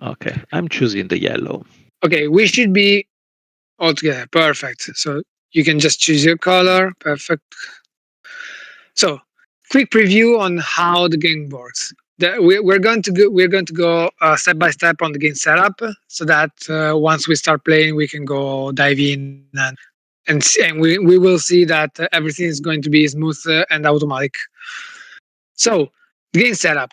Okay, I'm choosing the yellow. Okay, we should be all together. Perfect. So you can just choose your color. Perfect. So, quick preview on how the game works. We're going to go step by step on the game setup, so that once we start playing, we can go dive in and we will see that everything is going to be smooth and automatic. So, the game setup.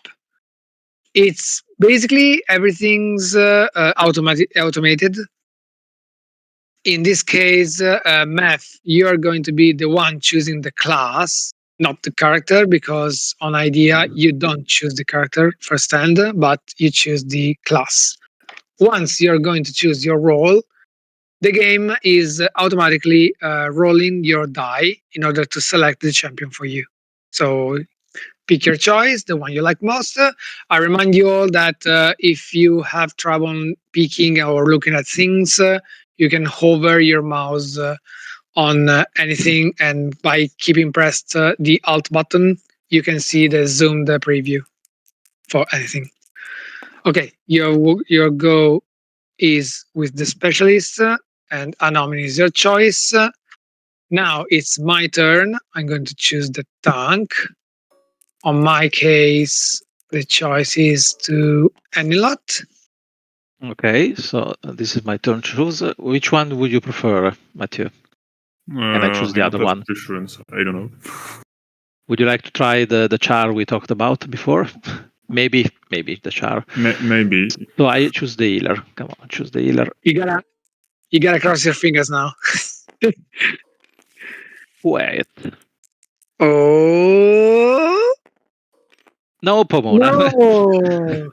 It's basically everything's automated. In this case, math, you are going to be the one choosing the class, not the character, because on I.D.E.A. you don't choose the character firsthand, but you choose the class. Once you're going to choose your role, the game is automatically rolling your die in order to select the champion for you. So pick your choice, the one you like most. I remind you all that if you have trouble picking or looking at things, you can hover your mouse on anything, and by keeping pressed the Alt button, you can see the zoomed preview for anything. Okay, your go is with the specialist, and Anomaly is your choice. Now it's my turn. I'm going to choose the tank. On my case, the choice is to Anilot. Okay, so this is my turn to choose. Which one would you prefer, Mathieu? And I choose I the don't other have one. preference. I don't know. Would you like to try the char we talked about before? maybe the char. Maybe. So I choose the healer. Come on, choose the healer. You gotta cross your fingers now. Wait. Oh No, Pomona. no!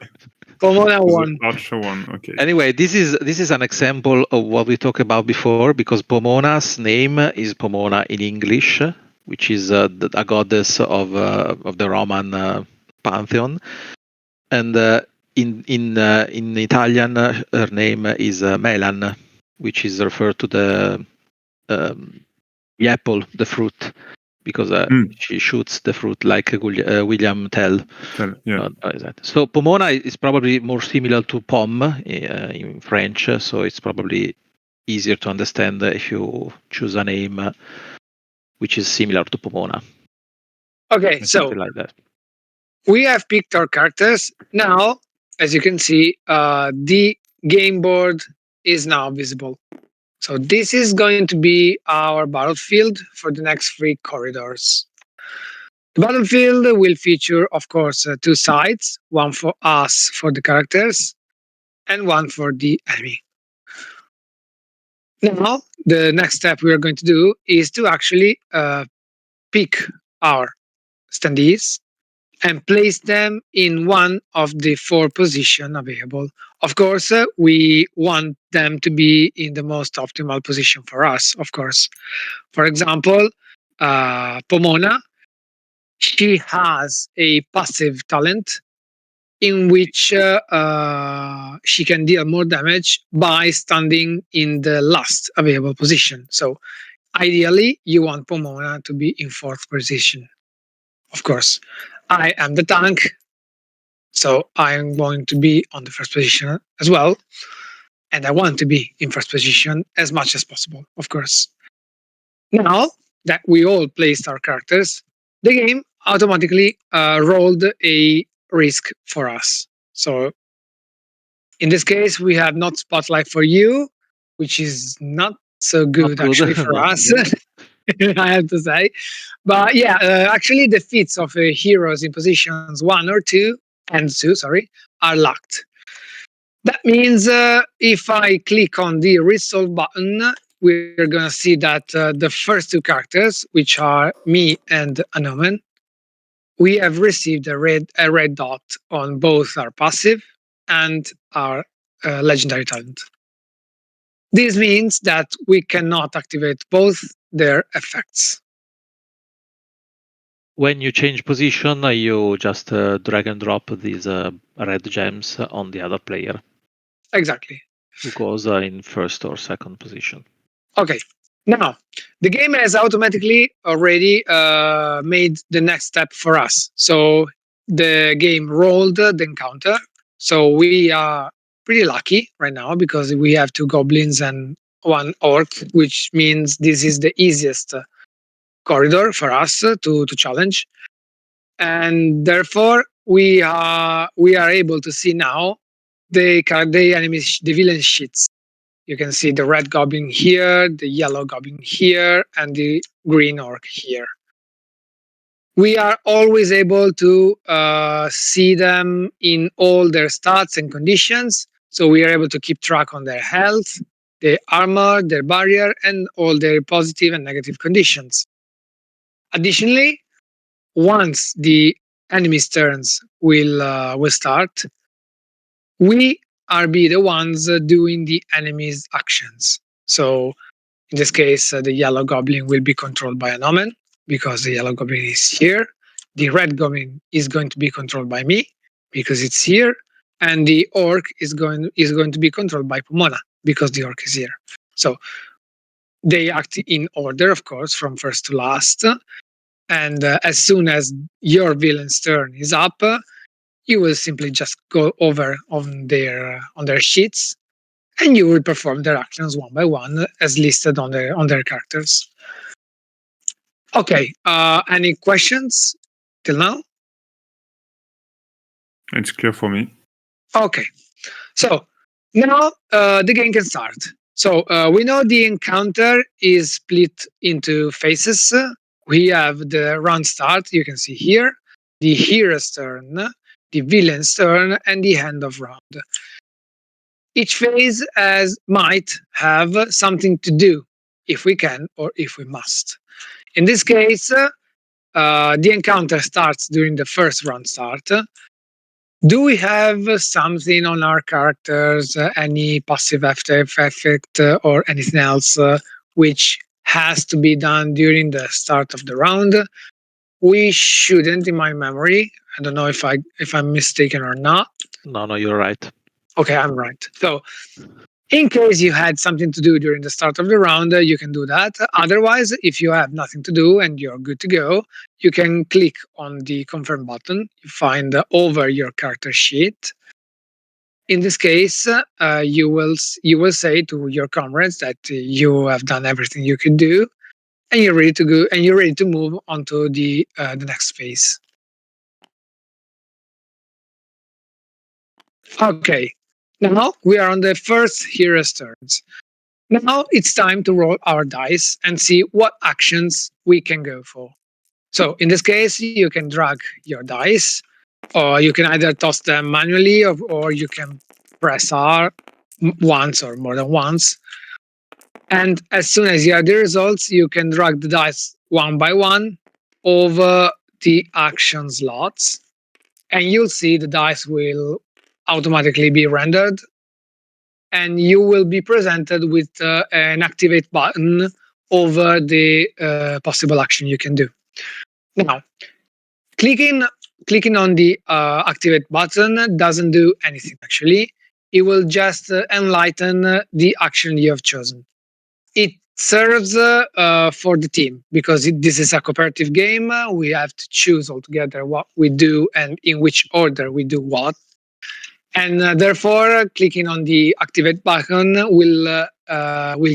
Pomona The won. Archer one. Okay. Anyway, this is an example of what we talked about before, because Pomona's name is Pomona in English, which is a goddess of the Roman pantheon, and in Italian her name is Melan, which is referred to the apple, the fruit, because she shoots the fruit like William Tell. Yeah. So Pomona is probably more similar to pomme in French, so it's probably easier to understand if you choose a name which is similar to Pomona. Okay, so Something like that. we have picked our characters. Now, as you can see, the game board is now visible. So this is going to be our battlefield for the next 3 corridors. The battlefield will feature, of course, 2 sides, one for us for the characters, and one for the enemy. Now, the next step we are going to do is to actually pick our standees and place them in one of the 4 positions available. Of course, we want them to be in the most optimal position for us, of course. For example, Pomona, she has a passive talent in which she can deal more damage by standing in the last available position. So ideally, you want Pomona to be in 4th position. Of course, I am the tank, so I'm going to be on the 1st position as well. And I want to be in 1st position as much as possible, of course. Now that we all placed our characters, the game automatically rolled a risk for us. So in this case, we have not Spotlight for you, which is not so good actually for No. us, I have to say. But yeah, actually the feats of heroes in positions 1 or 2 and 2, sorry, are locked. That means if I click on the resolve button, we're going to see that the first 2 characters, which are me and Anomen, we have received a red dot on both our passive and our legendary talent. This means that we cannot activate both their effects. When you change position, you just drag and drop these red gems on the other player Exactly. who goes in 1st or 2nd position. Okay. Now, the game has automatically already made the next step for us. So the game rolled the encounter. So we are pretty lucky right now because we have 2 goblins and 1 orc, which means this is the easiest corridor for us to challenge, and therefore we are able to see now the enemy the villain sheets. You can see the red goblin here, the yellow goblin here, and the green orc here. We are always able to see them in all their stats and conditions. So we are able to keep track on their health, their armor, their barrier, and all their positive and negative conditions. Additionally, once the enemy's turns will start, we are be the ones doing the enemy's actions. So in this case, the yellow goblin will be controlled by an omen because the yellow goblin is here. The red goblin is going to be controlled by me because it's here, and the orc is going to be controlled by Pomona because the orc is here. So they act in order, of course, from first to last. And as soon as your villain's turn is up, you will simply just go over on their sheets, and you will perform their actions one by one as listed on their characters. Okay. Any questions till now? It's clear for me. Okay. So now the game can start. So we know the encounter is split into phases. We have the round start, you can see here, the hero's turn, the villain's turn, and the end of round. Each phase might have something to do if we can or if we must. In this case, the encounter starts during the first round start. Do we have something on our characters, any passive effect or anything else which has to be done during the start of the round? We shouldn't, in my memory. I don't know if I'm mistaken or not. No, you're right. Okay, I'm right. So in case you had something to do during the start of the round, you can do that. Otherwise, if you have nothing to do and you're good to go, you can click on the confirm button you find over your character sheet. In this case, you will say to your comrades that you have done everything you could do, and you're ready to go, and you're ready to move on to the next phase. Okay, now we are on the first hero's turns. Now it's time to roll our dice and see what actions we can go for. So in this case, you can drag your dice, or you can either toss them manually, or you can press R once or more than once. And as soon as you have the results, you can drag the dice one by one over the action slots, and you'll see the dice will automatically be rendered, and you will be presented with an activate button over the possible action you can do. Now, clicking clicking on the activate button doesn't do anything actually. It will just enlighten the action you have chosen. It serves for the team because this is a cooperative game. We have to choose altogether what we do and in which order we do what. And therefore, clicking on the activate button will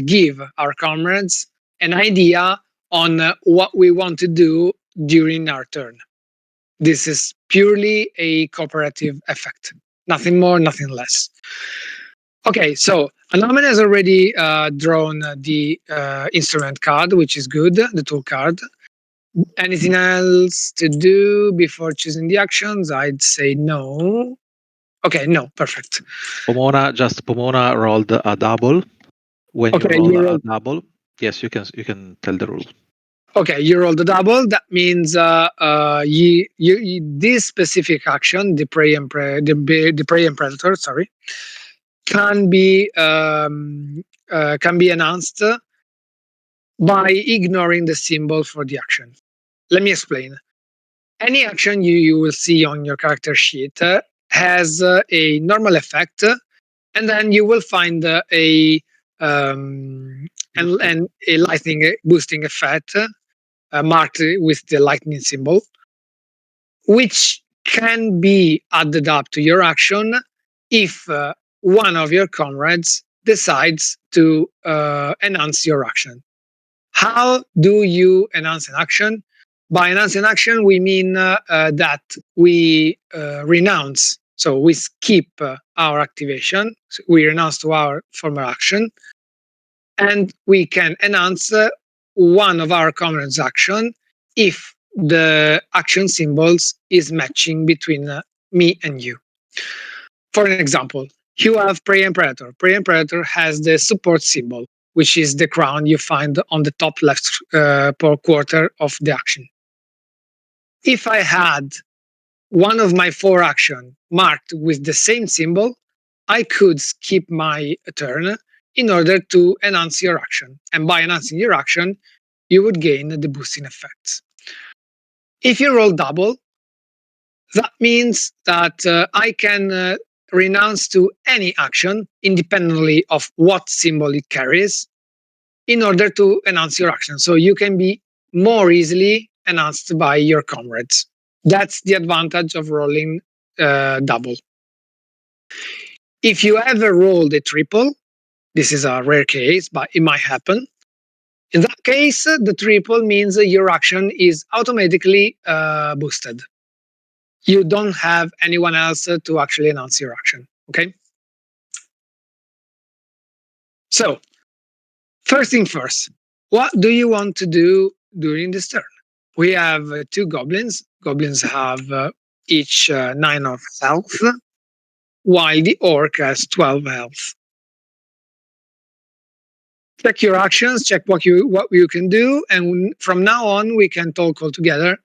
give our comrades an idea on what we want to do during our turn. This is purely a cooperative effect, nothing more, nothing less. Okay, so Anomen has already drawn the instrument card, which is good, the tool card. Anything else to do before choosing the actions? I'd say no. Okay, no, perfect. Pomona rolled a double. When you Okay, roll you a roll. double, yes, you can tell the rule. Okay, you roll the double. That means this specific action, the the prey and predator, sorry, can be announced by ignoring the symbol for the action. Let me explain. Any action you will see on your character sheet has a normal effect, and then you will find and a lightning boosting effect marked with the lightning symbol, which can be added up to your action if one of your comrades decides to enhance your action. How do you enhance an action? By enhance an action, we mean that we renounce, so we skip our activation, so we renounce to our former action, and we can enhance one of our comrades' action if the action symbols is matching between me and you. For an example, you have Prey and Predator. Prey and Predator has the support symbol, which is the crown you find on the top left quarter of the action. If I had one of my 4 action marked with the same symbol, I could skip my turn in order to enhance your action. And by enhancing your action, you would gain the boosting effects. If you roll double, that means that I can renounce to any action independently of what symbol it carries in order to enhance your action. So you can be more easily enhanced by your comrades. That's the advantage of rolling double. If you ever rolled a triple, this is a rare case, but it might happen. In that case, the triple means your action is automatically boosted. You don't have anyone else to actually announce your action. Okay. So, first thing first, what do you want to do during this turn? We have 2 goblins. Goblins have each 9 of health, while the orc has 12 health. Check your actions, check what you can do, and from now on we can talk all together,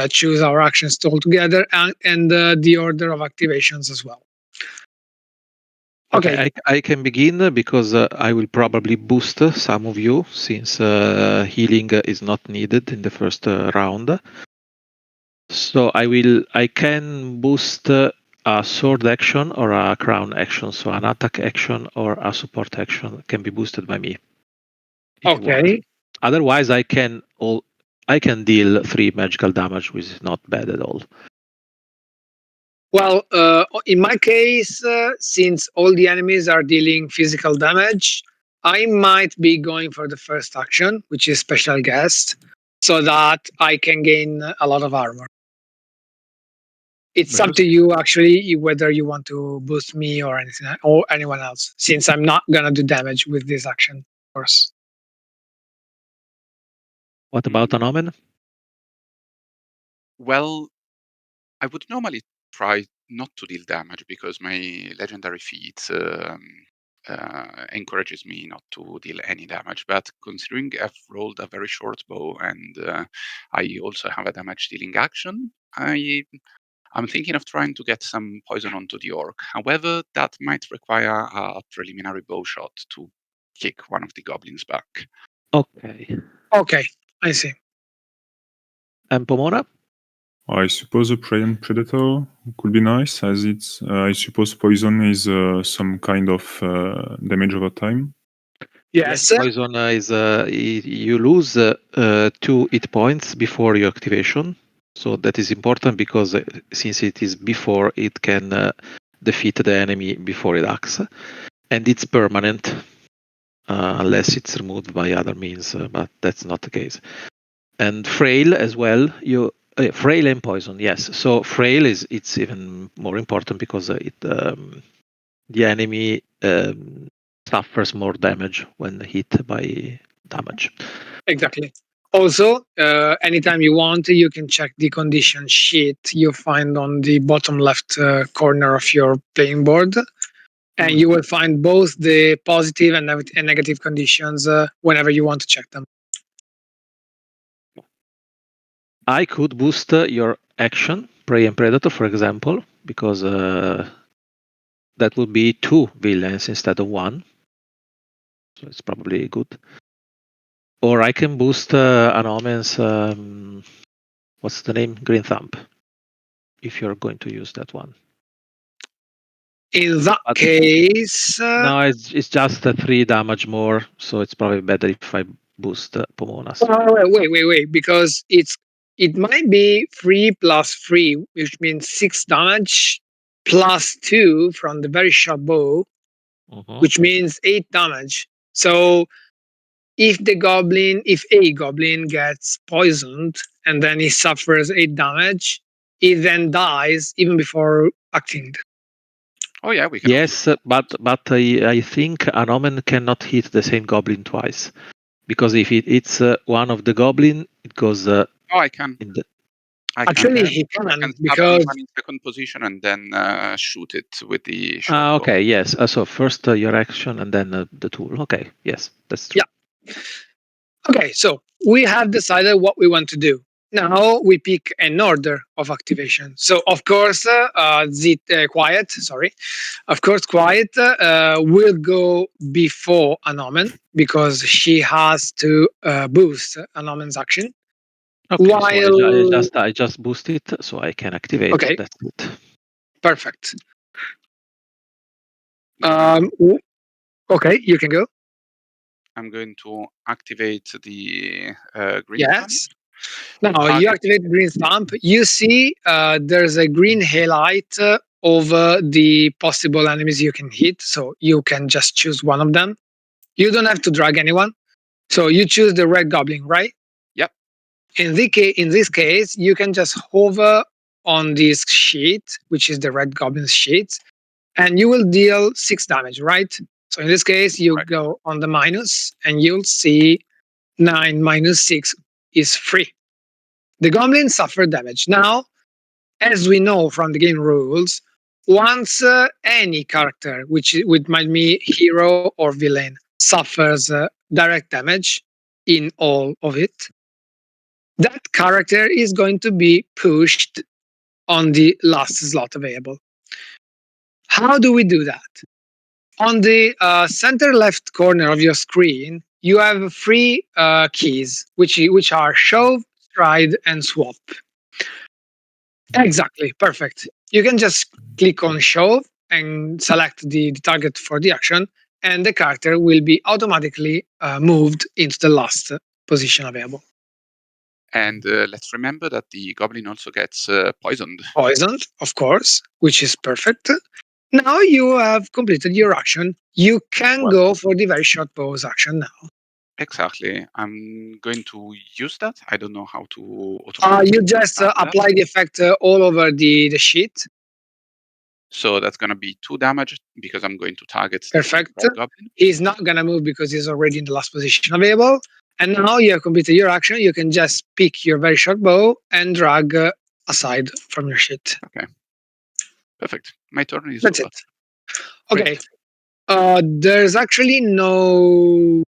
choose our actions all together, and the order of activations as well. Okay. I can begin because I will probably boost some of you since healing is not needed in the first round. So I can boost a sword action or a crown action. So an attack action or a support action can be boosted by me. Okay. Otherwise, I can deal 3 magical damage, which is not bad at all. Well, in my case, since all the enemies are dealing physical damage, I might be going for the first action, which is special guest, so that I can gain a lot of armor. It's up to you, actually, whether you want to boost me or anything or anyone else, since I'm not gonna do damage with this action, of course. What about an omen? Well, I would normally try not to deal damage because my legendary feat encourages me not to deal any damage. But considering I've rolled a very short bow and I also have a damage dealing action, I'm thinking of trying to get some poison onto the orc. However, that might require a preliminary bow shot to kick one of the goblins back. Okay. Okay, I see. And Pomona? I suppose a prey and predator could be nice, as it's. I suppose poison is some kind of damage over time. Yes. Poison is you lose 2 hit points before your activation. So that is important because since it is before, it can defeat the enemy before it acts, and it's permanent unless it's removed by other means. But that's not the case. And frail as well. Frail and poison, yes. So frail it's even more important because the enemy suffers more damage when hit by damage. Exactly. Also, anytime you want, you can check the condition sheet you find on the bottom left corner of your playing board, and you will find both the positive and negative conditions whenever you want to check them. I could boost your action, Prey and Predator, for example, because that would be 2 villains instead of 1. So it's probably good. Or I can boost an Omen's, what's the name? Green Thumb, if you're going to use that one. In that case... no, it's just 3 damage more, so it's probably better if I boost Pomona's. Wait, because it might be 3 plus 3, which means 6 damage +2 from the very short bow, Mhm. which means 8 damage. So if a goblin gets poisoned and then he suffers 8 damage, he then dies even before acting. Oh yeah, we can also. Yes, but I think an omen cannot hit the same goblin twice, because if it hits one of the goblin, it goes Oh, I can. in the. I can. Actually, Okay. he I can can stab the because one in second position and then shoot it with the short bow. Okay. Yes. So first your action and then the tool. Okay. Yes, that's true. yeah. Okay, so we have decided what we want to do. Now we pick an order of activation. So of course, quiet. Sorry, of course, quiet will go before an omen because she has to boost an omen's action. Okay. So While I just boost it so I can activate. okay, That's it. perfect. Then I'm Okay, you can go. going to activate the green thumb, Yes. Now you targeting. activate green stamp. You see there's a green highlight over the possible enemies you can hit. So you can just choose one of them. You don't have to drag anyone. So you choose the red goblin, right? Yep. In this case, you can just hover on this sheet, which is the red goblin's sheet, and you will deal 6 damage, right? So in this case, you Correct. go on the minus, and you'll see 9 minus 6 is 3. The goblin suffered damage. Now, as we know from the game rules, once any character, which might be hero or villain, suffers direct damage in all of it, that character is going to be pushed on the last slot available. How do we do that? On the center left corner of your screen, you have 3 keys, which are shove, stride, and swap. Exactly, perfect. You can just click on show and select the target for the action, and the character will be automatically moved into the last position available. And let's remember that the goblin also gets poisoned. Poisoned, of course, which is perfect. Now you have completed your action. You can Well, go for the very short pause action now. exactly. I'm going to use that. I don't know how to automatically You just start that. apply the effect all over the sheet. So that's going to be 2 damage because I'm going to target the Perfect. red goblin. He's not gonna move because he's already in the last position available. And now you have completed your action. You can just pick your very short bow and drag aside from your sheet. Okay. Perfect. My turn is That's over. it. Okay. Great. There's actually no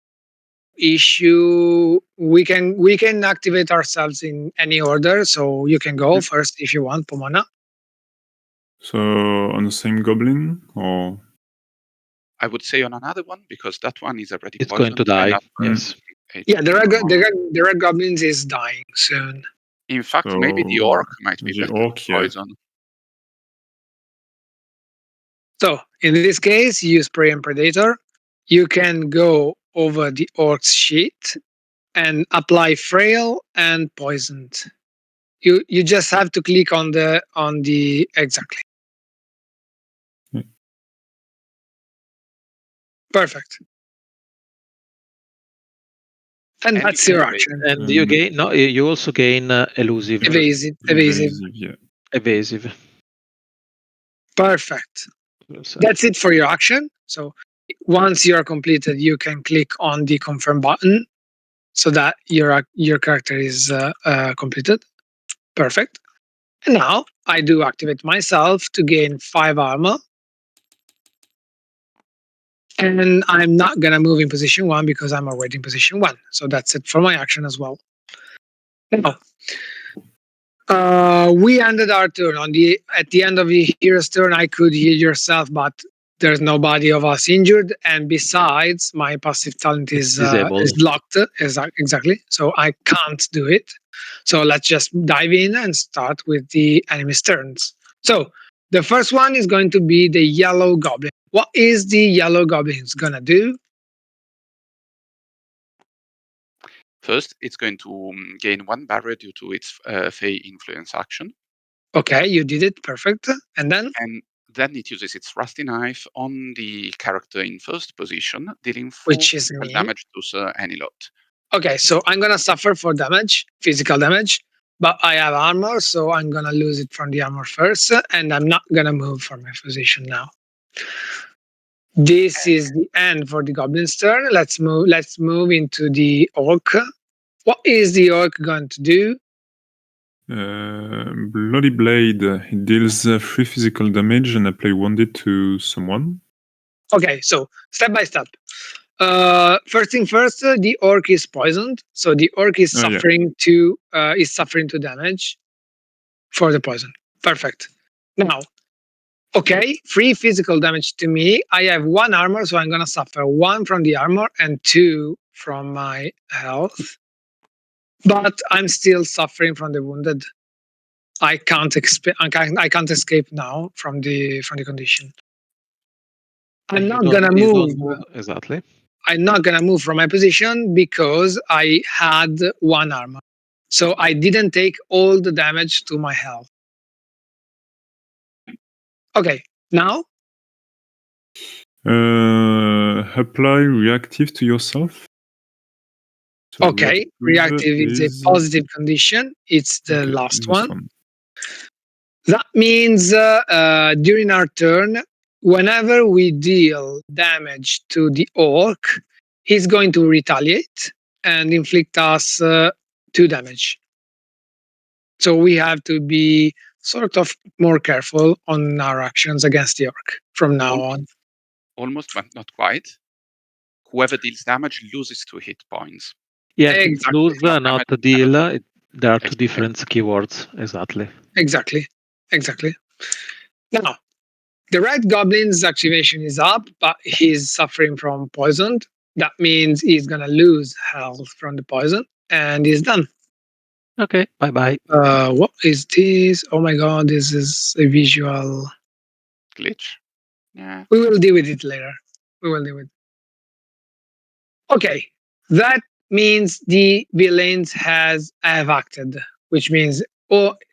issue. We can activate ourselves in any order. So you can go Yep. first if you want, Pomona. So on the same goblin, or I would say on another one because that one is already It's going to poisoned by die. enough Yes. Yeah, HP. the red goblins is dying soon. In fact, so maybe the orc might be the better orc, with yeah. poison. So in this case, use Prey and Predator. You can go over the orc's sheet and apply frail and poisoned. You just have to click on the exactly. Yeah. Perfect. And And you that's can your evade. action. And you And gain no. You also gain elusive. Evasive. evasive, yeah. Evasive. Perfect. Yourself. That's it for your action. So once you're completed, you can click on the confirm button so that your character is completed. Perfect. And now I do activate myself to gain 5 armor. And I'm not gonna move in position 1 because I'm already in position 1. So that's it for my action as well. Now, we ended our turn. At the end of the hero's turn, I could heal yourself, but there's nobody of us injured. And besides, my passive talent It's is disabled. locked. Exactly. So I can't do it. So let's just dive in and start with the enemy's turns. So the first one is going to be the yellow goblin. What is the yellow goblin gonna do? First, it's going to gain 1 barrier due to its Fey influence action. Okay, you did it. Perfect. And then? And then it uses its rusty knife on the character in first position, dealing 4 which is physical me. damage to Sir Anilot. Okay, so I'm gonna suffer for damage, physical damage, but I have armor, so I'm gonna lose it from the armor first, and I'm not gonna move from my position now. This is the end for the goblin's turn. Let's move. Let's move into the orc. What is the orc going to do? Bloody Blade. It deals 3 physical damage and apply wounded to someone. Okay, so step by step. First thing first, the orc is poisoned, so the orc is Yeah. suffering two damage for the poison. Perfect. Now, okay, 3 physical damage to me. I have 1 armor, so I'm gonna suffer 1 from the armor and 2 from my health. But I'm still suffering from the wounded. I can't escape now from the condition. I'm not gonna You move. don't move exactly. I'm not gonna move from my position because I had 1 armor. So I didn't take all the damage to my health. Okay, now Apply reactive to yourself. So okay, reactive is a positive condition. It's the last this one. That means during our turn, whenever we deal damage to the orc, he's going to retaliate and inflict us 2 damage. So we have to be sort of more careful on our actions against the orc from now on. Almost, but not quite. Whoever deals damage loses 2 hit points. Yes, Exactly. lose, not damage, deal. There are 2 Exactly. different keywords. Exactly. Exactly. Now, the red goblin's activation is up, but he's suffering from poison. That means he's gonna lose health from the poison, and he's done. Okay, bye bye. What is this? Oh my god, this is a visual. Glitch. Yeah. We will deal with it later. We will deal with it. Okay, that means the villains have acted, which means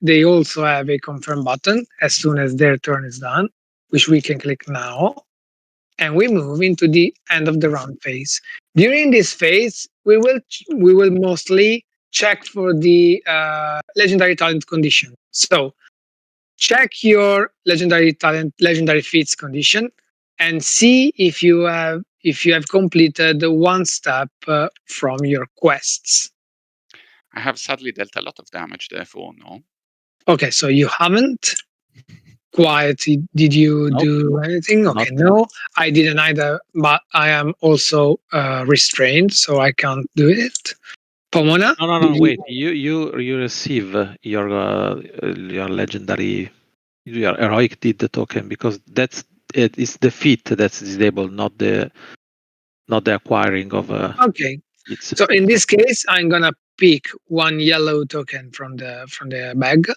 they also have a confirm button as soon as their turn is done, which we can click now. And we move into the end of the round phase. During this phase, we will mostly check for the legendary talent condition. So check your legendary talent, legendary feats condition, and see if you have completed 1 step from your quests. I have sadly dealt a lot of damage, therefore, no. Okay, so you haven't. Quiet. Did you Nope. do anything? Okay, Not. no, I didn't either, but I am also restrained, so I can't do it. Pomona? No. Wait. You receive your legendary, your heroic deed token, because that's it is the feat that's disabled, not the acquiring of Okay, it's. so in this case, I'm gonna pick 1 yellow token from the bag,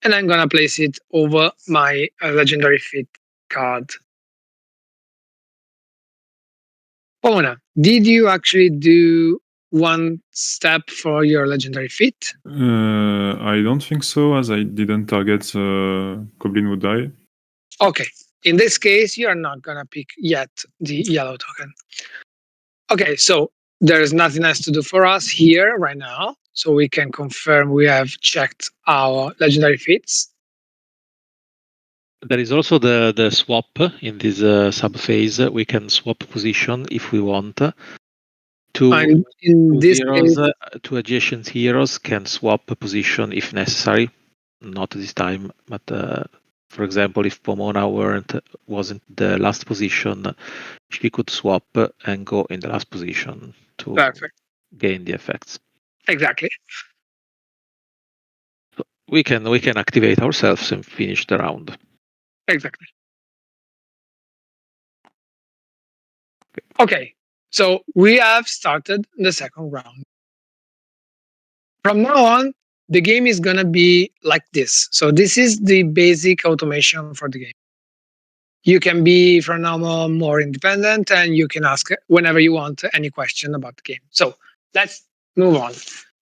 and I'm gonna place it over my legendary feat card. Pomona, did you actually do 1 step for your legendary feat? I don't think so, as I didn't target Goblin who die. Okay, in this case, you are not gonna pick yet the yellow token. Okay, so there's nothing else to do for us here right now, so we can confirm we have checked our legendary feats. There is also the swap in this sub phase. We can swap position if we want. And in this case, Two adjacent heroes can swap position if necessary. Not this time, but for example, if Pomona wasn't the last position, she could swap and go in the last position to perfect. gain the effects. Exactly. So we can activate ourselves and finish the round. Exactly. Okay, so we have started the second round. From now on, the game is gonna be like this. So this is the basic automation for the game. You can be from now on more independent, and you can ask whenever you want any question about the game. So let's move on.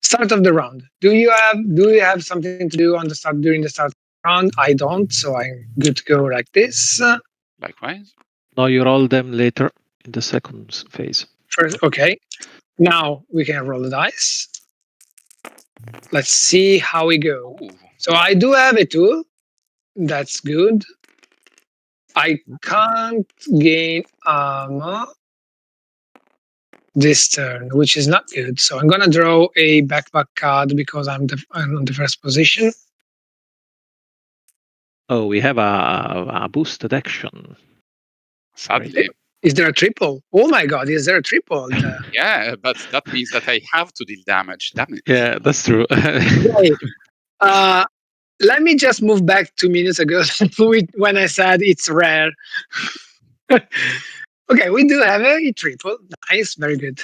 Start of the round. Do you have something to do on the start during the start round. I don't, so I'm good to go like this. Likewise. No, you roll them later in the second phase. First, okay. Now we can roll the dice. Let's see how we go. Ooh. So I do have a tool. That's good. I can't gain armor this turn, which is not good. So I'm gonna draw a backpack card because I'm on the first position. Oh, we have a boosted action. Sadly. Is there a triple? Oh my god, is there a triple? Yeah, but that means that I have to deal damage. Damn it. Yeah, that's true. Wait, let me just move back 2 minutes ago when I said it's rare. Okay, we do have a triple. Nice, very good.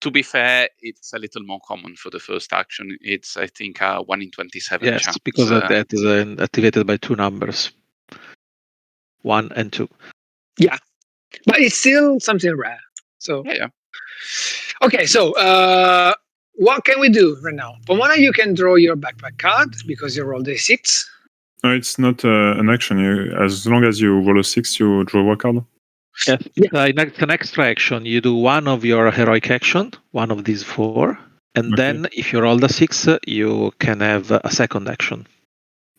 To be fair, it's a little more common for the first action. It's, I think, a 1 in 27 Yes, chance. because that is activated by 2 numbers, 1 and 2. Yeah, but it's still something rare. So Yeah. okay, so what can we do right now? Pomona, you can draw your backpack card because you rolled a 6. No, it's not an action. As long as you roll a 6, you draw a card. Yes, Yeah. it's an extra action. You do one of your heroic action, one of these 4, and Okay. then if you roll the 6, you can have a second action.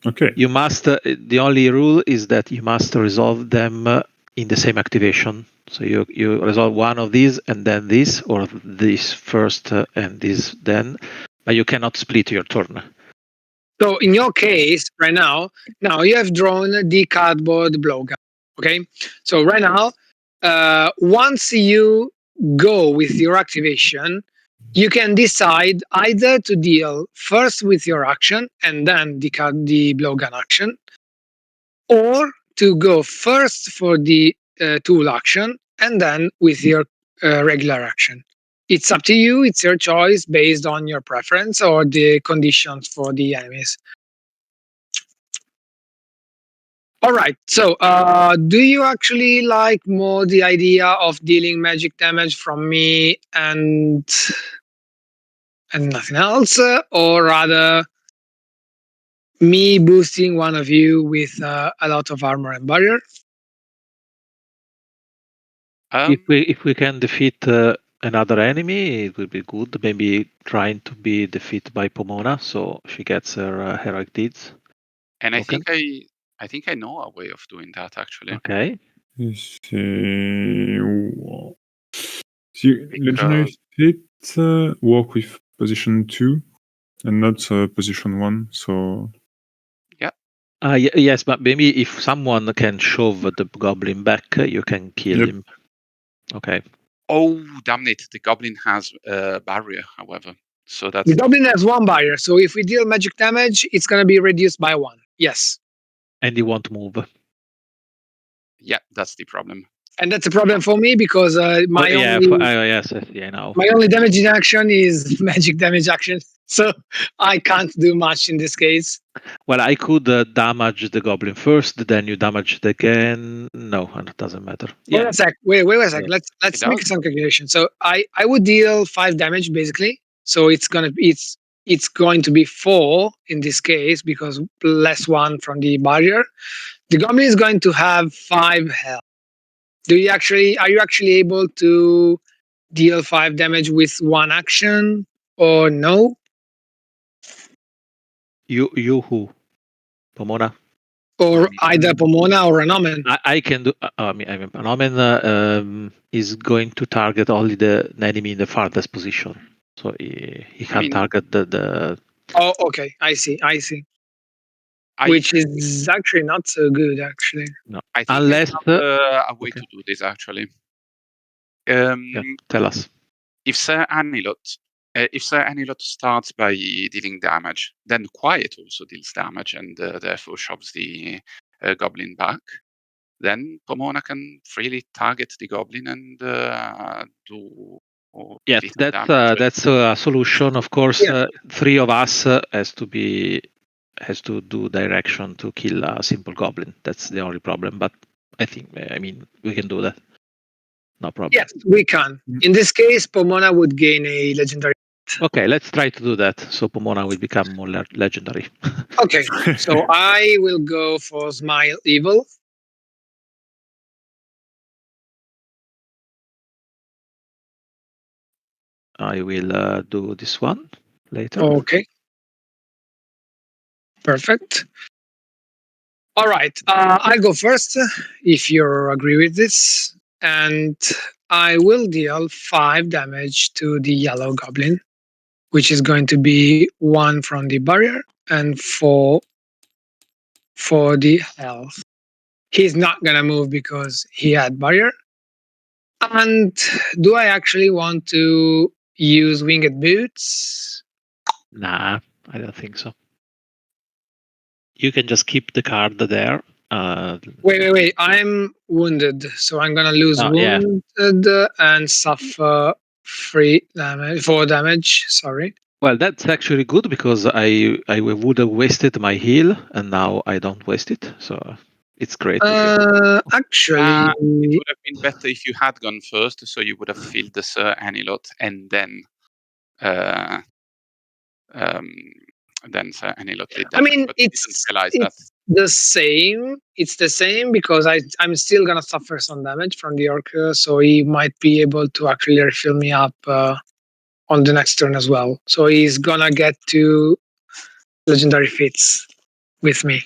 Okay. You must. The only rule is that you must resolve them in the same activation. So you resolve one of these and then this, or this first and this then, but you cannot split your turn. So in your case, right now you have drawn the cardboard blowgun. Okay, so right now, once you go with your activation, you can decide either to deal first with your action and then the blowgun action, or to go first for the tool action and then with your regular action. It's up to you. It's your choice based on your preference or the conditions for the enemies. All right. So, do you actually like more the idea of dealing magic damage from me and nothing else, or rather me boosting one of you with a lot of armor and barrier? If we can defeat another enemy, it will be good. Maybe trying to be defeated by Pomona, so she gets her heroic deeds. And Okay. I think I know a way of doing that, actually. Okay. Legendary Fate work with position 2 and not position 1. So Yes, but maybe if someone can shove the goblin back, you can kill him. Okay. Oh, damn it. The goblin has a barrier, however. So that's The goblin has 1 barrier, so if we deal magic damage, it's going to be reduced by 1. Yes. And he won't move. Yeah, that's the problem. And that's a problem for me because my now. my only damaging action is magic damage action, so I can't do much in this case. Well, I could damage the goblin first, then you damage it again. No, it doesn't matter. Wait a sec. Wait a sec. Yeah. Let's make some calculation. So I would deal 5 damage basically. So it's going to be 4 in this case because less 1 from the barrier. The goblin is going to have 5 health. Are you actually able to deal 5 damage with 1 action or no? You who? Pomona? Or either Pomona or Renomen. I can do. Renomen is going to target only the enemy in the farthest position, so he can target the. Oh, okay. I see. Which is actually not so good, actually. No, I think unless I have a way to do this, actually. Tell us. If Sir Anilot starts by dealing damage, then Quiet also deals damage and therefore shoves the goblin back. Then Pomona can freely target the goblin and do. Yes, that's a solution. Of course, 3 of us has to do direction to kill a simple goblin. That's the only problem. But I mean, we can do that. No problem. Yes, we can. In this case, Pomona would gain a legendary Okay, let's try to do that. So Pomona will become more legendary. Okay, so I will go for Smile Evil. I will do this one later. Okay, perfect. All right, I'll go first if you agree with this. And I will deal 5 damage to the yellow goblin, which is going to be 1 from the barrier and 4 for the health. He's not gonna move because he had barrier. And do I actually want to use winged boots? Nah, I don't think so. You can just keep the card there. Wait. I'm wounded, so I'm gonna lose Yeah. wounded and suffer 4 damage. Sorry. Well, that's actually good because I would have wasted my heal, and now I don't waste it. So it's great. Actually, It would have been better if you had gone first, so you would have filled the Sir Anilot and uh, um, then Sir Anilot did I damage. mean, But I didn't realize that. it's the same. It's the same because I'm still gonna suffer some damage from the orc, so he might be able to actually refill me up on the next turn as well. So he's gonna get 2 legendary feats with me.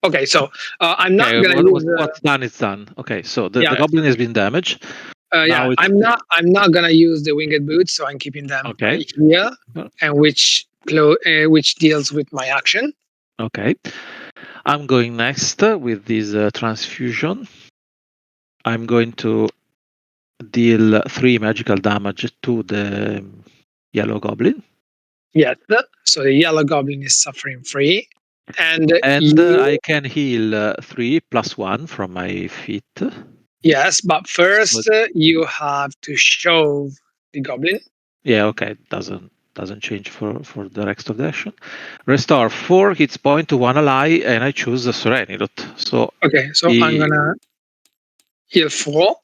Okay, so I'm not Okay, gonna use. what's done is done. Okay, so the Yeah, goblin has been damaged. yeah. Now it's I'm not gonna use the winged boots, so I'm keeping them okay. here, and which deals with my action. Okay, I'm going next with this transfusion. I'm going to deal 3 magical damage to the yellow goblin. Yes. So the yellow goblin is suffering 3, and And I can heal 3 plus 1 from my feet. yes, but first you have to shove the goblin. Yeah, okay, doesn't change for the rest of the action. Restore 4 hits point to 1 ally, and I choose the Serenidot. So Okay, so I'm gonna heal 4.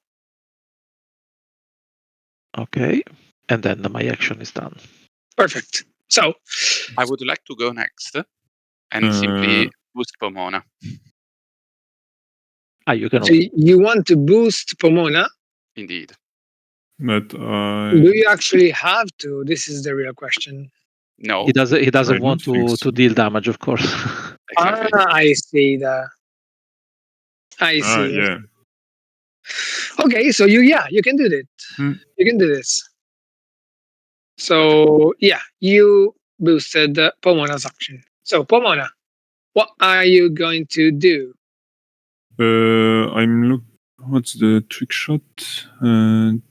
okay, and then my action is done. Perfect. So I would like to go next and simply boost Pomona. You can So also. you want to boost Pomona? Indeed. But Do you actually have to? This is the real question. No. He doesn't I want don't think to so. deal damage, of course. Exactly. I see that. I see. Yeah. Okay, so you can do that. You can do this. So yeah, you boosted Pomona's action. So Pomona, what are you going to do? What's the trick shot?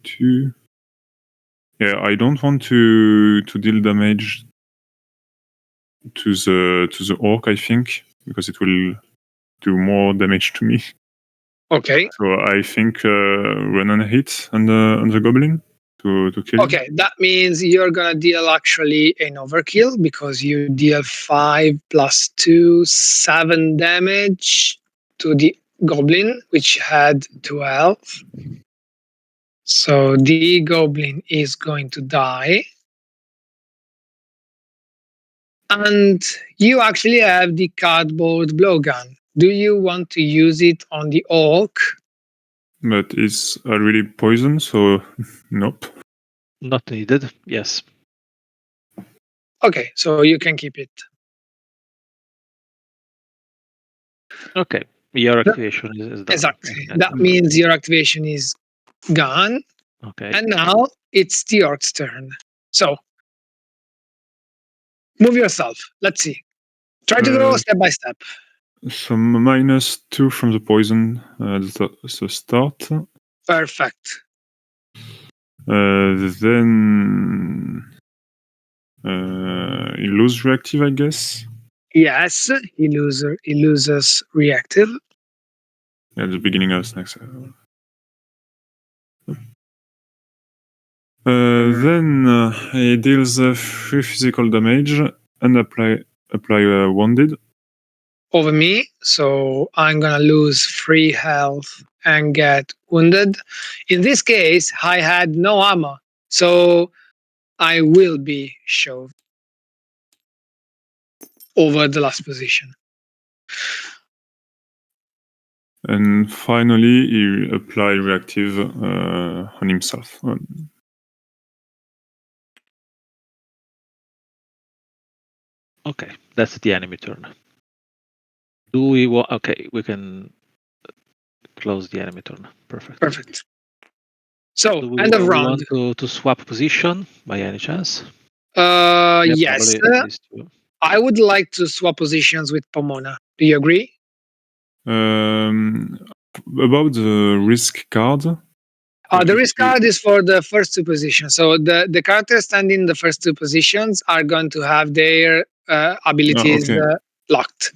Two. Yeah, I don't want to deal damage to the orc. I think because it will do more damage to me. Okay. So I think run on a hit on the goblin to kill him. Okay, that means you're gonna deal actually an overkill because you deal 5 plus 2, 7 damage to the goblin, which had 12. So the goblin is going to die. And you actually have the cardboard blowgun. Do you want to use it on the orc? But it's already poison, so nope. Not needed. Yes. Okay, so you can keep it. Okay. Your activation is done. Exactly. That means your activation is gone. Okay. And now it's the orc's turn. So move yourself. Let's see. Try to go step by step. So -2 from the poison at the start. Perfect. Then he loses reactive, I guess. Yes, he loses reactive. At the beginning of next. Then he deals 3 physical damage and apply wounded. Over me, so I'm gonna lose 3 health and get wounded. In this case, I had no armor, so I will be shoved over the last position. And finally, he apply reactive on himself. Okay, that's the enemy turn. Do we want? Okay, we can close the enemy turn. Perfect. Perfect. So, Do we, end of we round. want to swap position by any chance? Yes. Probably these two. I would like to swap positions with Pomona. Do you agree? About the risk card. The risk card is for the first two positions. So the characters standing in the first two positions are going to have their abilities okay. locked.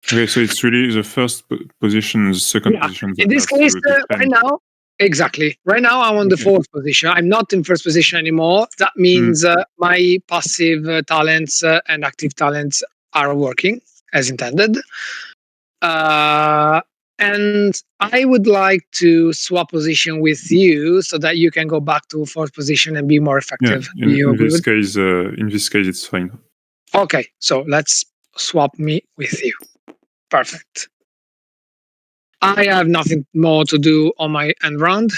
Okay, so it's really the first position, the second position. In this case, right now, exactly. Right now, I'm on the fourth position. I'm not in first position anymore. That means my passive talents and active talents are working as intended. And I would like to swap position with you so that you can go back to fourth position and be more effective. In this case, it's fine. Okay, so let's swap me with you. Perfect. I have nothing more to do on my end round.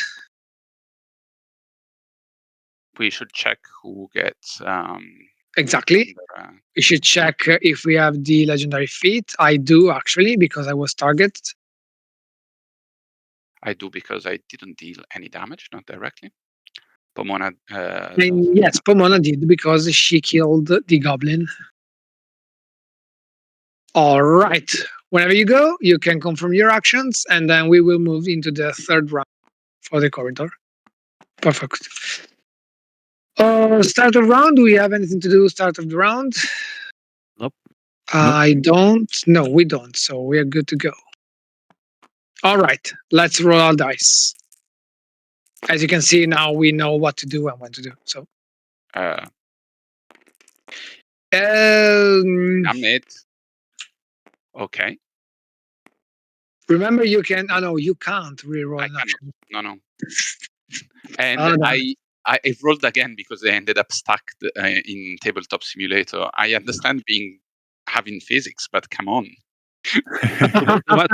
We should check who gets. Exactly. We should check if we have the legendary feat. I do actually, because I was targeted. I do because I didn't deal any damage, not directly. Pomona. Yes, Pomona did because she killed the goblin. All right. Whenever you go, you can confirm your actions, and then we will move into the third round for the corridor. Perfect. Start of round. Do we have anything to do? Start of the round. Nope. I don't. No, we don't. So we are good to go. All right. Let's roll our dice. As you can see now, we know what to do and when to do. So. Damn it. Okay. Remember, you can. Oh no, you can't reroll an action. No. And I rolled again because I ended up stuck in Tabletop Simulator. I understand having physics, but come on.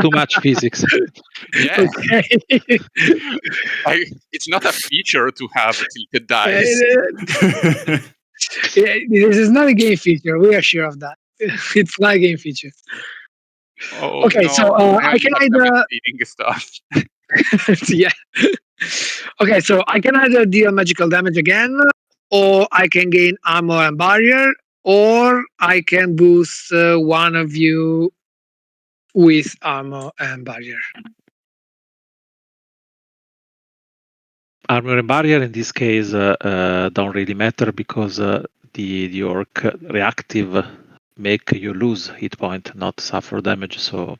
Too much physics. Yeah. Okay. It's not a feature to have tilted dice. This is not a game feature. We are sure of that. It's not a game feature. Oh, okay, no, so I can either feeding stuff. yeah. Okay, so I can either deal magical damage again, or I can gain armor and barrier, or I can boost one of you with armor and barrier. Armor and barrier in this case don't really matter because the orc reactive make you lose hit point, not suffer damage. So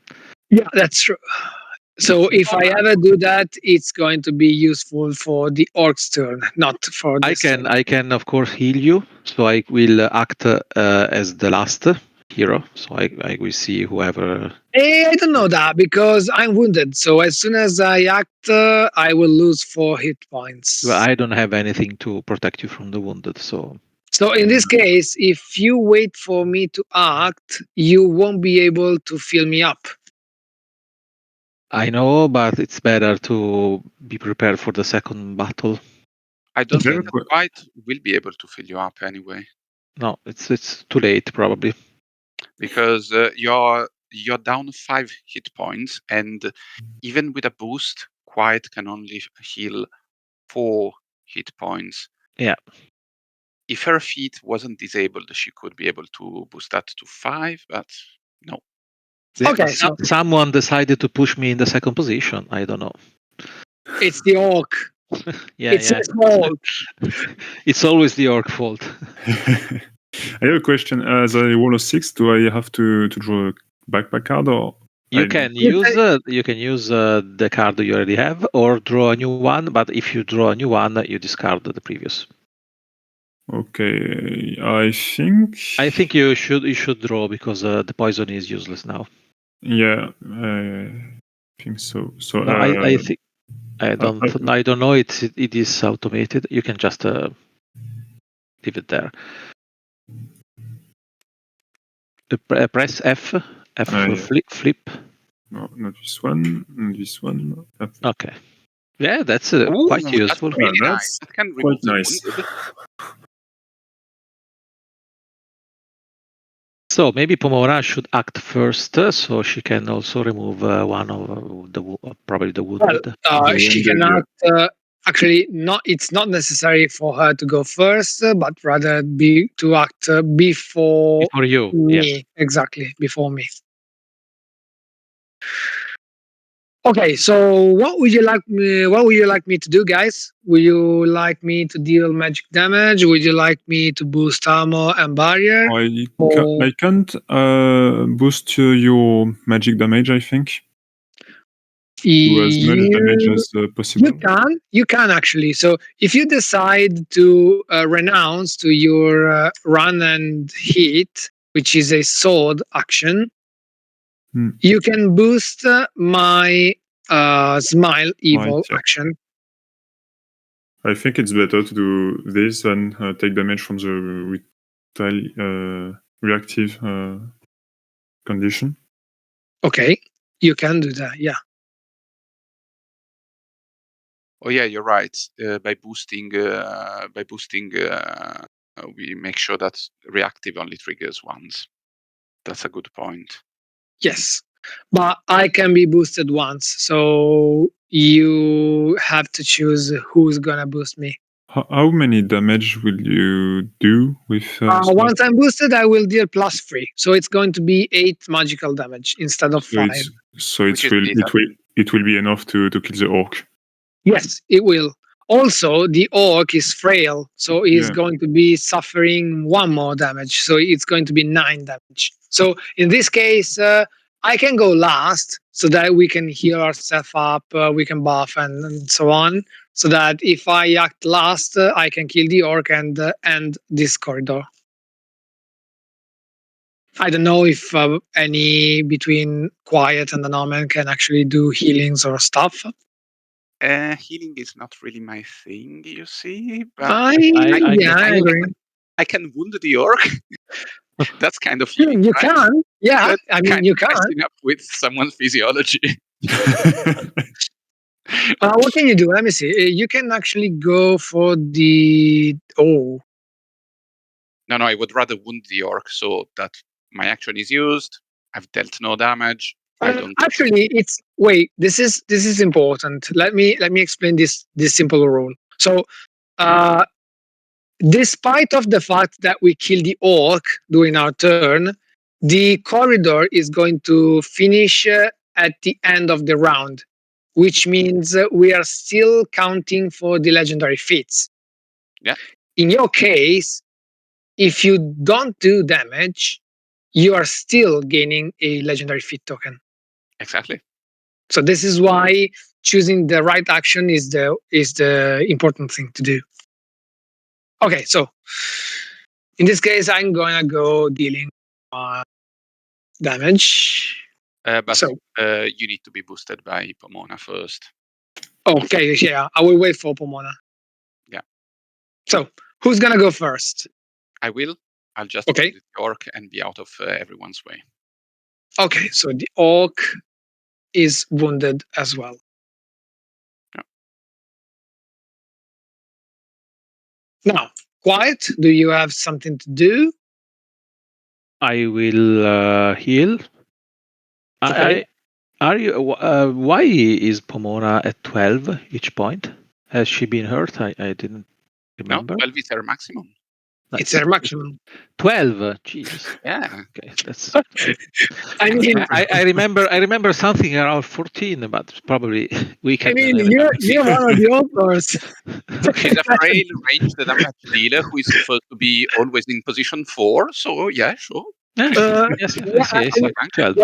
yeah, that's true. So if I ever do that, it's going to be useful for the orc's turn, not for this. I can of course heal you. So I will act as the last hero. So I will see whoever. I don't know that because I'm wounded. So as soon as I act, I will lose 4 hit points. Well, I don't have anything to protect you from the wounded. So in this case, if you wait for me to act, you won't be able to fill me up. I know, but it's better to be prepared for the second battle. I don't think that White will be able to fill you up anyway. No, it's too late probably. Because you're down 5 hit points, and even with a boost, Quiet can only heal 4 hit points. Yeah. If her feat wasn't disabled, she could be able to boost that to 5, but no. Yeah, okay, so someone decided to push me in the second position. I don't know. It's the orc. It's his fault. It's always the orc fault. I have a question. As I roll a 6, do I have to draw a backpack card, or you can use the card you already have, or draw a new one. But if you draw a new one, you discard the previous. Okay, I think you should draw because the poison is useless now. Yeah, I think so. So no, I think I don't know. It is automated. You can just leave it there. Press F. F for Yeah. flip. No, not this one. Not this one. Okay. Yeah, that's Ooh, quite useful. That's really That's nice. That can quite remove the nice. wounded. So maybe Pomona should act first, so she can also remove one of probably the Well, wounded. The she wounded, cannot. Actually, not. It's not necessary for her to go first, but rather be to act before For you, me. yeah. Exactly, before me. Okay, so what would you like me? What would you like me to do, guys? Would you like me to deal magic damage? Would you like me to boost armor and barrier? I can't boost your magic damage, I think. Do as much damage as possible. You can actually. So if you decide to renounce to your run and hit, which is a sword action, you can boost my smile evil yeah. action. I think it's better to do this than take damage from the reactive condition. Okay, you can do that. Yeah. Oh yeah, you're right. By boosting, we make sure that reactive only triggers once. That's a good point. Yes, but I can be boosted once, so you have to choose who's gonna boost me. How many damage will you do with? Once I'm boosted, I will deal +3, so it's going to be 8 magical damage instead of 5. It will be enough to kill the orc. Yes, it will. Also, the orc is frail, so he's going to be suffering 1 more damage, so it's going to be 9 damage. So in this case, I can go last so that we can heal ourselves up, we can buff and so on, so that if I act last, I can kill the orc and end this corridor. I don't know if any between Quiet and the Norman can actually do healings or stuff. Healing is not really my thing, you see. But I agree. I can wound the orc. That's kind of healing. You right? can, yeah. That's I mean, kind you of can. messing up with someone's physiology. What can you do? Let me see. You can actually go for the. Oh, No, I would rather wound the orc so that my action is used. I've dealt no damage. I don't. Actually, it's wait. This is important. Let me explain this simple rule. So, despite of the fact that we kill the orc during our turn, the corridor is going to finish at the end of the round, which means we are still counting for the legendary feats. Yeah. In your case, if you don't do damage, you are still gaining a legendary feat token. Exactly. So this is why choosing the right action is the important thing to do. Okay, so in this case, I'm gonna go dealing damage. But So you need to be boosted by Pomona first. okay, yeah, I will wait for Pomona. Yeah. So who's gonna go first? I will. I'll just Okay. wound the orc and be out of everyone's way. Okay, so the orc is wounded as well. Yeah. Now, Quiet, do you have something to do? I will heal. Okay. Are you? Why is Pomona at 12 each point? Has she been hurt? I didn't remember. No, 12 is her maximum. It's her maximum. 12. Jesus. Yeah. Okay, that's. I mean, I remember something around 14, but probably weaker. I mean, than I remember. you're one of the authors. She's a frail ranged damage dealer who is supposed to be always in position 4. So yeah, sure. Yes, I see. 12.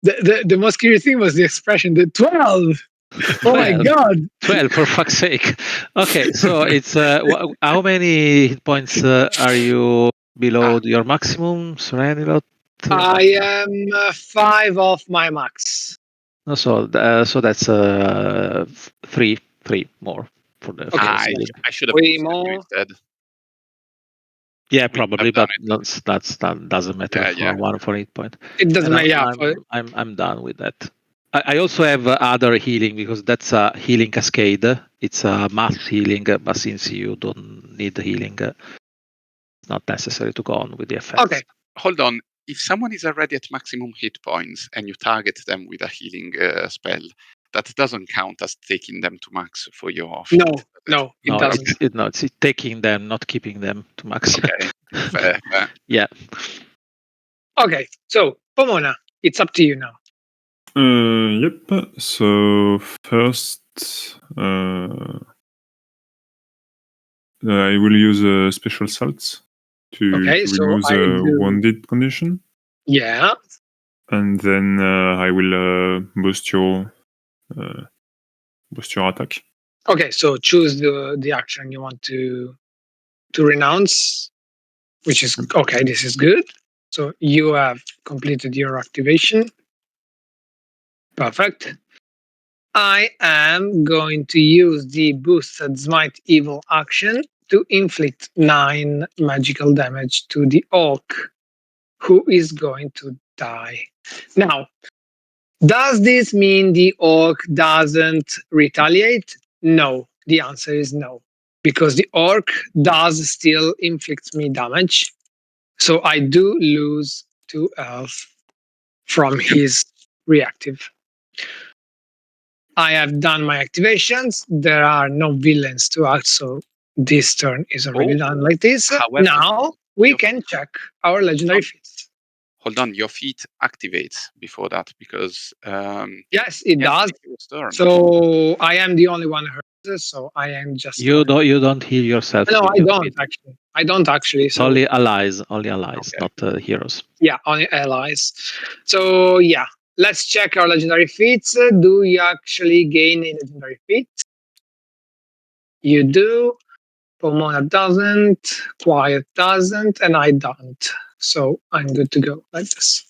The most curious thing was the expression, the 12. Oh my 12. god. 12, for fuck's sake. Okay, so it's how many hit points are you below your maximum, Serenilot? I am 5 off my max. No, so that's 3 more for the. Okay, I should have Three boosted you more. instead. Yeah, We probably, have done but that doesn't matter Yeah, for one for 8 point. It doesn't And matter. Yeah, I'm done with that. I also have other healing because that's a healing cascade. It's a mass healing, but since you don't need the healing, it's not necessary to go on with the effects. okay. Hold on. If someone is already at maximum hit points and you target them with a healing spell, that doesn't count as taking them to max for your feat. No, it No, doesn't. it's taking them, not keeping them to max. Okay, fair. Yeah. Okay, so Pomona, it's up to you now. Yep. So first, I will use special salts to Okay, so remove I the do- wounded condition, Yeah. and then I will boost your attack. Okay, so choose the action you want to renounce, which is okay. This is good. So you have completed your activation. Perfect. I am going to use the boosted smite evil action to inflict 9 magical damage to the orc, who is going to die. Now, does this mean the orc doesn't retaliate? No. The answer is no. Because the orc does still inflict me damage. So I do lose 2 health from his reactive. I have done my activations. There are no villains to act, so this turn is already done like this. However, Now we your- can check our legendary feats. Hold on, your feat activates before that because Yes, it does. it's turn. So I am the only one hurt, so I am just. You don't heal yourself. No, with I your don't feet. actually. I don't actually. It's So only allies, Okay. not heroes. yeah, only allies. So yeah, let's check our legendary feats. Do you actually gain a legendary feat? You do. Pomona doesn't. Quiet doesn't, and I don't. So I'm good to go like this.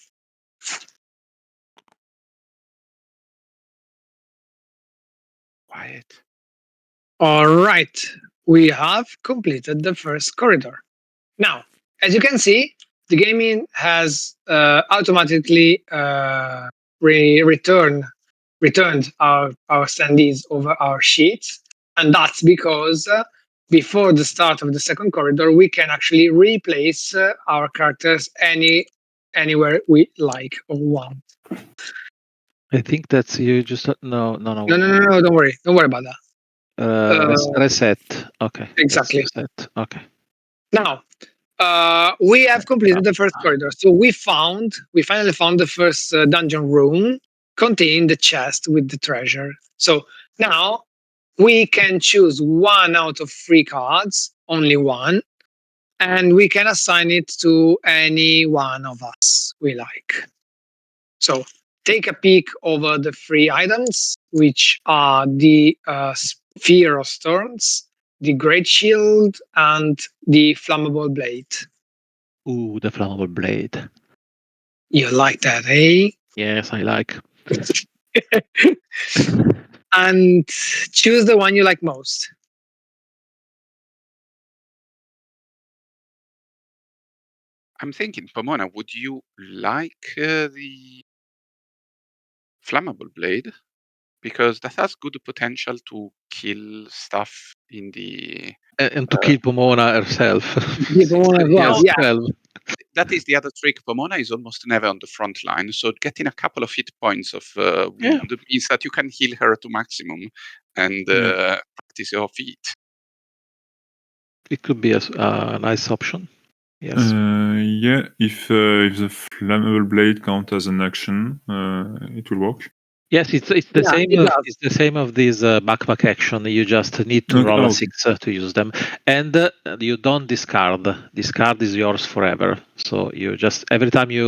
Quiet. All right, we have completed the first corridor. Now, as you can see, the gaming has automatically returned our standees over our sheets, and that's because before the start of the second corridor, we can actually replace our characters anywhere we like or want. I think that's you just no. No, don't worry about that. Reset. Okay. Exactly. Reset. Okay. Now, we have completed the first corridor. So we finally found the first dungeon room containing the chest with the treasure. So now we can choose 1 out of 3 cards, only 1, and we can assign it to any one of us we like. So take a peek over the 3 items, which are the Sphere of Storms, the Great Shield, and the Flammable Blade. Ooh, the flammable blade. You like that, eh? Yes, I like. And choose the one you like most. I'm thinking, Pomona, would you like the flammable blade? Because that has good potential to kill stuff in the. And to kill Pomona herself. The one as well, Yes, yeah. 12. That is the other trick. Pomona is almost never on the front line, so getting a couple of hit points of Yeah. wound means that you can heal her to maximum and practice your feat. It could be a nice option. Yes. Yeah, if the flammable blade count as an action, it will work. Yes, it's the Yeah, same. it does. It's the same of this backpack action. You just need to Okay, roll a okay. 6 to use them, and you don't discard. Discard is yours forever. So you just every time you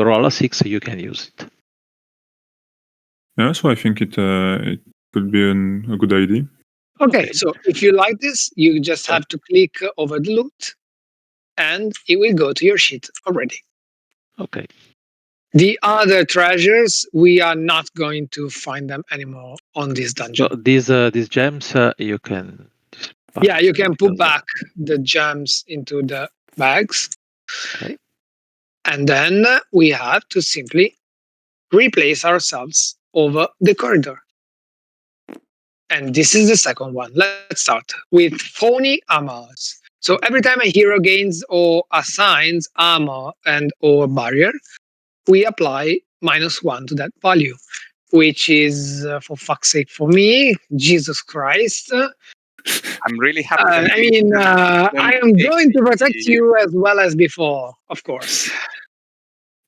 roll a 6, you can use it. Yeah, so I think it could be a good idea. Okay, so if you like this, you just have to click over the loot and it will go to your sheet already. Okay. The other treasures, we are not going to find them anymore on this dungeon. So these gems you can. Yeah, you can put back the gems into the bags. Okay. And then we have to simply replace ourselves over the corridor. And this is the second one. Let's start with phony armors. So every time a hero gains or assigns armor and or barrier, we apply -1 to that value, which is, for fuck's sake, for me, Jesus Christ. I'm really happy that I you mean, don't I am take going to protect the- you as well as before, of course.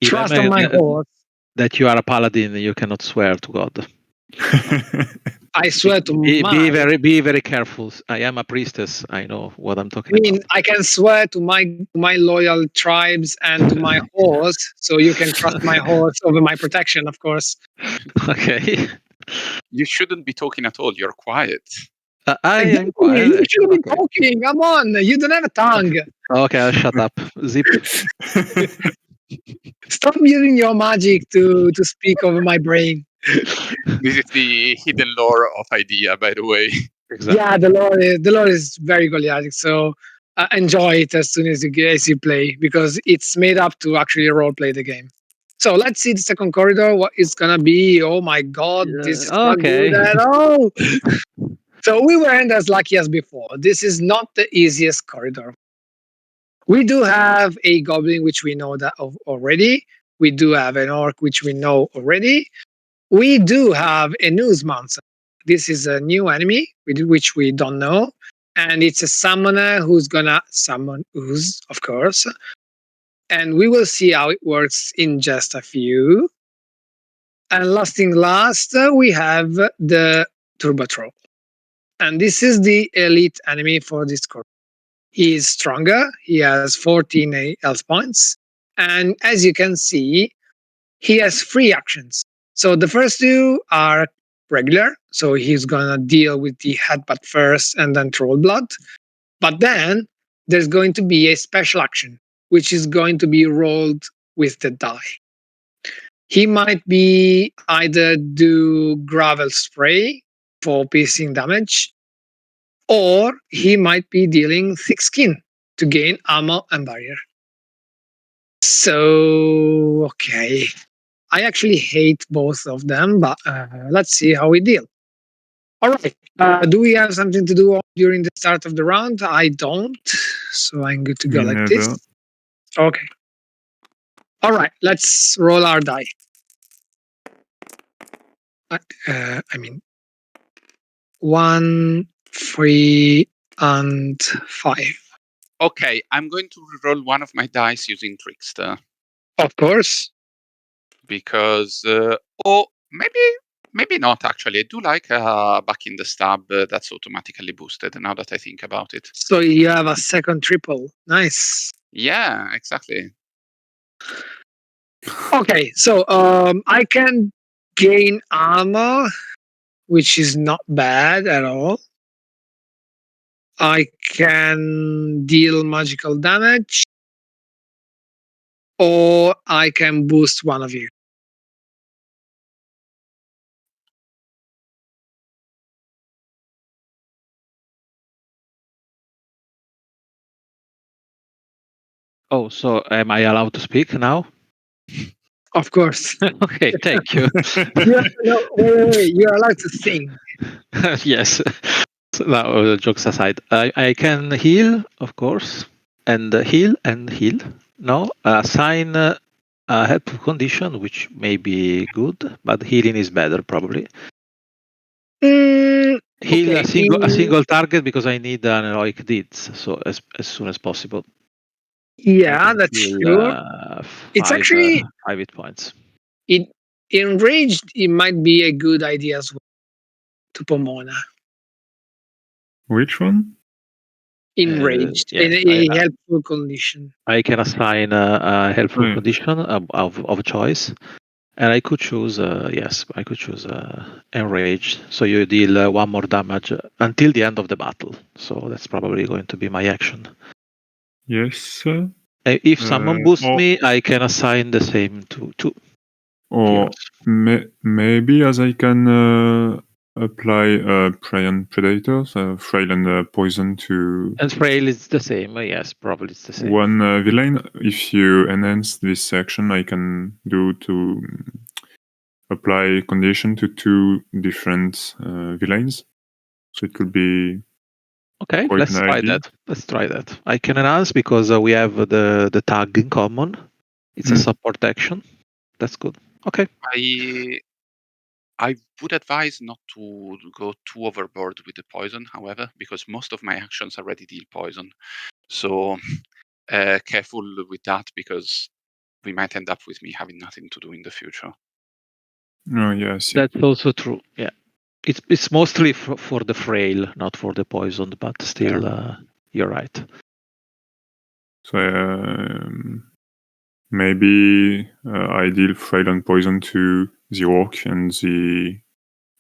Trust on my horse. that you are a paladin, you cannot swear to God. I swear to Be very careful. I am a priestess. I know what I'm I talking mean, about. I can swear to my loyal tribes and to my horse, so you can trust my horse over my protection, of course. Okay. You shouldn't be talking at all. You're quiet. I am Exactly. quiet. You should have been Okay. talking. Come on, you don't have a tongue. Okay, I'll shut up. Zip. Stop using your magic to speak over my brain. This is the hidden lore of I.D.E.A, by the way. Exactly. Yeah, the lore is very Goliath. So enjoy it as soon as you play, because it's made up to actually role play the game. So let's see the second corridor. What is gonna be? Oh my god, this is not good Okay. at all. So we weren't as lucky as before. This is not the easiest corridor. We do have a goblin, which we know that of already. We do have an orc, which we know already. We do have a news monster. This is a new enemy, which we don't know. And it's a summoner who's gonna summon Ooze, of course. And we will see how it works in just a few. And last, we have the Turbo Troll. And this is the elite enemy for this corridor. He is stronger. He has 14 health points. And as you can see, he has 3 actions. So the first 2 are regular. So he's going to deal with the headbutt first and then troll blood. But then there's going to be a special action, which is going to be rolled with the die. He might be either do gravel spray for piercing damage, or he might be dealing thick skin to gain armor and barrier. So, okay. I actually hate both of them, but let's see how we deal. All right. Do we have something to do during the start of the round? I don't. So I'm good to go Me like neither. this. Okay. All right. Let's roll our die. I mean, 1, 3, and 5. Okay, I'm going to roll one of my dice using Trickster Of course. because, or maybe not actually. I do like back in the stab that's automatically boosted. Now that I think about it, So you have a second triple. Nice. yeah, exactly. Okay, so I can gain armor, which is not bad at all. I can deal magical damage, or I can boost one of you. Oh, so am I allowed to speak now? Of course. Okay, thank you. Wait. You're allowed to sing. Yes. Now, jokes aside, I can heal, of course, and heal and heal. No, assign a helpful condition, which may be good, but healing is better probably. Heal Okay. a single target because I need an heroic deeds, so as soon as possible. I Yeah, can that's heal true. It's five actually 5 hit points. it enraged. It might be a good idea as well to Pomona. Which one? Enraged in Yes, a helpful condition. I can assign a helpful Yeah. condition of choice, and I could choose. Yes, I could choose enraged. So you deal 1 more damage until the end of the battle. So that's probably going to be my action. Yes. If someone boosts or- me, I can assign the same to Or heroes. maybe as I can apply prey and predator, so frail and poison to And frail is the same. Yes, probably it's the same. one villain. If you enhance this action, I can do to apply condition to 2 different villains. So it could be Okay, quite let's an try idea. that. Let's try that. I can enhance because we have the tag in common. It's a Mm. support action. That's good. Okay. I would advise not to go too overboard with the poison, however, because most of my actions already deal poison. So careful with that, because we might end up with me having nothing to do in the future. Oh yeah, I see. That's also true. Yeah. It's mostly for the frail, not for the poisoned, but still, you're right. So maybe I deal frail and poison to the orc and the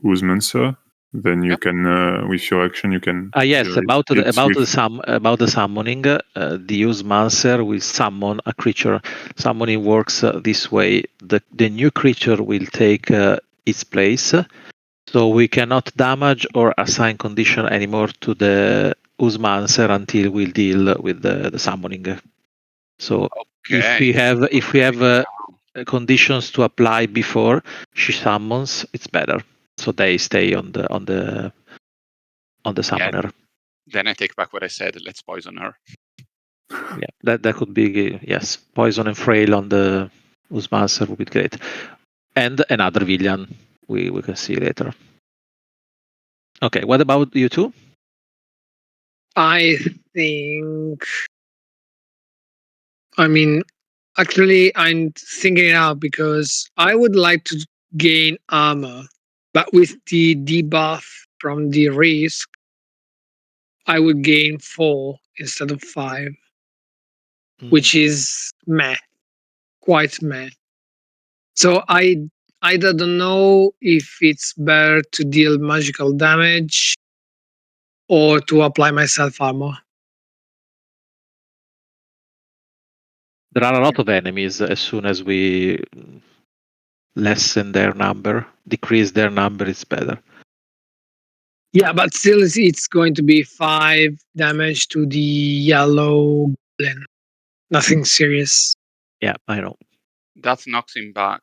ooze monster. Then you Yep. can, with your action, you can. Yes, about it the summoning, the use mancer will summon a creature. Summoning works this way: the new creature will take its place, so we cannot damage or assign condition anymore to the use mancer until we deal with the summoning. So Okay. if we have conditions to apply before she summons, it's better. So they stay on the Yeah, summoner. then I take back what I said. Let's poison her. Yeah, that could be, yes. Poison and frail on the Usmaster would be great. And another villain we can see later. Okay, what about you two? I think. I mean, actually, I'm thinking it out because I would like to gain armor, but with the debuff from the risk, I would gain 4 instead of 5, which is meh, quite meh. So I either don't know if it's better to deal magical damage or to apply myself armor. There are a lot of enemies. As soon as we lessen their number, decrease their number, it's better. Yeah, but still, it's going to be 5 damage to the yellow goblin. Nothing serious. Yeah, I know. That knocks him back,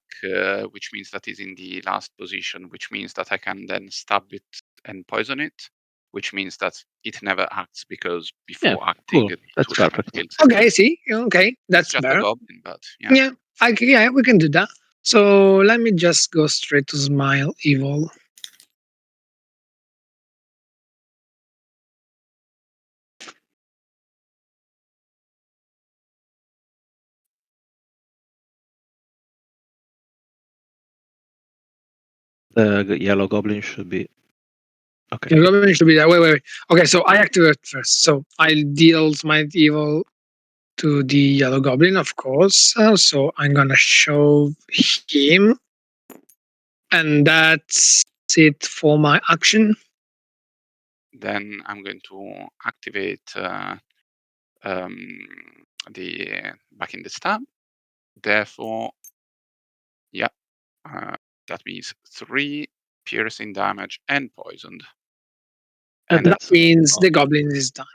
which means that he's in the last position, which means that I can then stab it and poison it, which means that it never acts because before acting, Cool. the That's 2 damage perfect. kills it. Okay, see, okay, It's that's just a better. goblin, but yeah. Yeah, yeah, we can do that. So let me just go straight to Smile Evil. The yellow goblin should be okay. The goblin should be there. Wait. Okay, so I activate first. So I deal Smite Evil to the yellow goblin, of course. So I'm gonna show him, and that's it for my action. Then I'm going to activate the back in the stab. Therefore, yeah, that means 3 piercing damage and poisoned. And That that's means the goblin is done.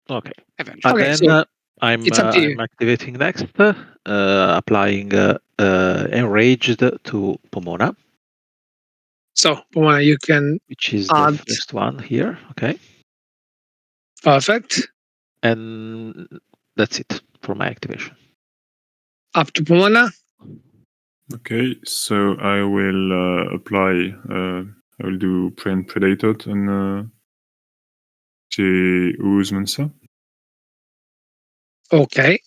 okay. Eventually. And Okay, then so I'm it's up to you. I'm activating next, applying enraged to Pomona, So Pomona, you can which is the add. first one here. Okay, Perfect. and that's it for my activation. Up to Pomona. Okay, so I will apply. I will do prey and predator on the ooze monster. Okay.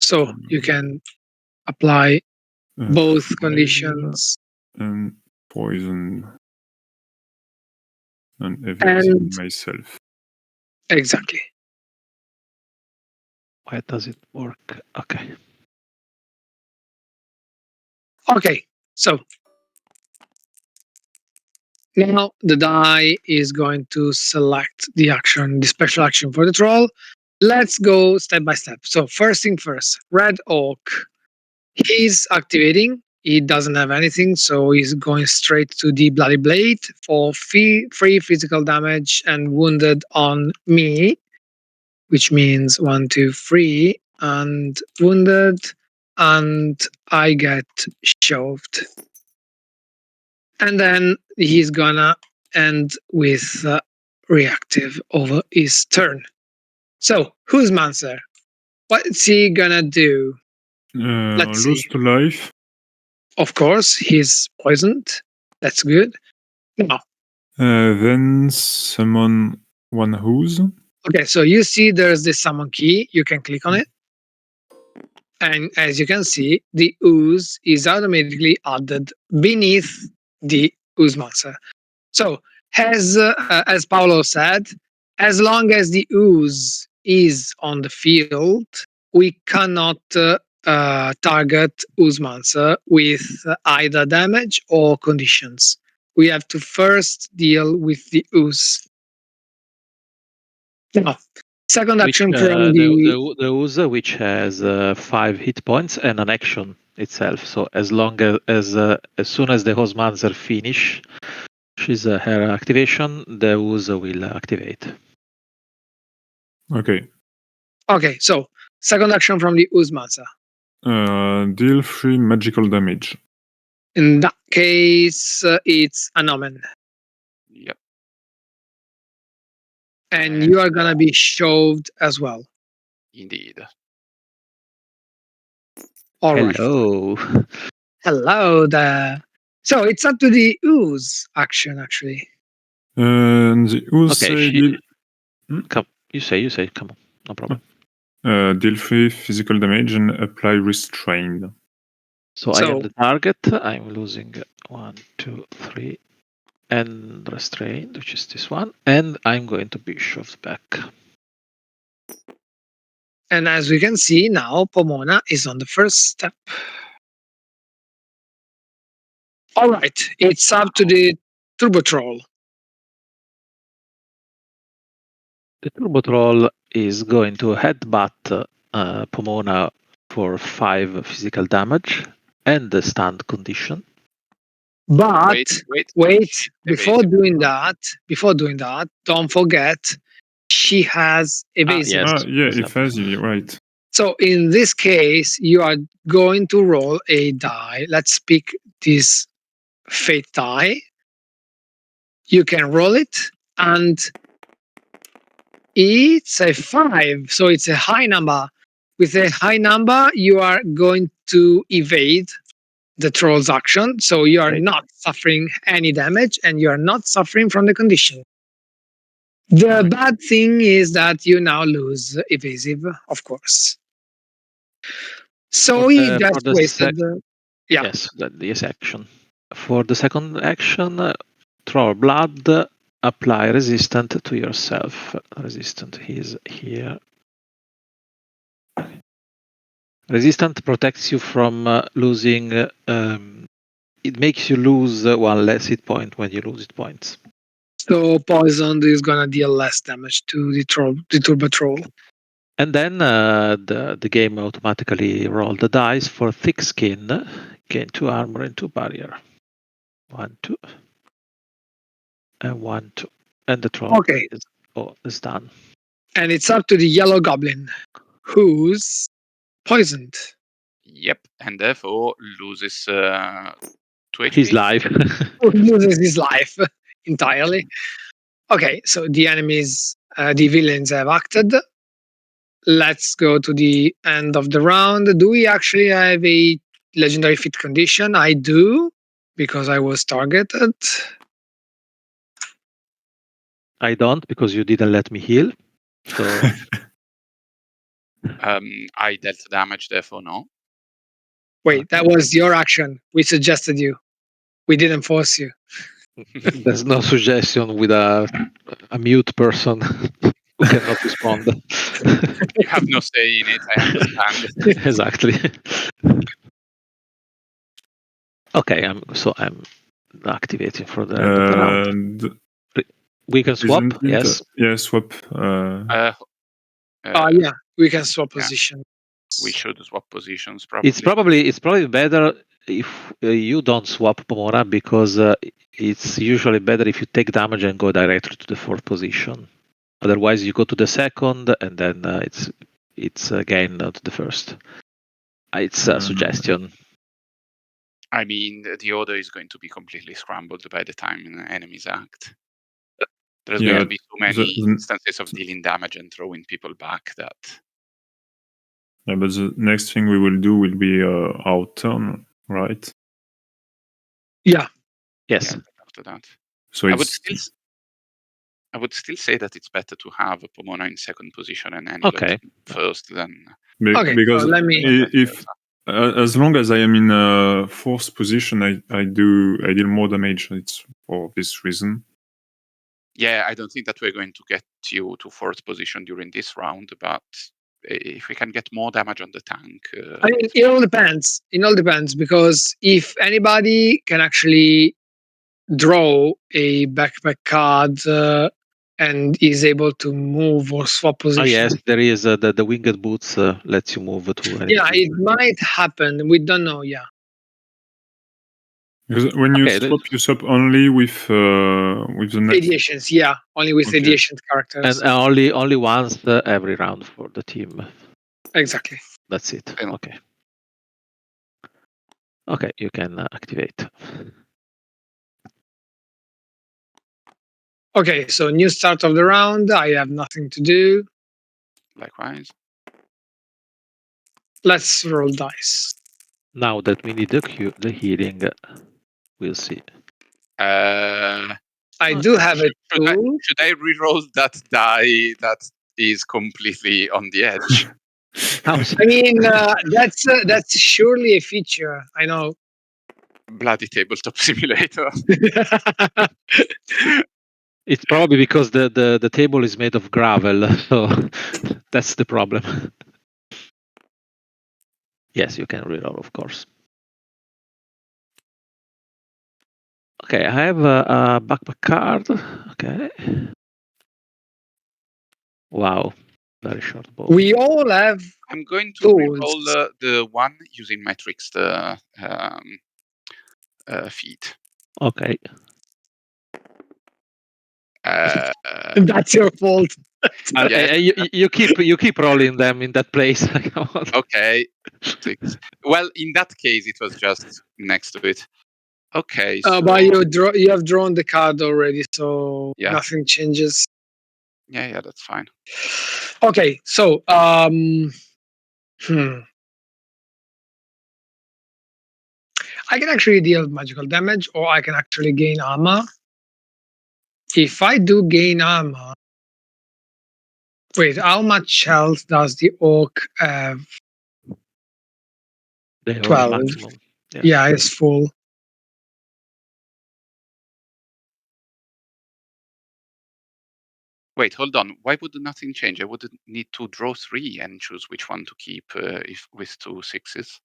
So you can apply both Frail conditions and poison and everything and myself. exactly. Why does it work? Okay. Okay. So now the die is going to select the action, the special action for the troll. Let's go step by step. So first thing first, Red Orc. He's activating he doesn't have anything, so he's going straight to the Bloody Blade for free physical damage and wounded on me, which means 1, 2, 3, and wounded, and I get shoved. And then he's gonna end with reactive over his turn. So, who's Mancer? What's he gonna do? Let's Lose see. to life. Of course, he's poisoned. That's good. Now, Then summon one Ooze. okay, so you see there's this summon key. You can click on it. And as you can see, the ooze is automatically added beneath the ooze monster. So, as Paolo said, as long as the ooze is on the field, we cannot target ooze monster with either damage or conditions. We have to first deal with the ooze. Now, second Which action from the the Ooze, which has 5 hit points and an action itself. So as long as soon as the Hostmancer finish, she's her activation, the Ooze will activate. Okay. Okay, so second action from the ooze monster. Deal 3 magical damage. In that case, it's an omen. Yep. And you are gonna be shoved as well. Indeed. All right. Hello. Hello there. So it's up to the ooze action, actually. And the Ooze Okay, deal, come. You say. Come on, no problem. deal 3 physical damage and apply restrained. So I am the target. I'm losing 1, 2, 3, and restrained, which is this one, and I'm going to be shoved back. And as we can see now, Pomona is on the first step. All right, it's up to the Turbo Troll. The Turbo Troll is going to headbutt Pomona for 5 physical damage and the stunned condition. But wait. before doing that, don't forget she has evasive. Yes. Yeah, Yes. evasive, right. So in this case, you are going to roll a die. Let's pick this fate die. You can roll it, and it's a 5. So it's a high number. With a high number, you are going to evade the troll's action. So you are Right. not suffering any damage, and you are not suffering from the condition. The bad thing is that you now lose evasive, of course. So he just wasted. Yeah. Yes, this action. For the second action, throw blood, apply resistant to yourself. Resistant is here. Resistant protects you from losing. It makes you lose 1 less hit point when you lose hit points. So poisoned is gonna deal less damage to the turbo troll. And then the game automatically roll the dice for thick skin, gain 2 armor and 2 barrier. 1, 2, and 1, 2, and the troll is done. And it's up to the yellow goblin, who's poisoned. Yep, and therefore loses 2 HP. His life. Who loses his life entirely. Okay, so the enemies, the villains have acted. Let's go to the end of the round. Do we actually have a legendary fit condition? I do, because I was targeted. I don't, because you didn't let me heal. So I dealt damage, therefore no. Wait, that was your action. We suggested you. We didn't force you. there's no suggestion with a mute person who cannot respond. You have no say in it, I understand. Exactly. Okay, I'm activating for the end of the round. We can swap, yes. Yeah, swap. Yeah, we can swap position. We should swap positions probably. It's probably better if you don't swap Pomona because it's usually better if you take damage and go directly to the fourth position. Otherwise, you go to the second and then it's again to the first. It's a suggestion. I mean, the order is going to be completely scrambled by the time enemies act. There's going to be so many instances of dealing damage and throwing people back that. Yeah, but the next thing we will do will be our turn, right? Yeah. Yes. Yeah, after that. So I would still say that it's better to have a Pomona in second position and Anilot first than. Okay, because let me. If as long as I am in fourth position, I deal more damage. It's for this reason. Yeah, I don't think that we're going to get you to fourth position during this round, but if we can get more damage on the tank. I mean, it all depends. It all depends because if anybody can actually draw a backpack card and is able to move or swap position. Yes, there is the winged boots lets you move to any Yeah, position. it might happen. We don't know. Yeah. Because when you swap only with the next Ideations, yeah, only with ideation characters. And only once every round for the team. Exactly. That's it. Okay. Okay, you can activate. Okay, so new start of the round. I have nothing to do. Likewise. Let's roll dice. Now that we need the healing, we'll see. I do have it too. Should I re-roll that die that is completely on the edge? I mean, that's surely a feature. I know. Bloody tabletop simulator. It's probably because the table is made of gravel, so that's the problem. Yes, you can reroll, of course. Okay, I have a backpack card. Okay. Wow, very short bow. We all have. I'm going to re-roll the one using my trickster feat. Okay. That's your fault. You keep rolling them in that place. Okay. 6. Well, in that case, it was just next to it. Okay. So but you have drawn the card already, so nothing changes. Yeah, that's fine. Okay, so I can actually deal magical damage, or I can actually gain armor. If I do gain armor, wait, how much health does the orc have? 12. Maximum. Yeah, it's full. Wait, hold on. Why would nothing change? I would need to draw 3 and choose which one to keep if with 2 6s.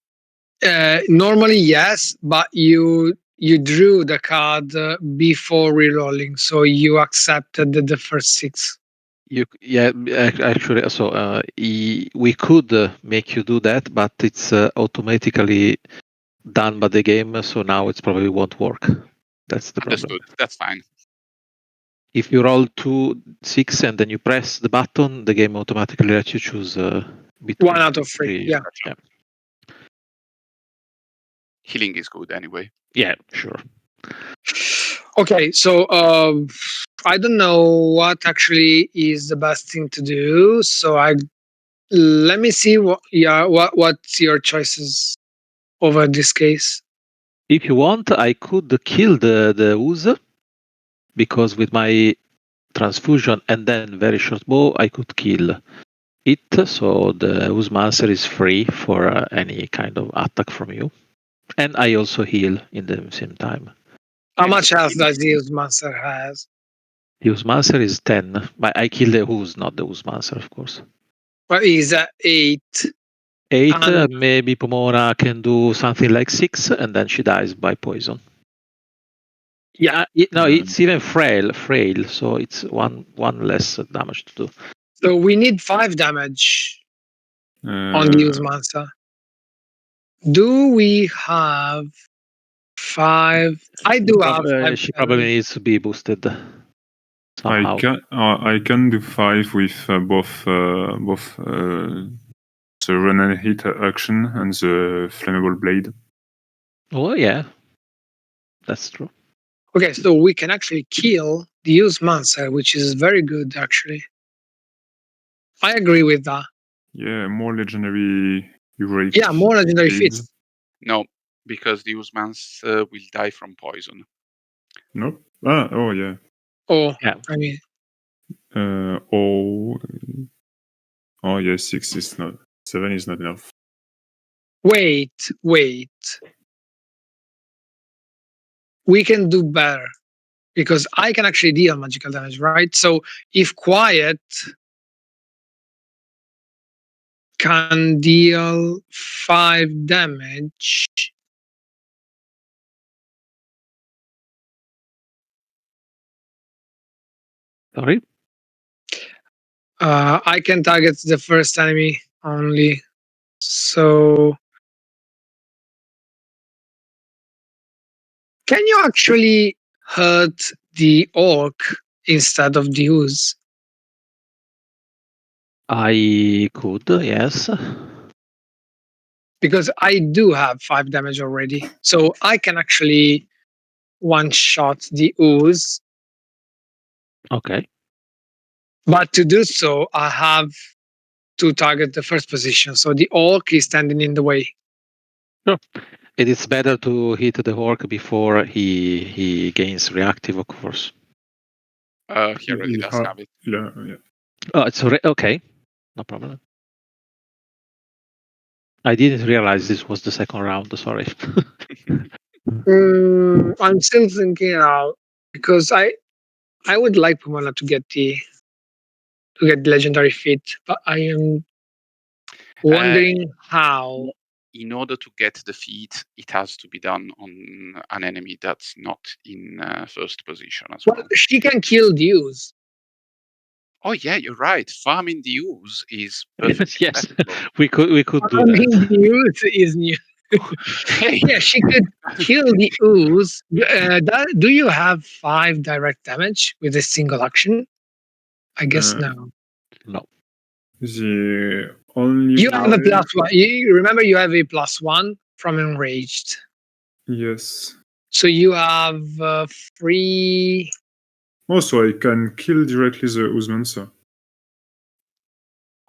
Normally, yes, but you drew the card before rerolling, so you accepted the first 6. Actually, so we could make you do that, but it's automatically done by the game, so now it probably won't work. That's the Understood. problem. That's fine. If you roll 2 6 and then you press the button, the game automatically lets you choose between 1 out of 3. Yeah. Healing is good anyway. Yeah, sure. Okay, so I don't know what actually is the best thing to do. So let me see what's your choices over this case. If you want, I could kill the ooze, because with my transfusion and then very short bow, I could kill it. So the ooze monster is free for any kind of attack from you, and I also heal in the same time. How much health does the ooze monster has? The ooze monster is 10, but I kill the ooze, not the ooze monster, of course. But he's at 8. 8, maybe Pomona can do something like 6, and then she dies by poison. Yeah. It's even frail, so it's one less damage to do. So we need 5 damage on the ooze monster. Do we have 5? I do have 5 She probably damage. needs to be boosted somehow. I can do 5 with both the run and hit action and the flammable blade. Oh yeah, that's true. Okay, so we can actually kill the use monster, which is very good actually. I agree with that. Yeah, more legendary heroic. Yeah, more legendary feats. feats. No, because the Usmans will die from poison. Nope. Oh yeah. Oh, Yeah. I mean, Oh yeah, 6 is not 7 is not enough. wait. We can do better because I can actually deal magical damage, right? So if Quiet can deal 5 damage, Sorry. I can target the first enemy only. So can you actually hurt the orc instead of the ooze? I could, yes. Because I do have 5 damage already. So I can actually one shot the ooze. Okay. But to do so, I have to target the first position. So the orc is standing in the way. Sure. It is better to hit the orc before he gains reactive, of course. He already does have it. Yeah. Oh, it's okay. No problem. I didn't realize this was the second round. Sorry. I'm still thinking out because I would like Pomona to get the legendary feat, but I am wondering how. In order to get the feat, it has to be done on an enemy that's not in first position as Well, well. she can kill the ooze. Oh yeah, you're right. Farming the ooze is perfectly Yes, acceptable. we could do I mean, that. the ooze is new. Hey, Yeah, she could kill the ooze. Do you have 5 direct damage with a single action? I guess no. No. The only You have a way. +1. You remember you have a +1 from enraged. Yes. So you have 3. Also, I can kill directly the ooze monster.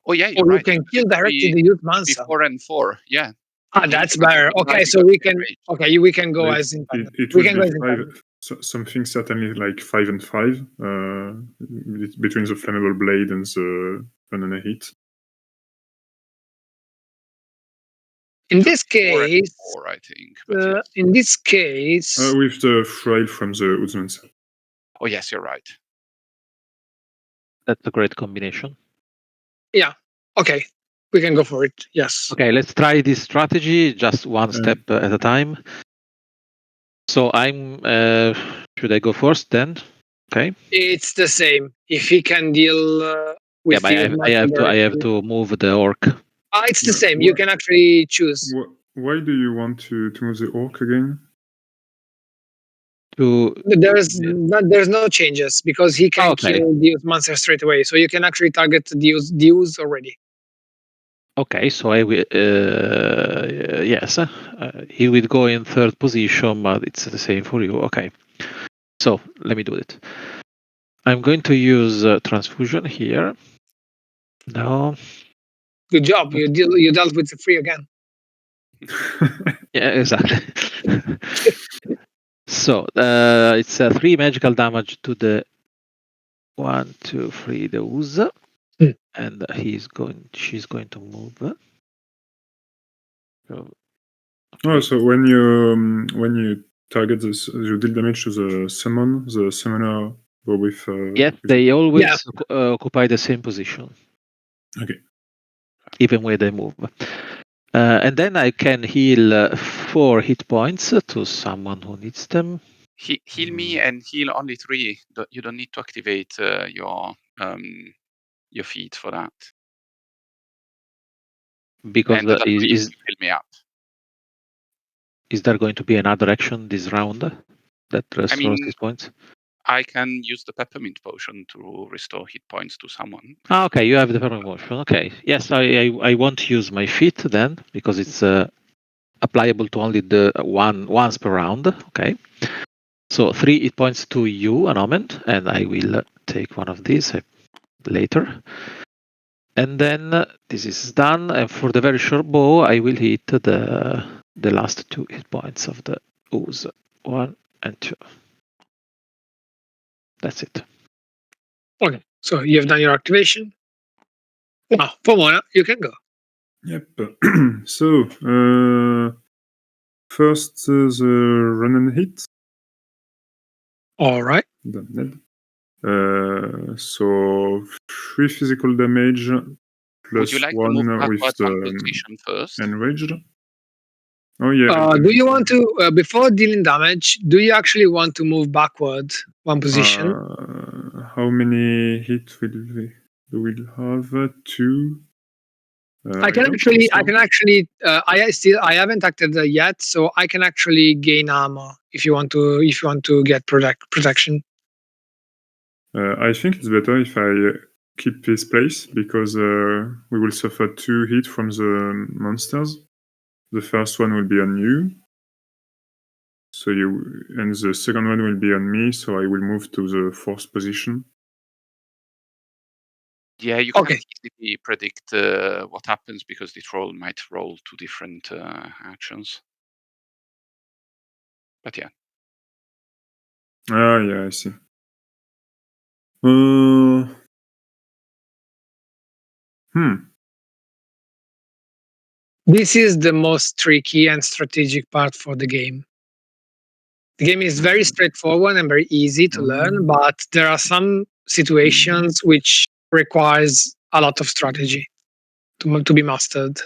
oh yeah, Or you're you right. can Because kill it directly the would youth be monster. 4 and 4. Yeah. Ah, The that's Usmans better. will die Okay, so because we they're can. enraged. Okay, we can go Like, as independent. it We would can go be as independent. something certainly like 5 and 5 between the flammable blade and the banana heat. In this 4 and case, 4, I think. But yes. in this case, With the frail from the ooze monster. Oh yes, you're right. That's a great combination. yeah. Okay, we can go for it. Yes. Okay, let's try this strategy just one step at a time. So I'm. Should I go first then? Okay. It's the same. If he can deal Yeah, with but the youth monster I have directly. to move the orc. It's the same. You can actually choose. Why do you want to move the orc again? There's no changes because he can Okay. kill the youth monster straight away. So you can actually target the youth already. Okay, so I will. Yes, he will go in third position, but it's the same for you. Okay, so let me do it. I'm going to use transfusion here. No. Good job. You dealt with the 3 again. Yeah, exactly. So it's 3 magical damage to the 1, 2, 3 the ooze, and she's going to move. So, Oh, so when you target this, you deal damage to the summoner with. yes, they always occupy the same position. Okay. Even when they move. And then I can heal 4 hit points to someone who needs them. Heal me and heal only 3. You don't need to activate your feat for that. Because And that's why you is fill me up. is there going to be another action this round that restores mean, these points? I can use the peppermint potion to restore hit points to someone. Okay, you have the peppermint potion. Okay, yes, I won't use my feat then because it's applicable to only the once per round. Okay, so 3 hit points to you, an moment, and I will take one of these later. And then this is done. And for the very short bow, I will hit the last 2 hit points of the ooze. 1 and 2. That's it. Okay, so you have done your activation. Now, Pomona, you can go. Yep. So, first the run and hit. All right. Damned. So 3 physical damage Would plus you like to 1 move with backwards one the position first? enraged. Oh yeah. Do you want to, before dealing damage, do you actually want to move backward one position? How many hits do we have? 2. I can actually, I haven't acted yet, so I can actually gain armor if you want to get protection. I think it's better if I keep this place because we will suffer 2 hits from the monsters. The first one will be on you. So and the second one will be on me, so I will move to the 4th position. Yeah, you can't easily predict what happens because the troll might roll 2 different actions. But yeah. Ah, yeah, I see. This is the most tricky and strategic part for the game. The game is very straightforward and very easy to learn, but there are some situations which requires a lot of strategy to be mastered.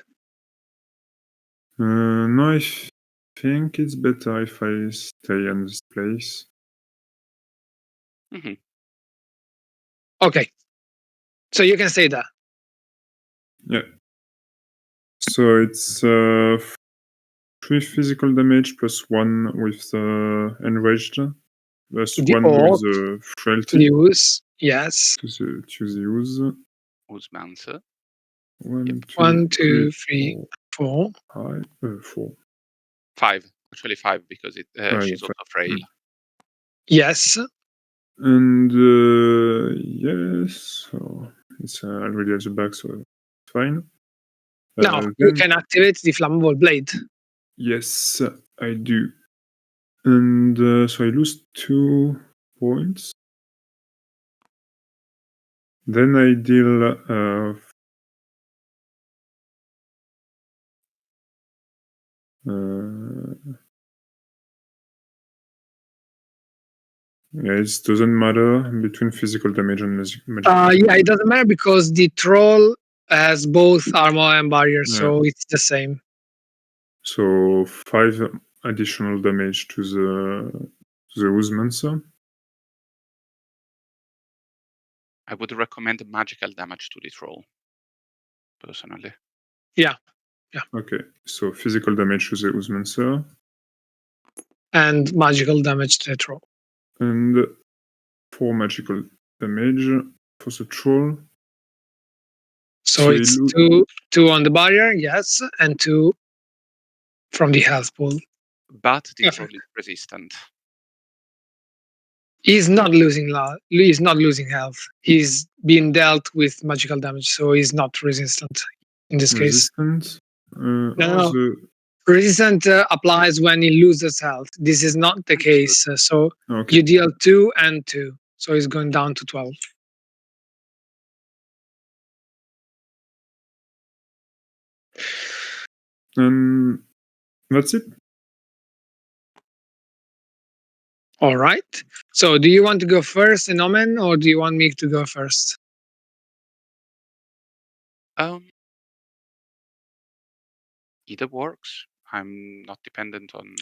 No, I think it's better if I stay in this place. Mm-hmm. Okay, so you can say that. Yeah. So it's 3 physical damage plus 1 with the enraged, plus To the 1 orc, with the frailty. Use, yes. To the ooze. Oozemancer. 1, 2, 3, 4. 4. 5. Actually 5 because she's also frail. Yes. And yes, so it's already at the back, so it's fine. Now you can activate the flammable blade. Yes, I do. And so I lose 2 points. Then I deal yeah, it doesn't matter between physical damage and magic. Yeah, it doesn't matter because the troll has both armor and barrier, so it's the same. So 5 additional damage to the Oozemancer. I would recommend magical damage to the troll, personally. Yeah. Okay, so physical damage to the Oozemancer. And magical damage to the troll. And 4 magical damage for the troll. So it's 2 on the barrier, yes, and 2 from the health pool. But the troll is resistant. He's not losing he's not losing health. He's being dealt with magical damage, so he's not resistant in this case. No. Resistant applies when he loses health. This is not the case. So you deal 2 and 2. So he's going down to 12. That's it. All right. So do you want to go first in Omen, or do you want me to go first? Either works. I'm not dependent on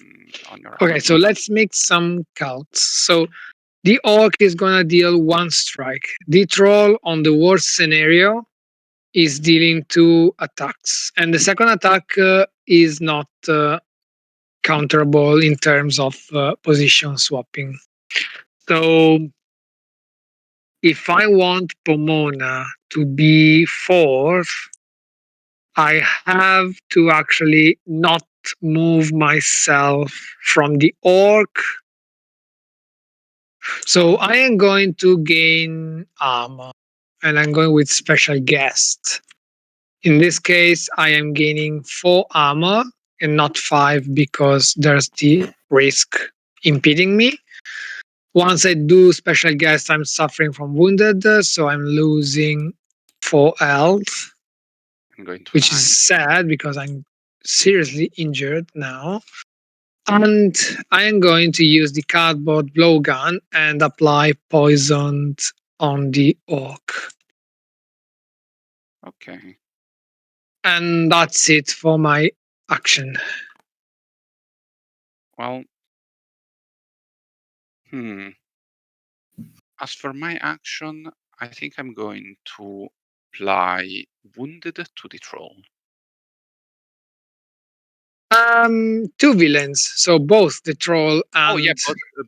your. Okay, so let's make some counts. So the orc is gonna deal 1 strike. The troll on the worst scenario is dealing 2 attacks, and the second attack is not counterable in terms of position swapping. So if I want Pomona to be fourth, I have to actually not move myself from the orc. So I am going to gain armor, and I'm going with special guest. In this case, I am gaining 4 armor and not 5 because there's the risk impeding me. Once I do special guest, I'm suffering from wounded, so I'm losing 4 health, I'm going to which die. is sad because I'm seriously injured now. And I am going to use the cardboard blowgun and apply poison on the orc. Okay. And that's it for my action. Well, as for my action, I think I'm going to apply wounded to the troll. 2 villains, so both the troll and Oh yeah,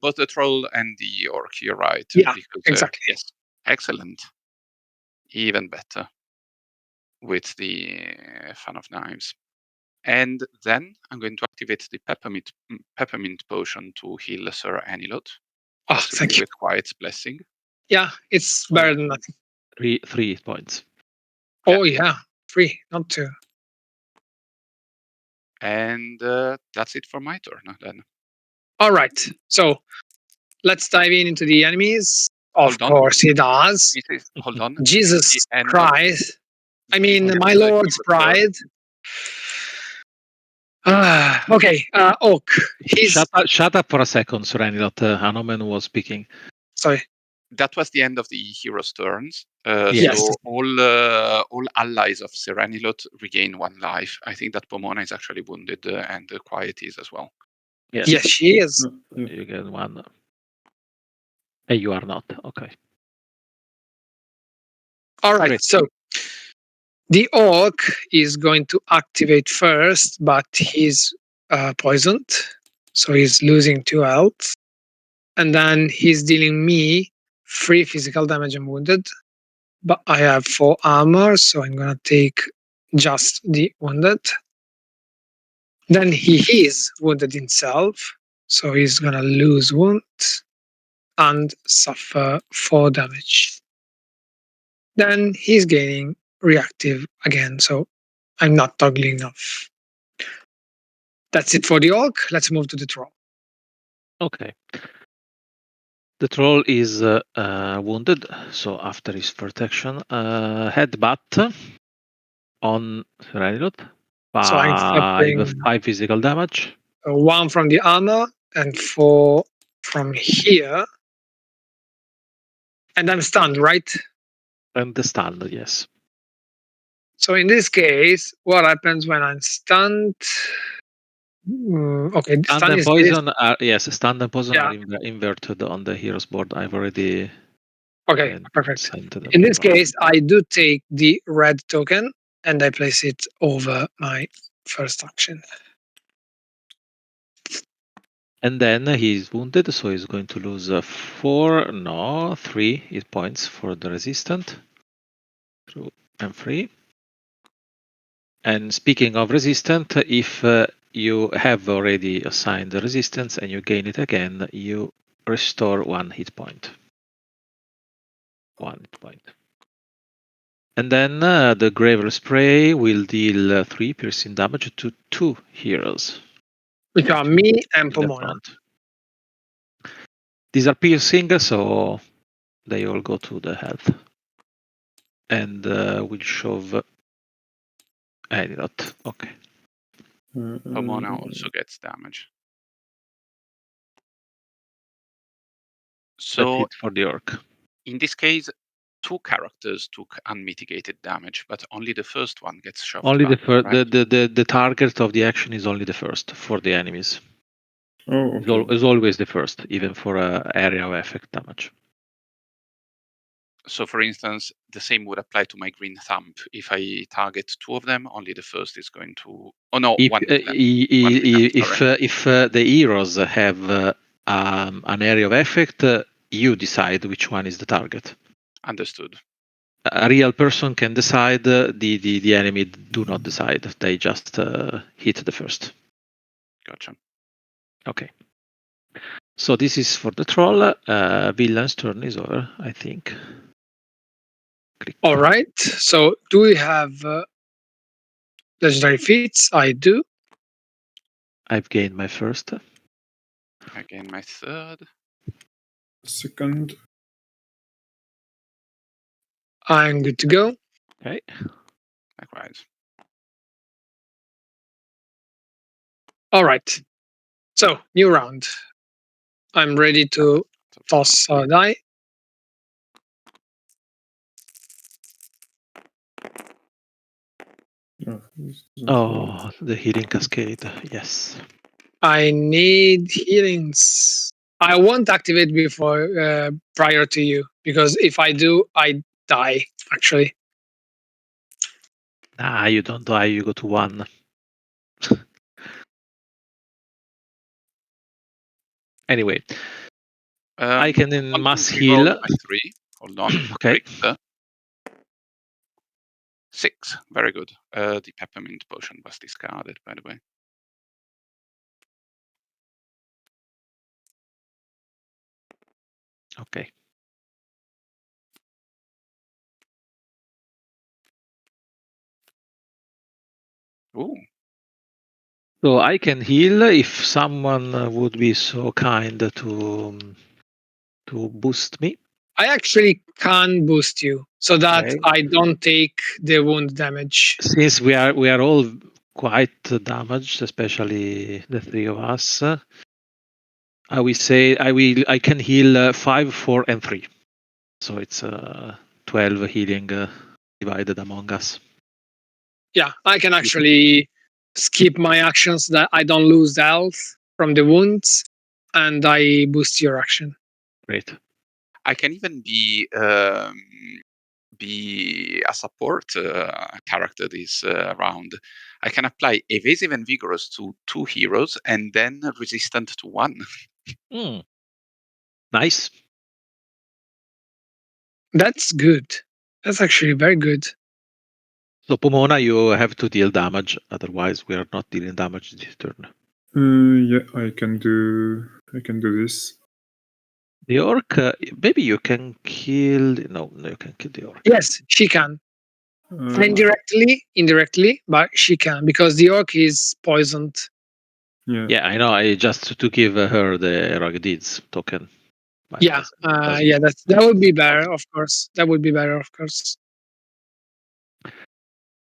both the troll and the orc. You're right. yeah, Because exactly. yes, excellent. Even better with the fan of knives. And then I'm going to activate the peppermint potion to heal Sir Anilot, Oh, just to thank give you. a quiet blessing. Yeah, it's better than nothing. 3 points. Oh yeah, 3, not 2. And that's it for my turn then. All right, so let's dive into the enemies. Of Hold on. course, he does. Hold on. Jesus The end of Christ. I the mean, end my of the lord's hero turn. pride. Okay, Oak. He's Shut up for a second, Serenilot. Anomen was speaking. sorry. That was the end of the hero's turns. Yes. So all allies of Serenilot regain 1 life. I think that Pomona is actually wounded, and Quiet is as well. Yes, she is. You get 1. And you are not. Okay. All right, Great. so the orc is going to activate first, but he's poisoned, so he's losing 2 health. And then he's dealing me 3 physical damage and wounded. But I have 4 armor, so I'm gonna take just the wounded. Then he is wounded himself, so he's gonna lose wound and suffer 4 damage. Then he's gaining reactive again, so I'm not toggling enough. That's it for the orc. Let's move to the troll. Okay. The troll is wounded, so after his protection, headbutt on Serenilot. So I'm 5 suffering physical damage. 1 from the armor and 4 from here. And I'm stunned, right? And the stun, yes. So in this case, what happens when I'm stunned? Okay, Stun stun and is this. poison are stun and poison Yeah. are inverted on the hero's board. I've already Okay, perfect. sent them. In this case, I do take the red token and I place it over my first action. And then he's wounded, so he's going to lose 3 hit points for the resistant. 2 and 3. And speaking of resistant, if you have already assigned the resistance and you gain it again, you restore 1 hit point. 1 hit point. And then the Gravel Spray will deal 3 piercing damage to 2 heroes. Which are me and in the Pomona. front. These are piercing, so they all go to the health. And we'll shove Anilot. Okay. Pomona also gets damage. That's So it for the orc. in this case, 2 characters took unmitigated damage, but only the first one gets shoved Only back. the target of the action is only the first for the enemies. Oh, okay. It's always the first, even for area of effect damage. So, for instance, the same would apply to my green thumb. If I target two of them, only the first is going to. Oh no, If one of them. One of them, sorry. if the heroes have an area of effect, you decide which one is the target. Understood. A real person can decide. The enemy do not decide. They just hit the first. Gotcha. Okay. So this is for the troll. Villain's turn is over, I think. Click. All right. So do we have legendary feats? I do. I've gained my first. I gain my third. Second. I'm good to go. Okay. Likewise. All right. So new round. I'm ready to toss a die. Yeah, this doesn't work. Oh, the healing cascade. Yes. I need healings. I won't activate before prior to you because if I do, I die. Actually, Nah, you don't die. You go to 1. Anyway, I can in Want to mass reroll heal. my 3. Hold on. Okay. Great. 6. Very good. The peppermint potion was discarded, by the way. Okay. Ooh. So I can heal if someone would be so kind to boost me. I actually can boost you so that Okay. I don't take the wound damage. Since we are all quite damaged, especially the three of us, I will say I can heal 5, 4, and 3. So it's 12 healing divided among us. Yeah, I can actually skip my actions that I don't lose the health from the wounds, and I boost your action. Great. I can even be a support character this round. I can apply evasive and vigorous to 2 heroes and then resistant to 1. Nice. That's good. That's actually very good. So Pomona, you have to deal damage. Otherwise, we are not dealing damage this turn. Yeah, I can do this. The orc, maybe you can kill. No, you can kill the orc. Yes, she can. Indirectly, but she can because the orc is poisoned. Yeah. Yeah, I know. I just to give her the heroic deeds token. But Yeah, that would be better, of course. That would be better, of course.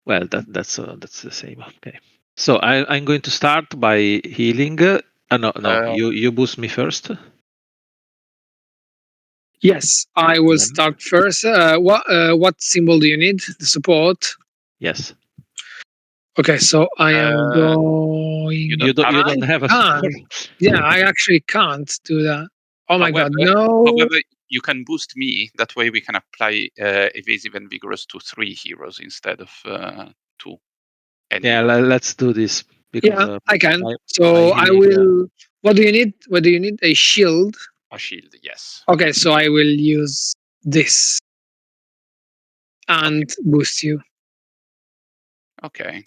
Well, that's the same. Okay. So I'm going to start by healing. No. You boost me first. Yes, I will Then. start first. What symbol do you need? The support. Yes. Okay, so I am going. You don't have a support. Yeah, I actually can't do that. Oh my god, no! However, you can boost me. That way, we can apply evasive and vigorous to 3 heroes instead of 2. Yeah, let's do this because Yeah, I can. my So I healing, will. What do you need? What do you need? A shield. A shield, yes. Okay, so I will use this and boost you. Okay.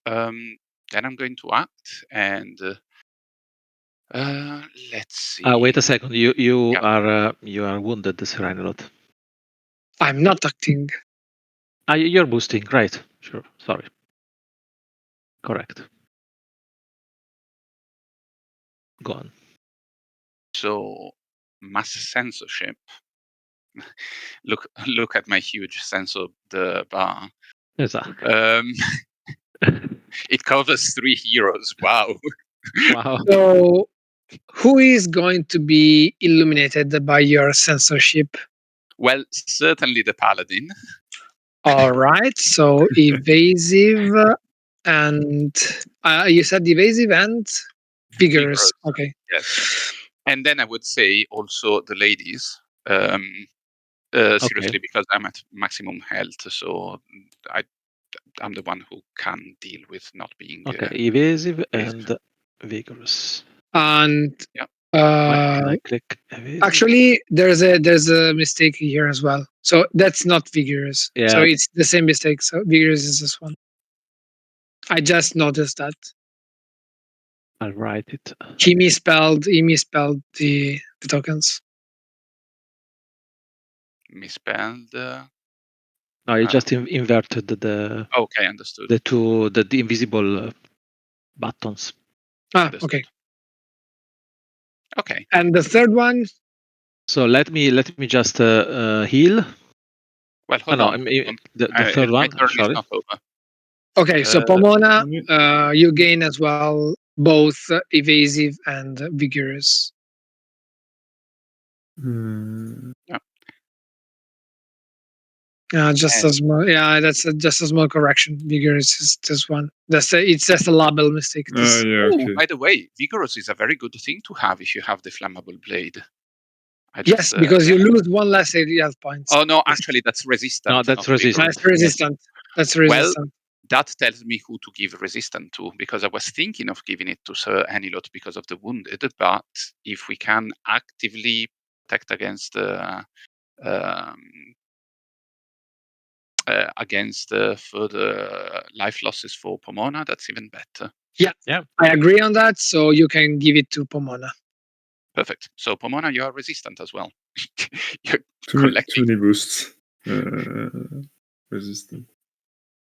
Then I'm going to act and let's see. wait a second. You are wounded, Serenelot. I'm not acting. You're boosting, right? Sure. Sorry. Correct. Go on. So mass censorship. Look at my huge sense of the bar. Exactly. It covers 3 heroes. Wow. Wow. So who is going to be illuminated by your censorship? Well, certainly the paladin. All right. So evasive and you said evasive and vigorous. Okay. Yes. And then I would say also the ladies. Seriously, because I'm at maximum health, so I'm the one who can deal with not being Okay, evasive evasive. and vigorous. And Yeah. Why can I click evasive? actually, there's a mistake here as well. So that's not vigorous. So Yeah. it's the same mistake. So vigorous is this one. I just noticed that I'll write it. he misspelled the tokens. Misspelled. No, I just inverted the Okay, understood. the invisible buttons. Understood. Okay. Okay. And the third one. So let me just heal. Well, hold no, on. I mean, the third My one. turn is Sorry. not over. Okay, so Pomona, you gain as well both evasive and vigorous. Just a small, that's just a small correction. Vigorous is this one. It's just a label mistake. Okay. By the way, vigorous is a very good thing to have if you have the flammable blade. Yes, because you lose one less health points. Oh no, actually that's resistant. No, that's resistant. That's resistant. That's resistant. Well, that tells me who to give resistant to, because I was thinking of giving it to Sir Anilot because of the wounded, but if we can actively protect against further life losses for Pomona, that's even better. Yeah, I agree on that. So you can give it to Pomona. Perfect. So Pomona, you are resistant as well. You're too many boosts. Resistant.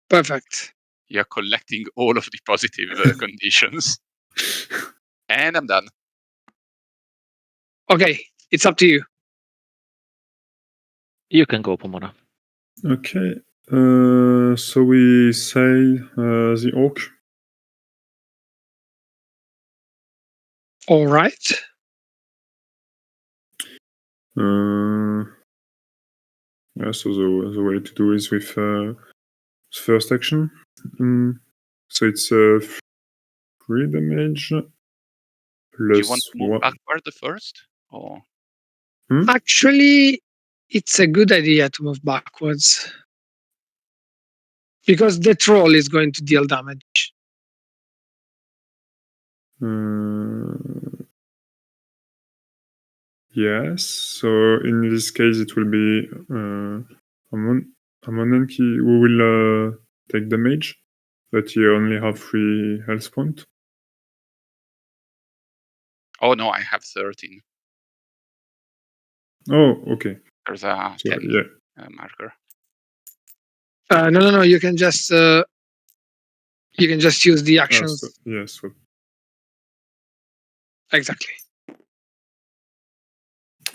Perfect. You're collecting all of the positive conditions. And I'm done. Okay, it's up to you. You can go, Pomona. Okay. So we say the orc. All right. So the way to do is with first action. So it's 3 damage. Do you want to move backward first? Or Actually, it's a good idea to move backwards. Because the troll is going to deal damage. Yes. So in this case, it will be Amonenki who will take damage, but he only have 3 health points. Oh no, I have 13. Oh, okay. There's a 10 marker. No. You can just use the actions. Yes. Exactly.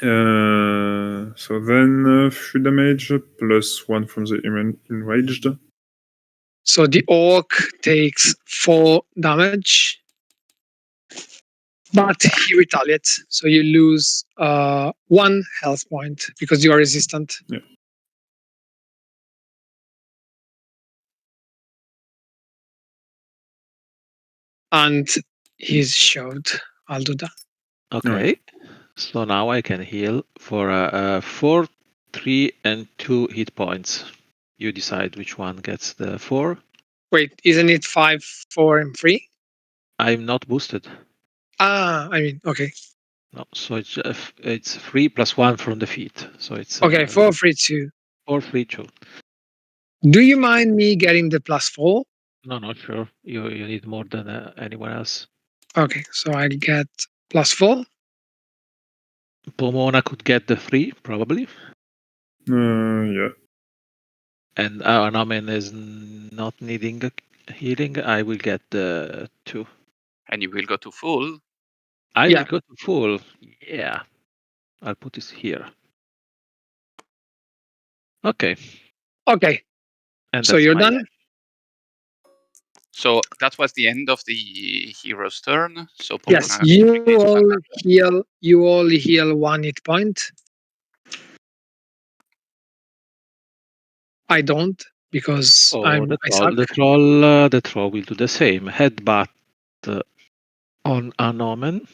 So then 3 damage plus 1 from the enraged. So the orc takes 4 damage, but he retaliates. So you lose 1 health point because you are resistant. Yeah. And he's shoved. I'll do that. Okay. So now I can heal for 4, 3, and 2 hit points. You decide which one gets the 4. Wait, isn't it 5, 4, and 3? I'm not boosted. Okay. No, so it's 3 plus 1 from the feet. So it's Okay, 4, 3, 2. 4, 3, 2. Do you mind me getting the +4? No, not sure. You need more than anyone else. Okay, so I'll get +4. Pomona could get the 3, probably. Yeah. And Anamen is not needing healing. I will get the 2. And you will go to full? I will go to full. Yeah. I'll put this here. Okay. Okay. And so you're done? So that was the end of the hero's turn. So Pomona Yes, you all heal 1 hit point. I don't because I suck. The troll will do the same. Headbutt on Anomen.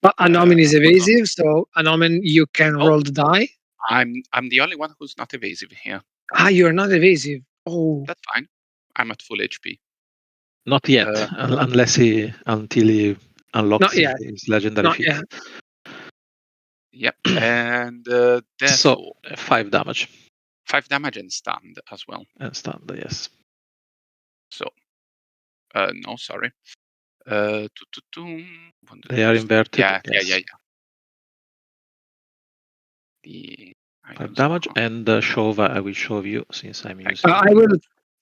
But Anomen is evasive, so Anomen, you can roll the die. I'm the only one who's not evasive here. You're not evasive. Oh, That's fine. I'm at full HP. Not yet, until he unlocks not yet. his legendary Not feat. yet. Yep. And So therefore 5 damage 5 damage and stunned as well. and stunned. Yes. So no, sorry. They are inverted, Yeah, yes. yeah. The 5 items damage are- and Shova, I will show you since I'm using.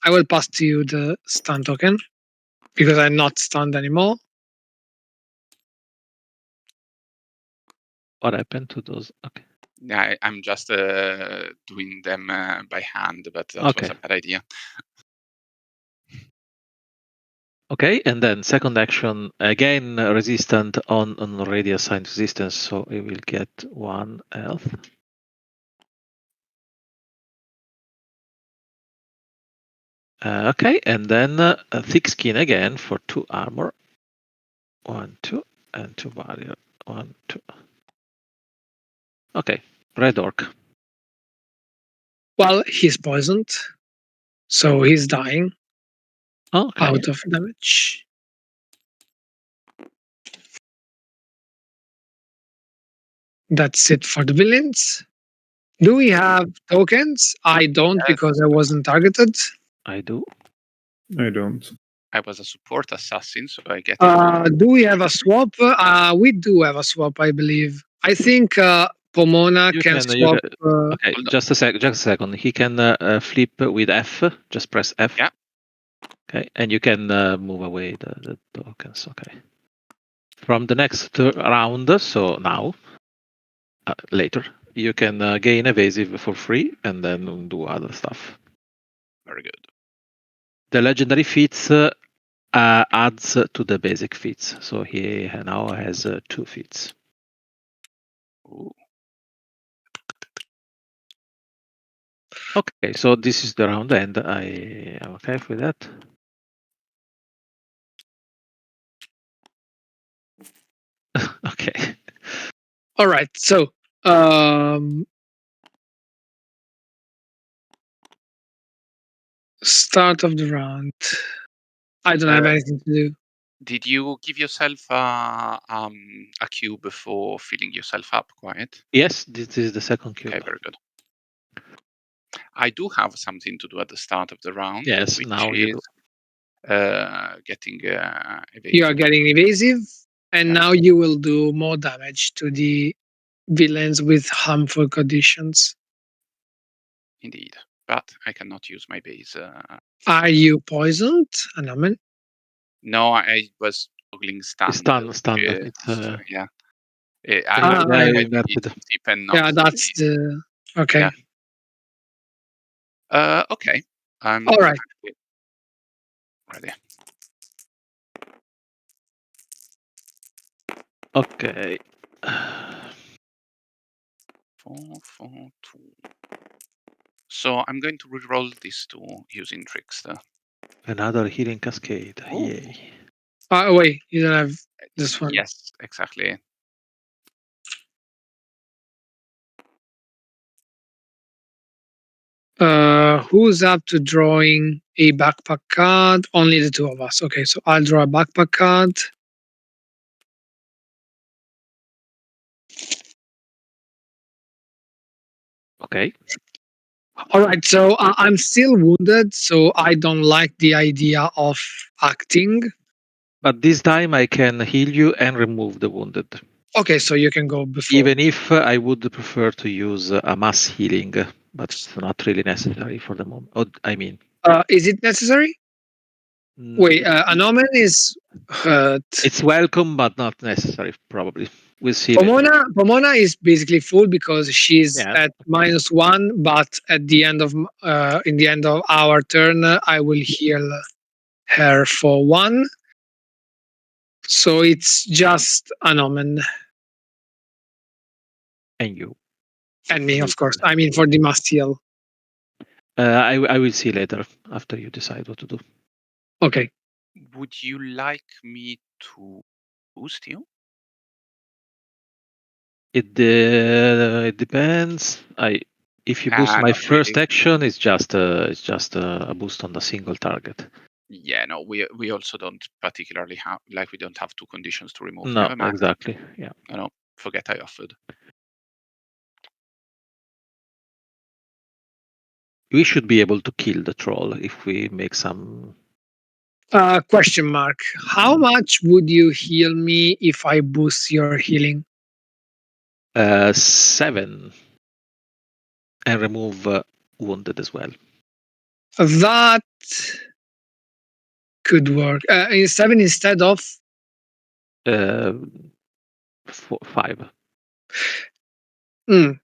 I will pass to you the stun token because I'm not stunned anymore. What happened to those? Okay. Yeah, I'm just doing them by hand, but that Okay. was a bad idea. Okay, and then second action again, resistant on already assigned resistance, so it will get 1 health. Okay, and then a thick skin again for 2 armor. 1, 2, and 2 barrier. 1, 2. Okay, red orc. Well, he's poisoned, so he's dying Okay. out of damage. That's it for the villains. Do we have tokens? I don't Yes. because I wasn't targeted. I do. I don't. I was a support assassin, so I get it. Do we have a swap? We do have a swap, I believe. I think Pomona You can can. swap. Okay, Hold on. just a second. He can flip with F. Just press F. Yeah. Okay, and you can move away the tokens. Okay. From the next round, so now, later, you can gain evasive for free and then do other stuff. Very good. The legendary feats adds to the basic feats, so he now has 2 feats. Ooh. Okay, so this is the round end. I am okay with that. Okay. All right. So, start of the round. I don't have anything to do. Did you give yourself a cube for filling yourself up? Quiet. Yes, this is the second cube. Okay, very good. I do have something to do at the start of the round. Yes, which now is you do. Getting evasive. You are getting evasive, and Yeah. now you will do more damage to the villains with harmful conditions. Indeed, but I cannot use my base. Are you poisoned, Anaman? No, I was toggling stand. Stun. It's Yeah. Ah, yeah, yeah. inverted. Depend Yeah, that's the okay. Yeah. Okay. I'm All right. ready. Okay. 4, 4, 2. So I'm going to reroll these 2 using Trickster. Another healing cascade. Ooh. Yay. Wait, you don't have this one. Yes, exactly. Who's up to drawing a backpack card? Only the 2 of us. Okay, so I'll draw a backpack card. Okay. All right, so I'm still wounded, so I don't like the idea of acting. But this time I can heal you and remove the wounded. Okay, so you can go before. Even if I would prefer to use a mass healing, but it's not really necessary for the moment. Is it necessary? Wait, Anomen is hurt. It's welcome, but not necessary, probably. We'll see later. Pomona is basically full because she's Yeah. at -1, but at the end of in the end of our turn, I will heal her for 1. So it's just Anomen And you. and me, of course. I mean, for the must heal. I will see later after you decide what to do. Okay. Would you like me to boost you? It depends. If you boost Nah, my not first really. action, it's just a boost on the single target. Yeah, no, we also don't particularly have, like, we don't have two conditions to remove. No, Never mind. exactly. Yeah. No, forget I offered. We should be able to kill the troll if we make some. Question mark. How much would you heal me if I boost your healing? 7 and remove wounded as well. That could work. 7 instead of 5. in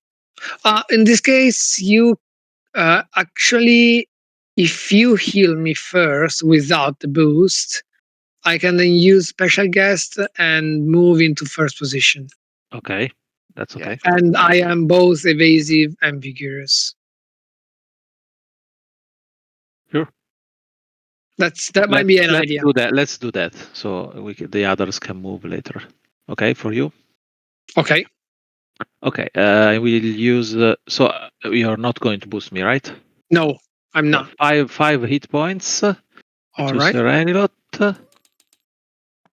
this case, you actually, if you heal me first without the boost, I can then use special guest and move into first position. Okay, that's Yeah. okay. And I am both evasive and vigorous. Sure. That might be an Let's idea. do that. Let's do that. So the others can move later. Okay, for you. Okay. Okay, I will use. So you're not going to boost me, right? No, I'm So not. five hit points All to right. Serenilot,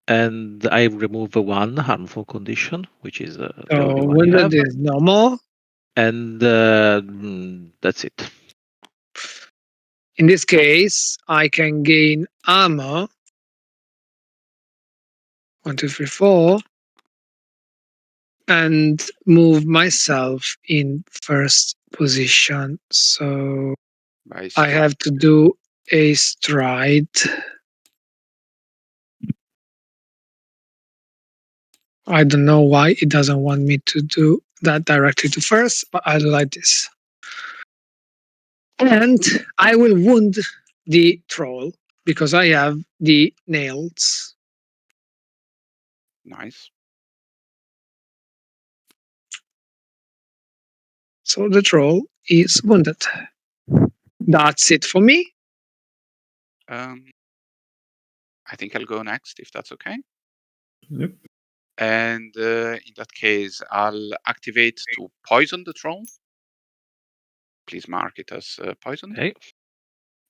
and I remove one harmful condition, which is the So only one you have, wounded is normal. and that's it. In this case, I can gain armor. 1, 2, 3, 4. And move myself in first position. So By I have to do a stride. I don't know why it doesn't want me to do that directly to first, but I do like this. And I will wound the troll because I have the nails. Nice. So the troll is wounded. That's it for me. I think I'll go next if that's okay. Yep. And in that case, I'll activate to poison the troll. Please mark it as poisoned. Okay.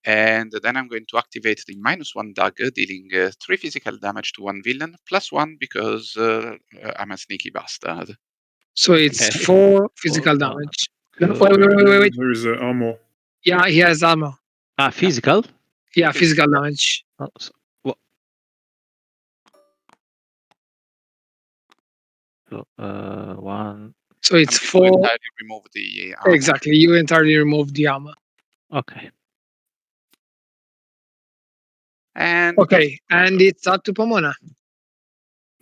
And then I'm going to activate the -1 dagger, dealing 3 physical damage to one villain, +1 because I'm a sneaky bastard. So it's Okay. 4 physical 4, 1, damage. No, 2. wait. There is armor. Yeah, he has armor. Physical. Yeah, physical damage. Oh, so, what? So 1. So it's I'm going to 4. entirely remove the armor. Exactly. You entirely remove the armor. Okay. And Okay. And it's up to Pomona.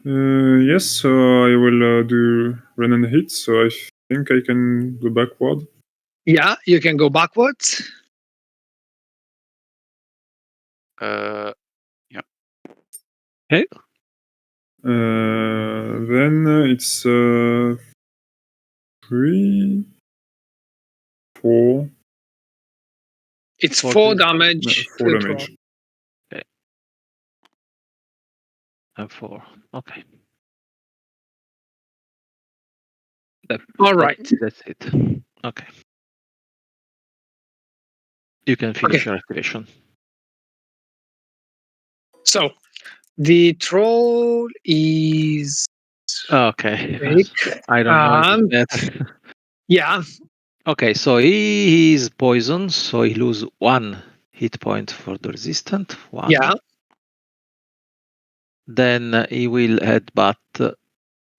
Yes, so I will do run and hit. So I think I can go backward. Yeah, you can go backwards. yeah. Okay. Then it's 3, 4. It's 4 4 damage 4 to the troll. damage. Okay. And 4. Okay. All right. That's it. Okay. You can finish your activation. So the troll is Okay. fake. I don't know if it's better. Yeah. Okay, so he is poisoned, so he lose 1 hit point for the resistant. 1. Yeah. Then he will headbutt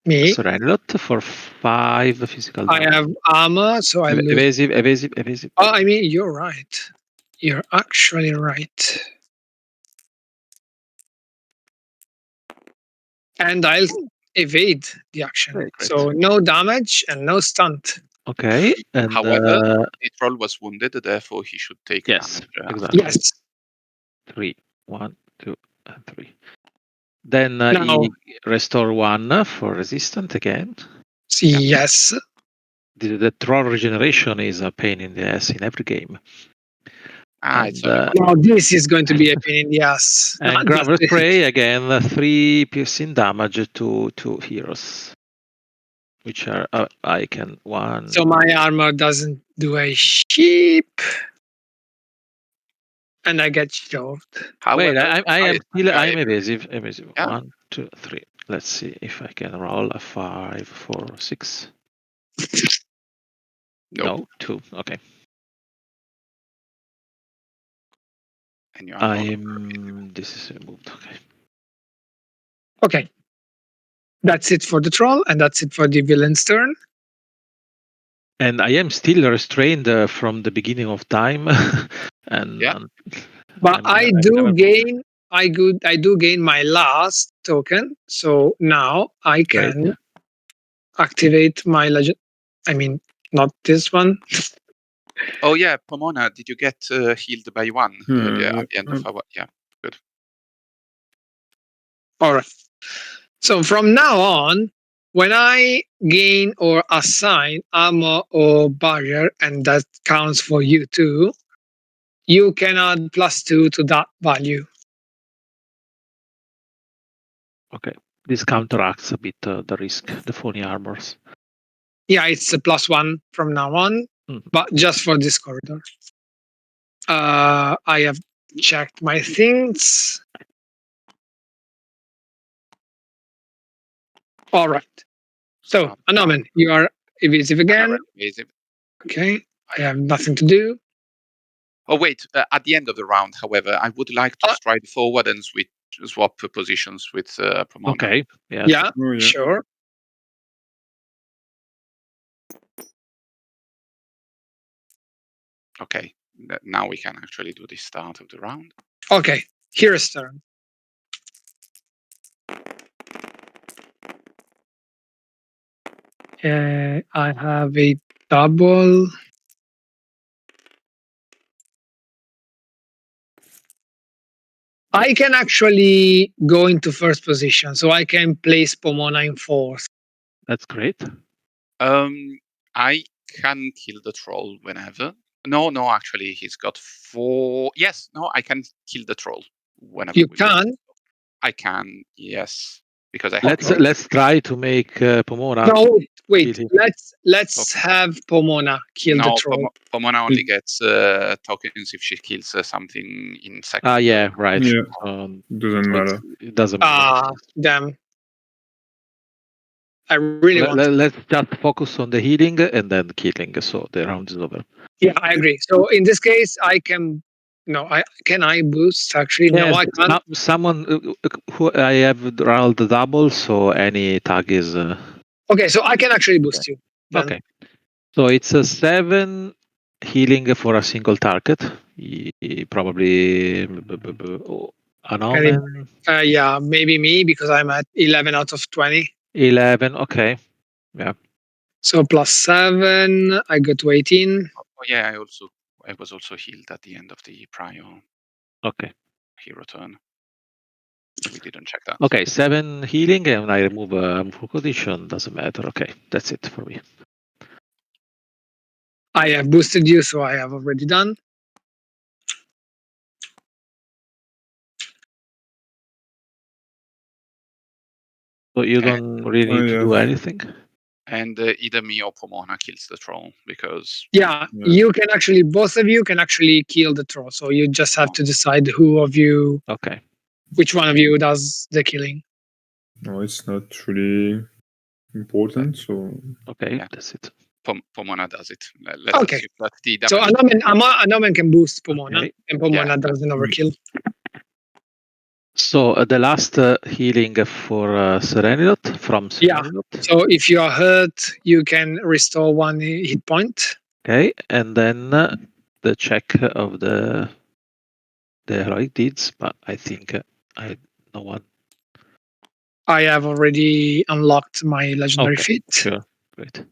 Me. Serenilot for 5 physical I damage. have armor, so I lose. Evasive. Oh, I mean, you're right. You're actually right. And I'll evade the action. Very great. So no damage and no stunt. Okay, and However, the troll was wounded, therefore he should take yes, damage. exactly. Yes. 3, 1, 2, and 3. Then Now, he restore 1 for resistant again. yes. The troll regeneration is a pain in the ass in every game. It's only one. Now this is going to be a pain in the ass. And Gravel Spray again, 3 piercing damage to 2 heroes. which are I can one. So my armor doesn't do a sheep, and I get short. Wait, However, I am still you are I'm able- evasive. yeah. 1, 2, 3. Let's see if I can roll a 5, 4, 6. Nope. No, 2. Okay. And you are not. This is removed. Okay. Okay, that's it for the troll, and that's it for the villain's turn. And I am still restrained from the beginning of time, and Yeah. But I I never do moved. gain. I do gain my last token, so now I Great. can activate my legend. I mean, not this one. Oh yeah, Pomona, did you get healed by 1 earlier Yeah. at the end of our? Yeah. Good. All right. So from now on, when I gain or assign armor or barrier, and that counts for you too, you can add +2 to that value. Okay. This counteracts a bit the risk, the phony armors. Yeah, it's a +1 from now on, but just for this corridor. I have checked my things. All right. So, Anomen, you are evasive again. Evasive. Okay. I have nothing to do. Oh wait, at the end of the round, however, I would like to stride forward and swap positions with Pomona. Okay. Yes. Yeah, Oh, yeah. sure. Okay, now we can actually do the start of the round. Okay, here's turn. I have a double. I can actually go into first position, so I can place Pomona in fourth. That's great. I can kill the troll whenever. No, actually, he's got 4. Yes, no, I can kill the troll whenever You we can. I can, yes, because I have. Let's try to make Pomona. No, wait. kill him. Let's have Pomona kill the No, troll. Pomona only gets tokens if she kills something in second. Ah, yeah, right. Yeah. so Doesn't matter. it doesn't matter. Damn. I really want. Let's just focus on the healing and then killing. So the round is over. Yeah, I agree. So in this case, I can. No, I boost actually? No, Yes, I can't. someone who I have rolled the double, so any tag is. Okay, so I can actually boost you. Then. Okay. So it's a 7 healing for a single target. Probably an omen. Yeah, maybe me because I'm at 11 out of 20. 11. Okay. Yeah. So +7, I go to 18. Oh yeah, I was also healed at the end of the prior Okay. hero turn. We didn't check that. Okay. 7 healing, and I remove full condition. Doesn't matter. Okay. That's it for me. I have boosted you, so I have already done. So you don't really need to do anything. And either me or Pomona kills the troll because. Yeah, you can actually, both of you can actually kill the troll. So you just have to decide who of you, Okay, which one of you does the killing. No, it's not really important. So okay, Yeah. that's it. Pomona does it. Let's Okay. assume that the So damage. Anomen can boost Pomona, Okay. and Pomona does an overkill. So the last healing for Serenidot from Yeah. Serenidot. So if you are hurt, you can restore 1 hit point. Okay, and then the check of the heroic deeds, but I think I no one. I have already unlocked my legendary feat. Sure, great.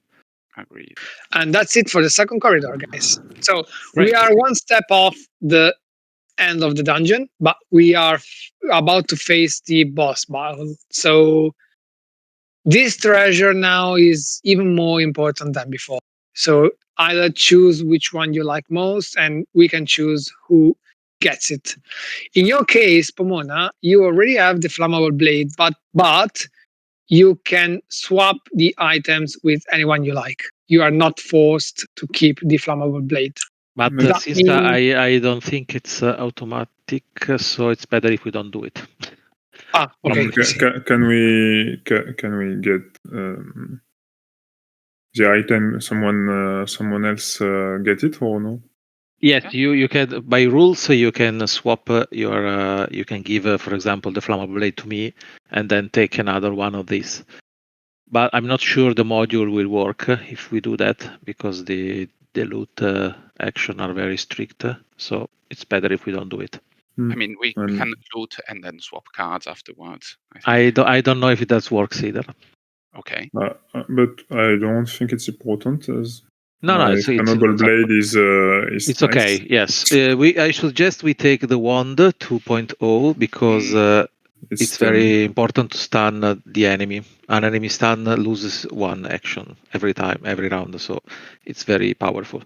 Agreed. And that's it for the second corridor, guys. So Great. we are one step off the end of the dungeon, but we are about to face the boss battle. So this treasure now is even more important than before. So either choose which one you like most, and we can choose who gets it. In your case, Pomona, you already have the flammable blade, but you can swap the items with anyone you like. You are not forced to keep the flammable blade. But That since I don't think it's automatic, so it's better if we don't do it. Okay. I see. Can we get the item? Someone else get it or no? Yes, Yeah. you can by rules you can swap your you can give for example the flammable blade to me and then take another one of these. But I'm not sure the module will work if we do that because the loot action are very strict. So it's better if we don't do it. I mean, we And- can loot and then swap cards afterwards. I think. I don't know if it does works either. Okay. but I don't think it's important as No, my it's flammable blade is it's nice. okay. Yes, I suggest we take the wand 2.0 because it's 10. very important to stun the enemy. An enemy stun loses one action every time, every round. So it's very powerful.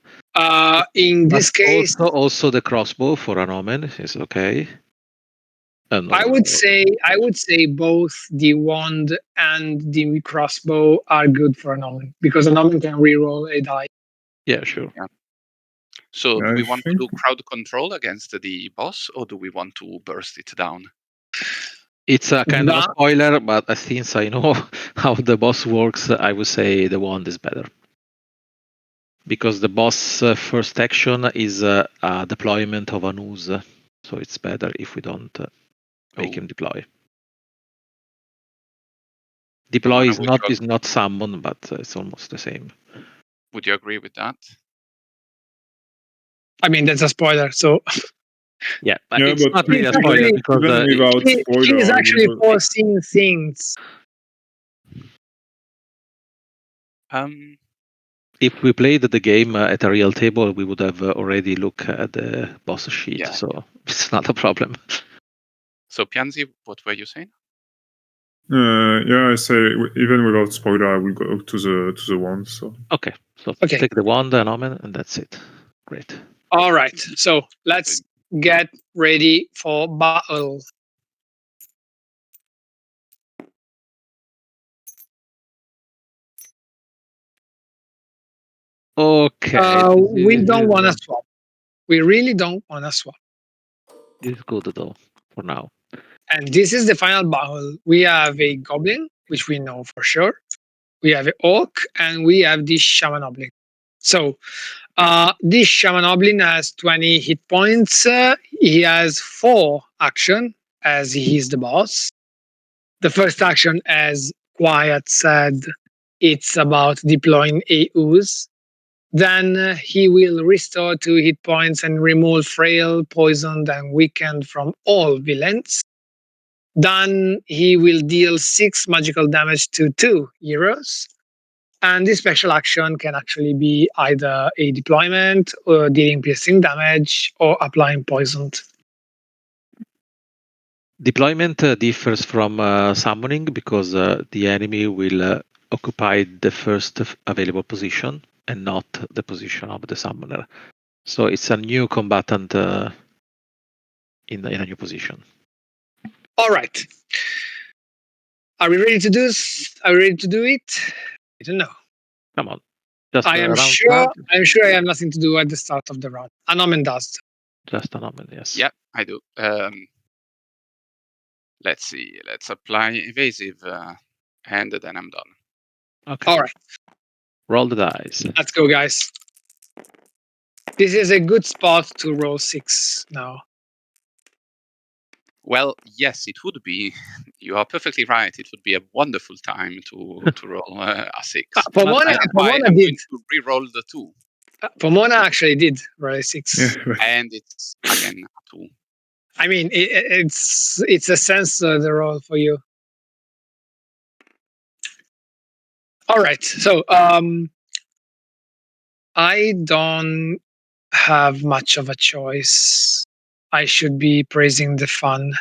In But this case, also the crossbow for an omen is okay. I would say both the wand and the crossbow are good for an omen because an omen can reroll a die. Yeah, sure. So do I we want to think- do crowd control against the boss, or do we want to burst it down? It's a kind of a That- spoiler, but since I know how the boss works, I would say the wand is better. Because the boss first action is a deployment of an ooze, so it's better if we don't make him deploy. Deploy Pomona, is not summon, but it's almost the same. would you agree with that? I mean, that's a spoiler. So Yeah, but Yeah, it's but not really a It's spoiler actually- because even without he spoiler, is I actually would- foreseeing things. Um, if we played the game at a real table, we would have already looked at the boss sheet, Yeah. so it's not a problem. so Pianzi, what were you saying? yeah, I say even without spoiler, I will go to the one. So Okay, so Okay. take the wand and omen, and that's it. Great. All right. So let's get ready for battle. Okay, We don't want to swap. We really don't want to swap. This is good though for now. And this is the final battle. We have a goblin, which we know for sure. We have an orc, and we have the shaman oblin. So this shaman oblin has 20 hit points. He has 4 action as he is the boss. The first action, as Quiet said, it's about deploying a ooze. Then he will restore 2 hit points and remove frail, poisoned, and weakened from all villains. Then he will deal 6 magical damage to 2 heroes. And this special action can actually be either a deployment, or dealing piercing damage, or applying poison. Deployment differs from summoning because the enemy will occupy the first available position and not the position of the summoner. So it's a new combatant in a new position. All right. Are we ready to do this? Are we ready to do it? I don't know. Come on. Just I am round sure. start, I'm sure I have nothing to do at the start of the round. Anomen does. just an omen, yes. Yeah, I do. Let's see. Let's apply evasive, and then I'm done. Okay. All right. Roll the dice. Let's go, guys. This is a good spot to roll 6 now. Well, yes, it would be. You are perfectly right. It would be a wonderful time to roll a 6. Pomona, That's why Pomona I'm did. going to re-roll the 2, Pomona actually did roll a 6. yeah, and it's again a 2. I mean, it's a sensor the roll for you. All right. So I don't have much of a choice. I should be praising the fun.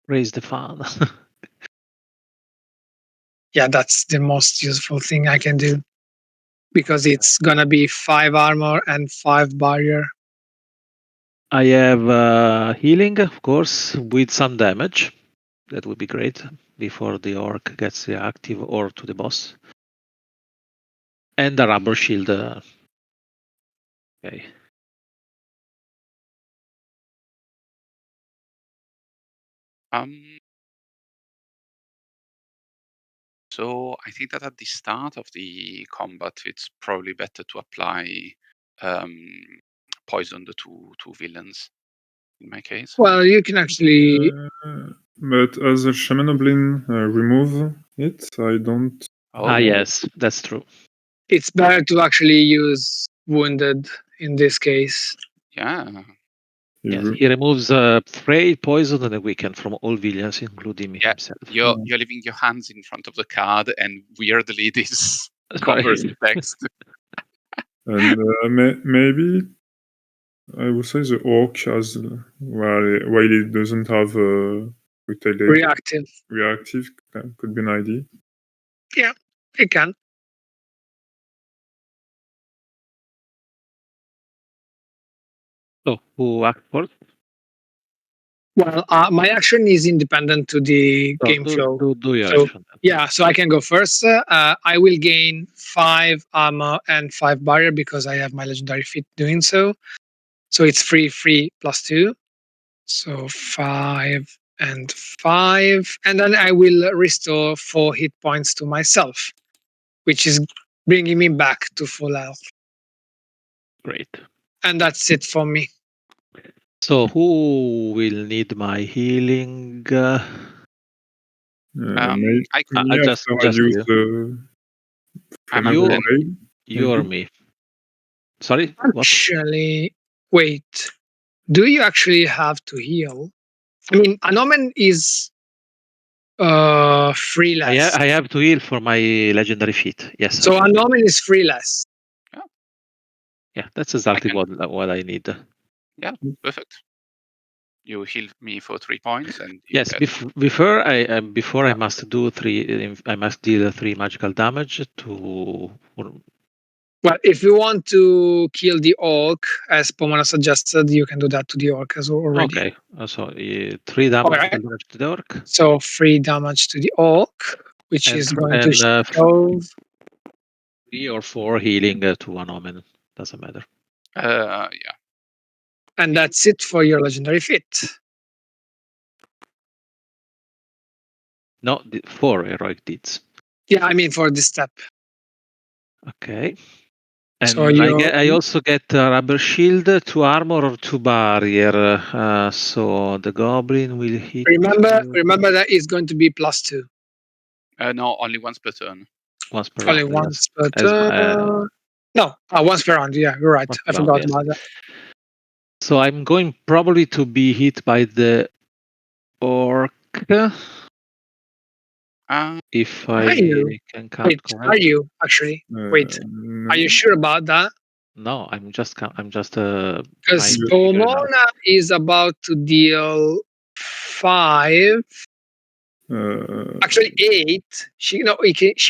Raise the fun. Yeah, that's the most useful thing I can do because it's gonna be 5 armor and 5 barrier. I have healing, of course, with some damage. That would be great. before the orc gets reactive or to the boss. And the rubber shield. Okay. So I think that at the start of the combat, it's probably better to apply poison to two villains. In my case, Well, you can actually. But as a shaman oblin remove it, I don't. Yes, that's true. It's better to actually use wounded in this case. Yeah. Yes, he removes fray, poison, and weaken from all villains, including himself. You're leaving your hands in front of the card, and weirdly, this Sorry. covers the text. And maybe I would say the orc has, while it doesn't have reactive could be an idea. Yeah, it can. So who acts first? Well, my action is independent to the game flow. Do your So, action. yeah, so I can go first. I will gain 5 armor and 5 barrier because I have my legendary feat doing so. So it's free +2. So 5 and 5. And then I will restore 4 hit points to myself, which is bringing me back to full health. Great. And that's it for me. So who will need my healing? Maybe I just use the you or me. Sorry? Actually, wait. Do you actually have to heal? I mean, an omen is free less. I have to heal for my legendary feat. Yes. So an omen is free less. Yeah, that's exactly what I need. Yeah, perfect. You heal me for 3 points, and you Yes, get... before I must do 3. I must deal 3 magical damage to. Well, if you want to kill the orc, as Pomona suggested, you can do that to the orc as already. Okay, so 3 damage to the orc. So 3 damage to the orc, which is going to show 3 or 4 healing to one omen. Doesn't matter. Yeah. And that's it for your legendary feat. No, 4 heroic deeds. Yeah, I mean for this step. Okay. And So I also get a rubber shield, 2 armor or 2 barrier. So the goblin will hit. Remember that it's going to be +2. No, only once per turn. Once per Only round. once per turn. No, once per round. Yeah, you're right. I forgot about that. So I'm going probably to be hit by the orc. If I can count Wait, correctly. are you actually? Wait, are you sure about that? No, I'm just. Because Pomona is about to deal 5. Actually 8. She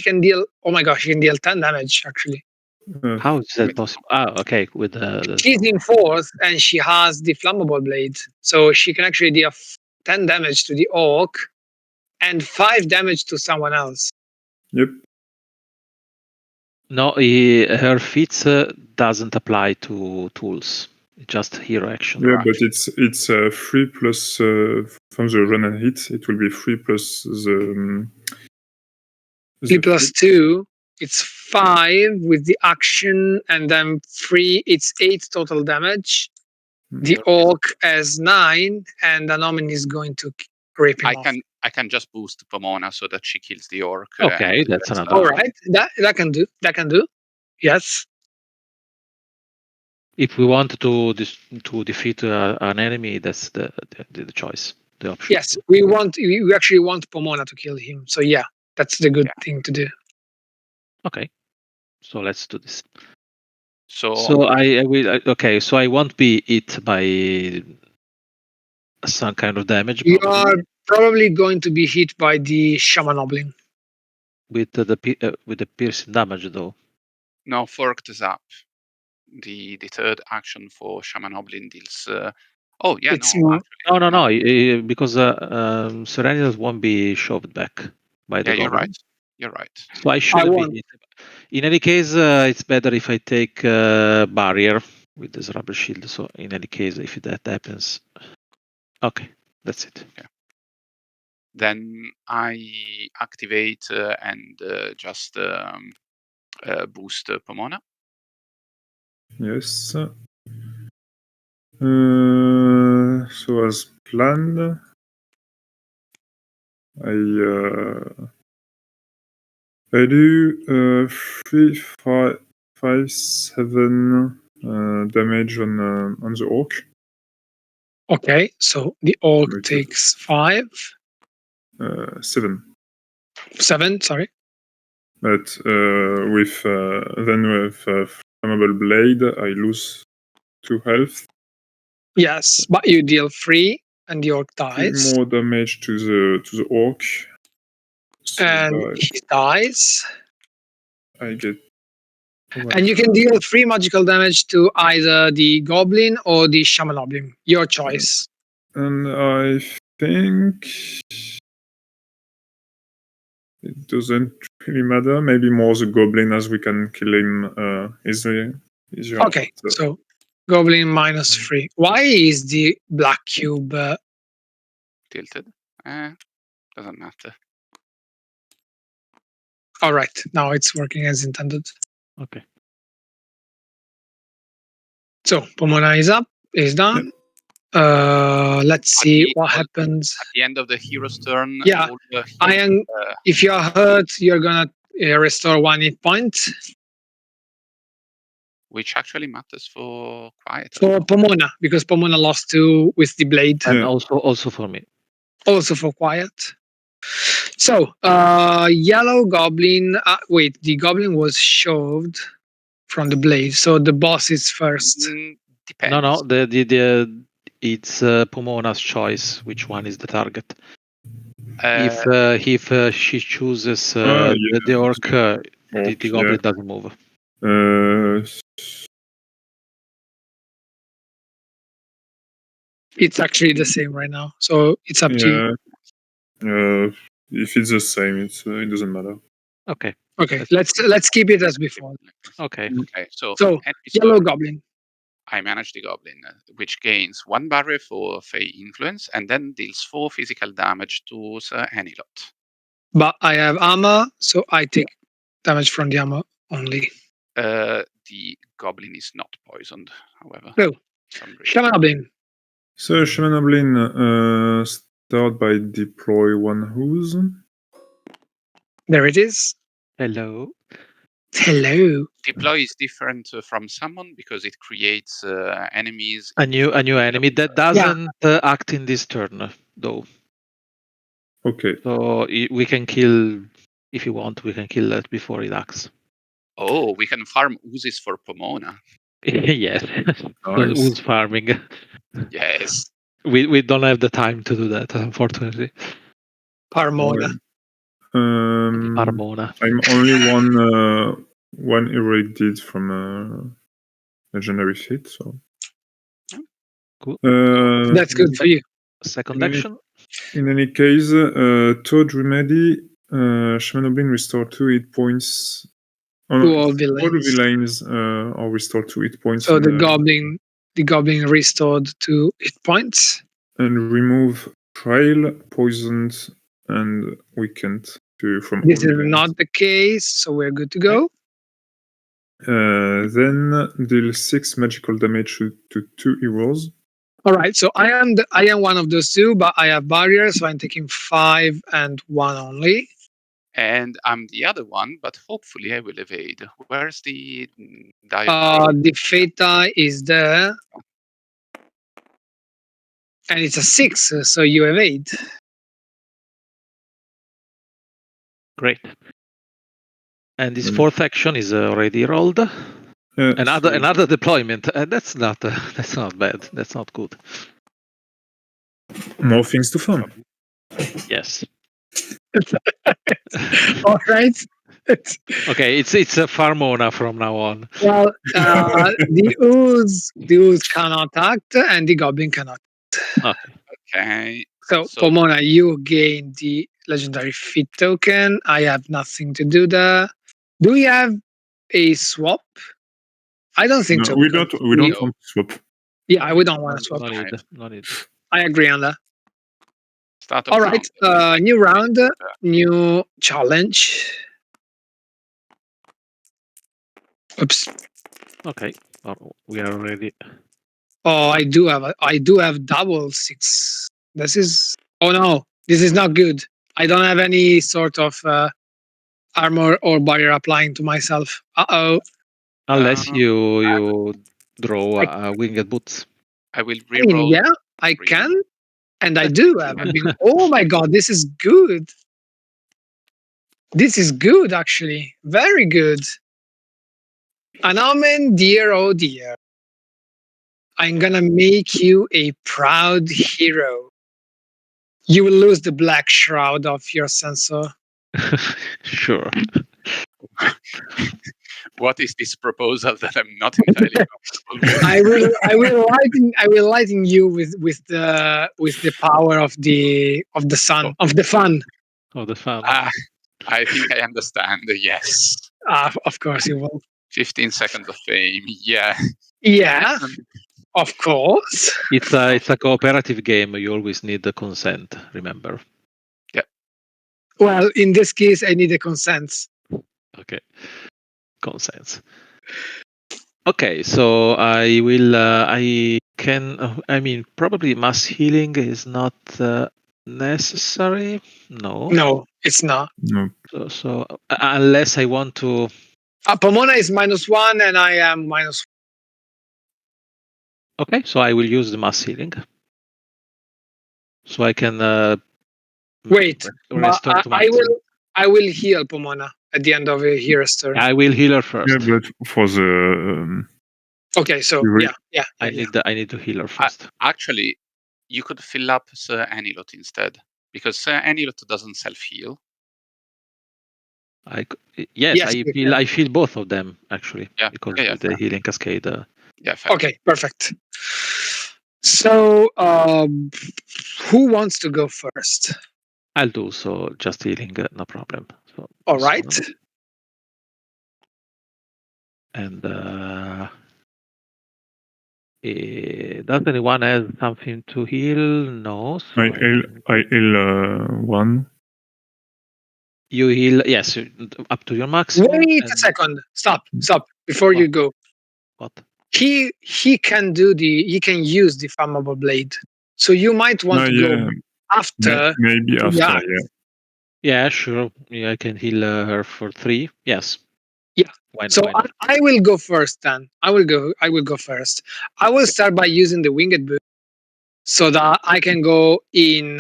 can deal. Oh my gosh, she can deal 10 damage actually. How is that possible? Okay. With the She's in 4th and she has the flammable blade, so she can actually deal 10 damage to the orc and 5 damage to someone else. Yep. No, her feats doesn't apply to tools. Just hero action. Yeah, but it's 3 plus from the run and hit. It will be 3 plus the 3 plus 2. It's 5 with the action, and then 3. It's 8 total damage. The orc has 9, and the omen is going to rip him off. I can just boost Pomona so that she kills the orc. Okay, that's another. All right, that can do. That can do. Yes. If we want to defeat an enemy, that's the choice, the option. Yes, we actually want Pomona to kill him. So yeah, that's the good thing to do. Okay, so let's do this. So I will. Okay, so I won't be hit by some kind of damage. You are probably going to be hit by the Shaman Oblin. With the piercing damage, though. No, forked zap. The third action for Shaman Oblin deals Oh yeah, It's no, actually, No, because Serenitas won't be shoved back by the Yeah, you're right. goblin. You're right. So I should won't. be. In any case, it's better if I take barrier with this rubber shield. So in any case, if that happens, okay, that's it. Then I activate and just boost Pomona. Yes. So as planned, I do 3, 5, 5, 7 damage on the orc. Okay, so the orc Which is- takes 5, 7. 7. Sorry. But with flammable blade, I lose 2 health. Yes, but you deal 3, and the orc 3 dies, more damage to the orc. So and he dies. I get. And you can deal 3 magical damage to either the goblin or the shamanoblin. Your choice. And I think it doesn't really matter. Maybe more the goblin, as we can kill him easier. Okay, so goblin minus 3. Why is the black cube? Tilted. Doesn't matter. All right, now it's working as intended. Okay. So Pomona is up, is done. Let's see what happens. At the end of the hero's turn, Yeah, all the Ian, if you're hurt, you're gonna restore 1 hit point. which actually matters for quiet. For Pomona, because Pomona lost 2 with the blade. And also for me. Also for quiet. So, yellow goblin. Wait, the goblin was shoved from the blade, so the boss is first. Depends. No, it's Pomona's choice. Which one is the target? If she chooses the orc, the goblin doesn't move. It's actually the same right now, so it's up to you. If it's the same, it doesn't matter. Okay, let's keep it as before. Okay. So yellow goblin. I manage the goblin, which gains 1 barrier for Fey influence and then deals 4 physical damage to Sir Anilot. But I have armor, so I take damage from the armor only. The goblin is not poisoned, however. No. Shamanoblin. So Shamanoblin start by deploy 1 ooze. There it is. Hello. Deploy is different from summon because it creates enemies. A new enemy that doesn't act in this turn, though. Okay. So we can kill, if you want, we can kill that before it acts. Oh, we can farm oozes for Pomona. Yes. Nice. Ooze farming. Yes. We don't have the time to do that, unfortunately. Parmona. Parmona. I'm only one heroic deed from a legendary feat, so cool. That's good for you. Second action. In any case, Toad Remedy, Shamanoblin restore 2 hit points. To all villains. All villains are restored 2 hit points. So the goblin restored 2 hit points. And remove trail, poisoned, and weakened from This all is villains. not the case, so we're good to go. Then deal 6 magical damage to 2 heroes. All right, so I am one of those 2, but I have barriers, so I'm taking 5 and 1 only. And I'm the other one, but hopefully I will evade. Where's the The fate die is there. And it's a 6, so you evade. Great. And this fourth action is already rolled. Another deployment. That's not bad. That's not good. More things to farm. Yes. All right. Okay, it's a Farmona from now on. Well, the ooze cannot act, and the goblin cannot. Okay. Okay. So, So- Pomona, you gain the legendary feat token. I have nothing to do there. Do we have a swap? I don't think No, so. we because don't. We don't want to swap. Yeah, we don't want to swap. No need. No need. I agree on that. Start of All right. round. New round, new challenge. Oops. Okay. Oh, we are ready. Oh, I do have double 6. This is. Oh no, this is not good. I don't have any sort of armor or barrier applying to myself. Uh-oh. Unless Uh, you draw winged boots. I will I mean, reroll. yeah, I 3. can, and I do have. Oh my god, this is good. This is good, actually. Very good. An omen, dear, oh dear. I'm gonna make you a proud hero. You will lose the black shroud of your sensor. Sure. What is this proposal that I'm not entirely comfortable with? I will lighten you with the power of the sun of the fun. Oh, the fun. I think I understand. Yes. Of course you will. 15 seconds of fame. Yeah. Yeah, of course. It's a cooperative game. You always need the consent. Remember. Well, in this case, I need a consent. Okay. Consents. Okay, so I will. I can. I mean, probably mass healing is not necessary. No. No, it's not. No. So unless I want to. Pomona is -1, and I am -1. Okay, so I will use the mass healing. So I can Wait, but restore to max. I will heal Pomona at the end of a hero's turn. I will heal her first. Yeah, but for the Okay, so you yeah. I need to heal her first. Actually, you could fill up Sir Anilot instead, because Sir Anilot doesn't self-heal. Yes, you I feel both of them actually. Yeah. Because Yeah, with the fair. healing cascade. Yeah, fair. Okay, perfect. So, who wants to go first? I'll do so. Just healing, no problem. So All this right. one. And does anyone have something to heal? No. So I heal 1. you heal, yes, up to your maximum. Wait a second. Stop. Before you go. What? He can use the flammable blade. So you might want to go after. Maybe after. Yeah. Yeah, sure. Yeah, I can heal her for 3. Yes. Yeah. Why So not? I will go first then. I will go first. I will start by using the winged boot so that I can go in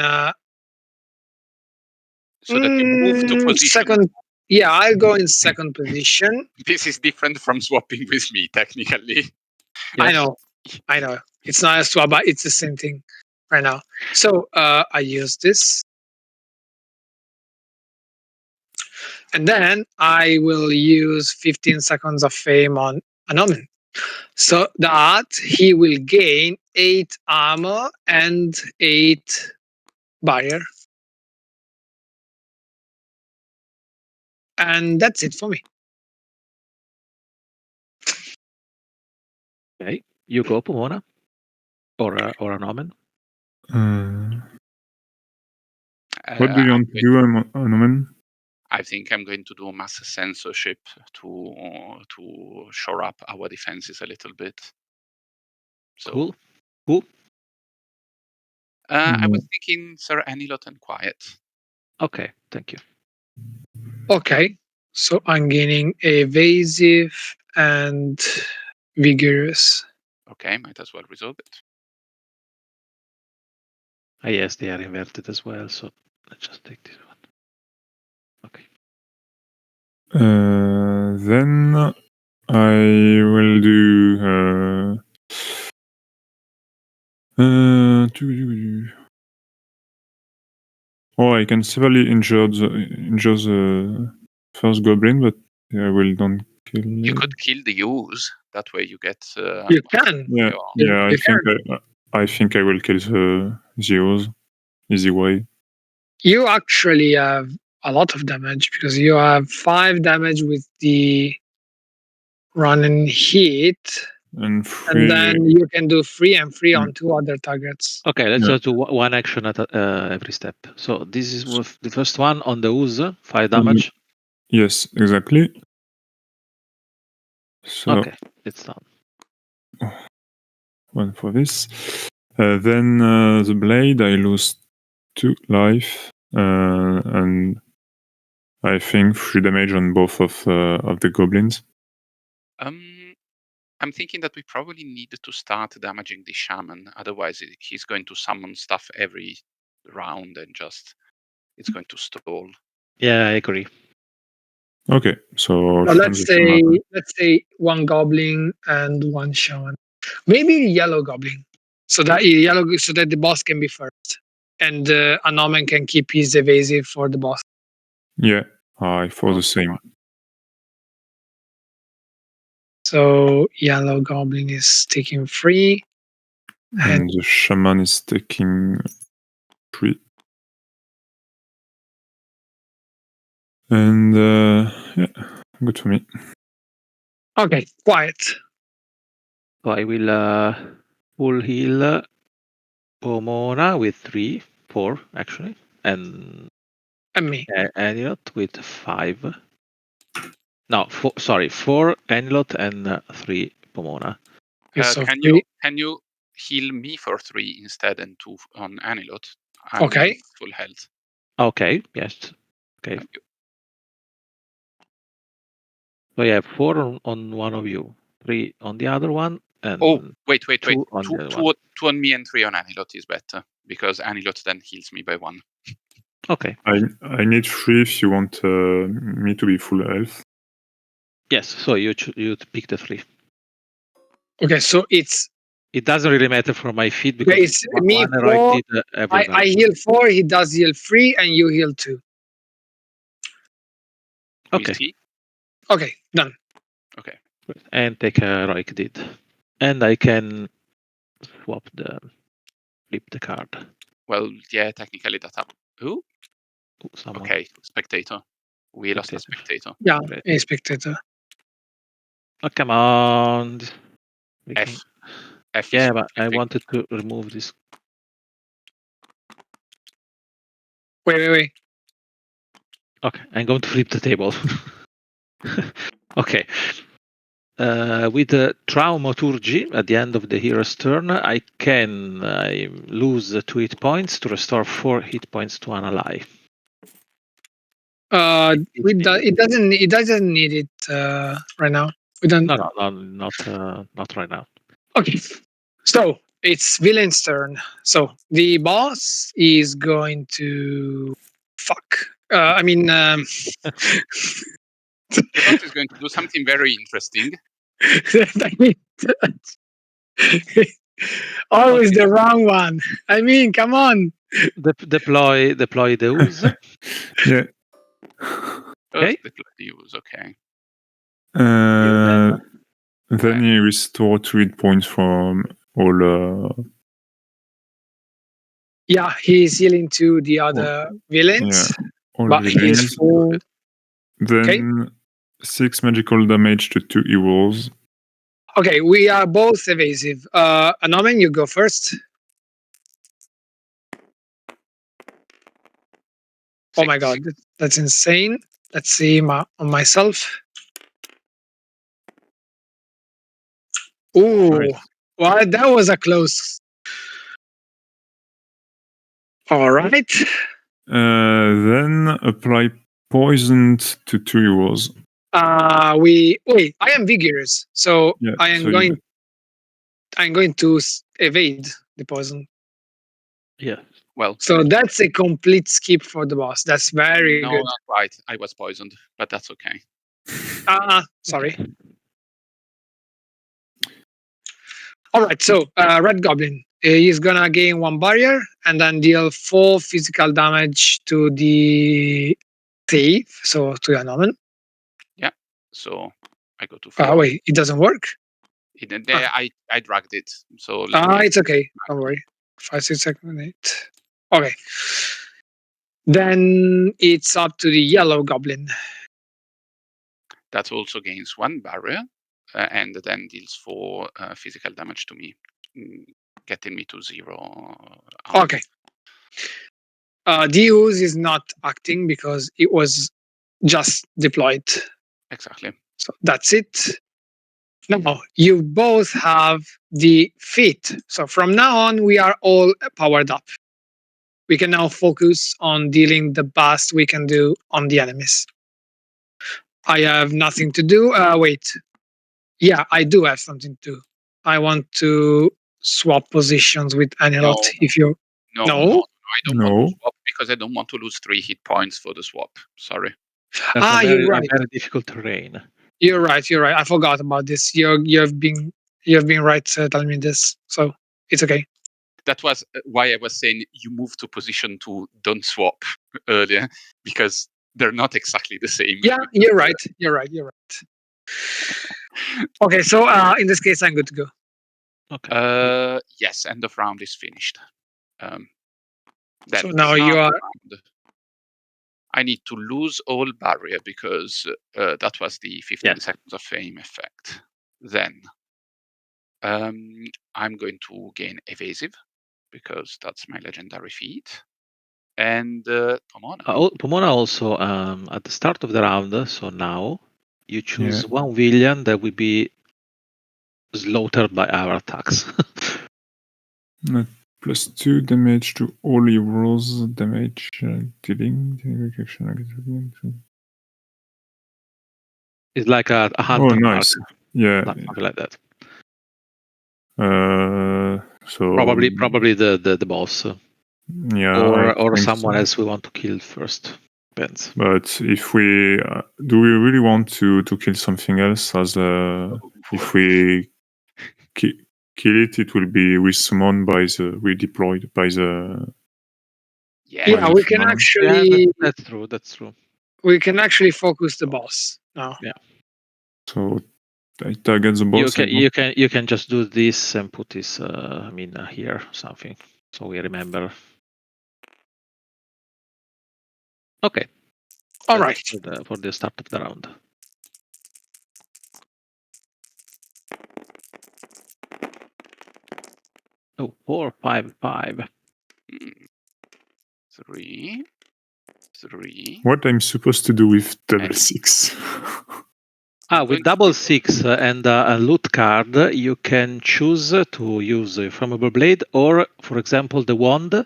So that you move to position. second. Yeah, I'll go in second position. This is different from swapping with me, technically. Yes. I know. It's not a swap, but it's the same thing right now. So I use this. And then I will use 15 seconds of fame on Anomen. So that he will gain 8 armor and 8 barrier. And that's it for me. Okay. You go, Pomona. Or an omen. What do you want to do, Anomen? I think I'm going to do mass censorship to shore up our defenses a little bit. So, Cool. I was thinking Sir Anilot and Quiet. Okay, thank you. Okay. So I'm gaining evasive and vigorous. Okay, might as well resolve it. Yes, they are inverted as well, so let's just take this one. Okay. Then I will do I can severely injure the first goblin, but I will don't kill. You could kill the ooze. That way you get. You can. Yeah, You I think can. I think I will kill the Ooze. Easy way. You actually have a lot of damage because you have 5 damage with the run and hit, And and 3. then you can do 3 and 3 Mm. on 2 other targets. Okay, let's Yeah. just do one action at every step. So this is the first one on the Ooze, 5 damage. Yes, exactly. So Okay, it's done. one for this. Then the blade, I lose 2 life, and I think 3 damage on both of the goblins. I'm thinking that we probably need to start damaging the shaman. Otherwise, he's going to summon stuff every round and just it's going to stall. Yeah, I agree. Okay, so Well, let's say shaman. 1 goblin and 1 shaman. Maybe yellow goblin, so that the boss can be first, and an omen can keep his evasive for the boss. Yeah, I thought the same. So yellow goblin is taking 3, And the shaman is taking 3. And yeah, good for me. okay, quiet. So I will full heal Pomona with 4 actually, and And me. Anilot with 5. No, 4 Anilot and 3 Pomona. Okay, so Can 3. you heal me for 3 instead and 2 on Anilot? I'm Okay. full health. Okay, yes. Okay. Thank you. So yeah, 4 on one of you, 3 on the other one, and Oh, wait. 2 on the other one. 2 on me and 3 on Anilot is better because Anilot then heals me by 1. Okay. I need 3 if you want me to be full health. Yes. So you pick the 3. Okay, so It doesn't really matter for my feet because it's me one heroic 4. feat every I round. heal 4. He does heal 3, and you heal 2. Okay. We'll see. Okay, done. Okay. And take a heroic deed, and I can flip the card. Well, yeah, technically that's up. Who? Ooh, someone. Okay, spectator. We lost a Spectator. spectator. Yeah, Great. a spectator. Oh, come on. F. F Yeah, is but I shifting. wanted to remove this. Wait. Okay, I'm going to flip the table. Okay. With the Traumaturgy, at the end of the hero's turn, I can lose 2 hit points to restore 4 hit points to an ally. It doesn't need it right now. We don't. No, not right now. Okay, so it's villain's turn. So the boss is going to fuck. I mean, The boss is going to do something very interesting. I mean, always the wrong one. I mean, come on. Deploy the Ooze. Yeah. Okay. The use, okay. Then he restore 2 hit points from all. Yeah, he's healing to the other villains, all but villains. he's full. Then 6 magical damage to 2 heroes. Okay, we are both evasive. Anomen, you go first. Oh my god, that's insane. Let's see on myself. Ooh, Nice. well, that was a close. All right. Then apply poison to 2 heroes. Wait. I am vigorous, so Yeah, I am so going. I'm going to evade the poison. Yeah. Well, So that's a complete skip for the boss. That's very no, good. not right. I was poisoned, but that's okay. Sorry. Okay. All right. So Red Goblin, he's gonna gain 1 barrier and then deal 4 physical damage to the thief. So to Anomen. Yeah. So I go to 4. Wait, it doesn't work. I dragged it. So let me. It's okay. Don't worry. 5, 6, 7, 8. Okay. Then it's up to the yellow goblin. That also gains 1 barrier, and then deals 4 physical damage to me, getting me to 0. Okay. The Ooze is not acting because it was just deployed. Exactly. So that's it. Now, you both have the feat. So from now on, we are all powered up. We can now focus on dealing the best we can do on the enemies. I have nothing to do. Wait. Yeah, I do have something to do. I want to swap positions with Anilot. No. If you No, No? I don't want to No. swap because I don't want to lose 3 hit points for the swap. Sorry. That's You're right. a very difficult terrain. You're right. I forgot about this. You've been right telling me this. So it's okay. That was why I was saying you move to position to don't swap earlier, because they're not exactly the same. Yeah, you're right. You're right. Okay, so in this case, I'm good to go. Okay. Yes, end of round is finished. So now you are. Round. I need to lose all barrier because that was the 15 seconds of fame effect. Then I'm going to gain evasive because that's my legendary feat. And Pomona. Pomona also at the start of the round, so now you choose Yeah. one villain that will be slaughtered by our attacks. +2 damage to all heroes damage dealing. It's like a hunter nice. mark, Yeah. something like that. So Probably the boss, yeah, or think someone so. else we want to kill first. Depends. But if we do, we really want to kill something else? As if we kill it, it will be resummoned by the redeployed by the. Yeah, we can actually. Yeah, that's true. That's true. We can actually focus the boss now. Yeah. So I target the boss. You can just do this and put this. Here something, so we remember. Okay. All right. For the start of the round. Oh, 4, 5, 5. 3. What I'm supposed to do with double 6? With double 6 and a loot card, you can choose to use a flammable blade, or, for example, the wand,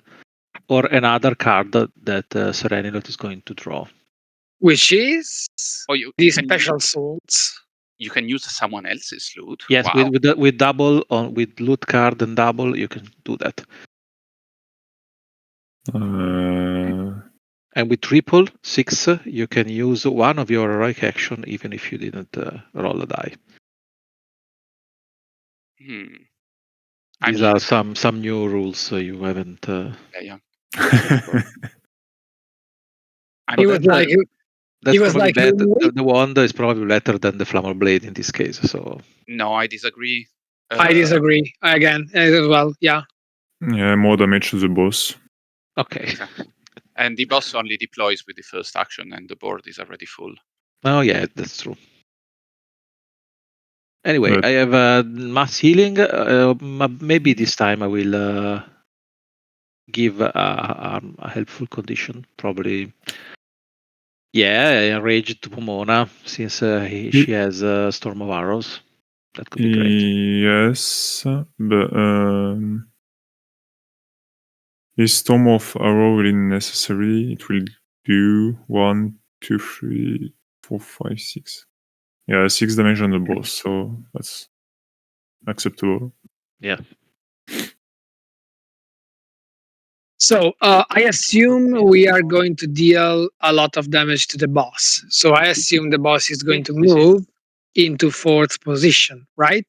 or another card that Serenilot is going to draw. Which is the special swords. You can use someone else's loot. Yes, wow. with double with loot card and double, you can do that. And with triple 6, you can use one of your heroic action even if you didn't roll a die. These are some new rules you haven't. Yeah. He was like. That's probably better. The wand is probably better than the flammable blade in this case. So no, I disagree. I disagree again as well. Yeah. Yeah, more damage to the boss. Okay. Exactly. And the boss only deploys with the first action, and the board is already full. Oh yeah, that's true. Anyway, I have mass healing. Maybe this time I will give a helpful condition. Probably. Yeah, rage to Pomona since she has Storm of Arrows. That could be great. Yes, but is Storm of Arrow really necessary? It will do 1, 2, 3, 4, 5, 6. Yeah, 6 damage on the boss, so that's acceptable. Yeah. So I assume we are going to deal a lot of damage to the boss. So I assume the boss is going to move into 4th position, right?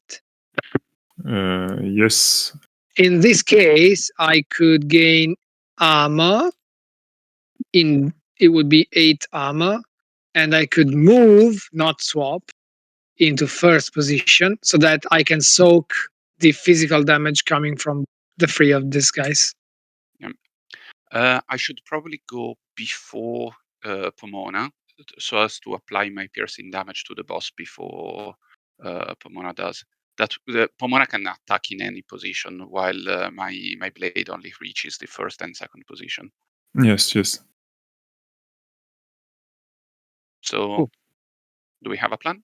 Yes. In this case, I could gain armor. It would be 8 armor, and I could move, not swap. into first position so that I can soak the physical damage coming from the three of these guys. I should probably go before Pomona so as to apply my piercing damage to the boss before Pomona does. That Pomona can attack in any position, while my blade only reaches the first and second position. Yes, yes. So, Cool. do we have a plan?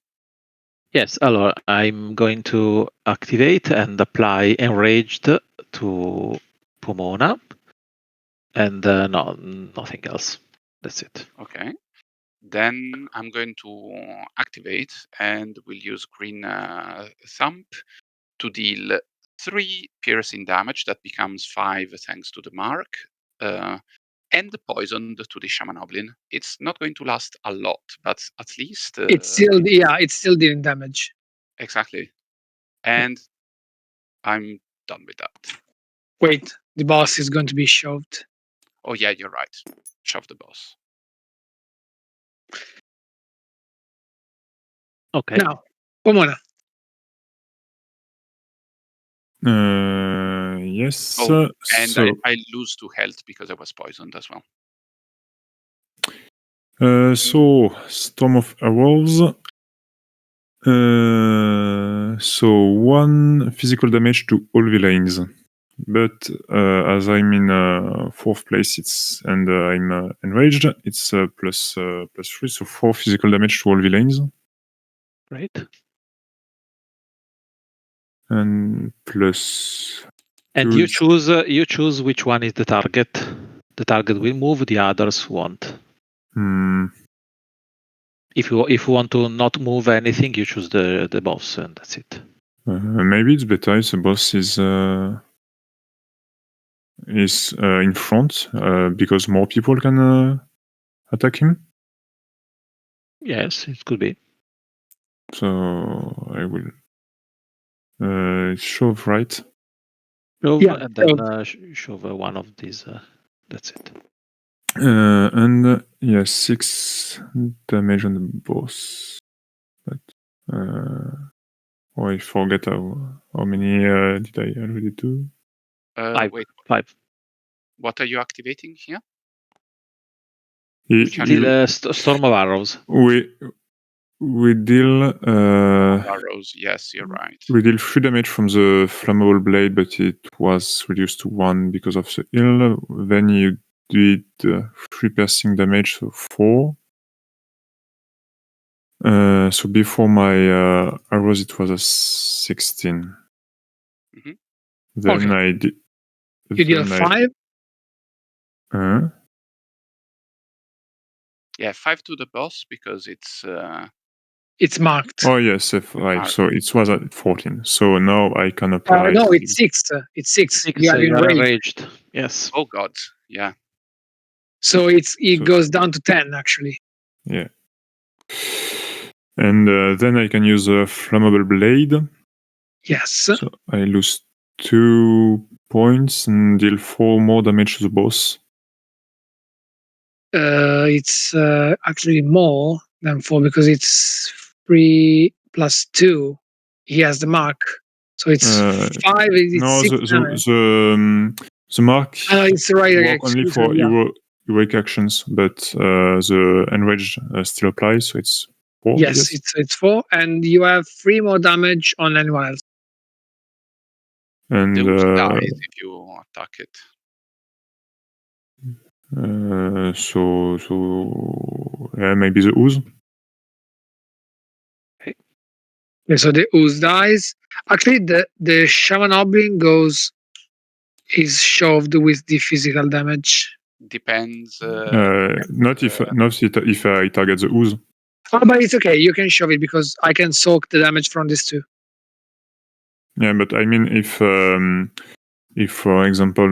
Yes, alors, I'm going to activate and apply Enraged to Pomona, and no, nothing else. That's it. Okay. Then I'm going to activate and we'll use Green Thump to deal 3 piercing damage. That becomes 5 thanks to the mark. And poisoned to the Shaman Oblin. It's not going to last a lot, but at least It's still dealing damage. exactly. And I'm done with that. Wait, the boss is going to be shoved. Oh yeah, you're right. Shove the boss. Okay. Now, Pomona. Yes. Oh, and so, I lose 2 health because I was poisoned as well. so Storm of Arrows. So 1 physical damage to all villains. But as I'm in 4th place, and I'm enraged, it's plus 3, so 4 physical damage to all villains, Great. and plus. And 2 you is- choose which one is the target. The target will move, the others won't. Hmm. If you want to not move anything, you choose the boss, and that's it. Maybe it's better if the boss is in front, because more people can attack him. Yes, it could be. So I will shove right. Shove, Yeah, and then shove one of these. That's it. And yeah, 6 damage on the boss. But I forget how many did I already do? 5. Wait, 5. what are you activating here? He- Which he- The Storm of Arrows. we deal Arrows, yes, you're right. we deal 3 damage from the flammable blade, but it was reduced to 1 because of the heal. Then you did 3 piercing damage, so 4. So before my arrows, it was a 16. Mhm. Then Okay. I did. you deal 5. Yeah, 5 to the boss because it's It's marked. Oh yes, F5. So it was at 14. So now I can apply. No, it's 6. It's 6. 6. You are You are enraged. enraged. Yes. oh god, yeah. So it So- goes down to 10 actually. Yeah. And then I can use a flammable blade. Yes. So I lose 2 points and deal 4 more damage to the boss. It's actually more than 4 because it's 3 plus 2. He has the mark. So it's 5. It's No, 6 damage. the mark It's right. work only Excuse for me, yeah. heroic actions, but the enraged still applies, so it's 4. I Yes, guess. it's 4. And you have 3 more damage on anyone else. And The ooze dies if you attack it. so yeah, maybe the ooze. Okay, so the ooze dies. Actually, the shaman oblin is shoved with the physical damage. Depends. Not if I target the ooze. Oh, but it's okay. You can shove it because I can soak the damage from this too. Yeah, but I mean, if for example,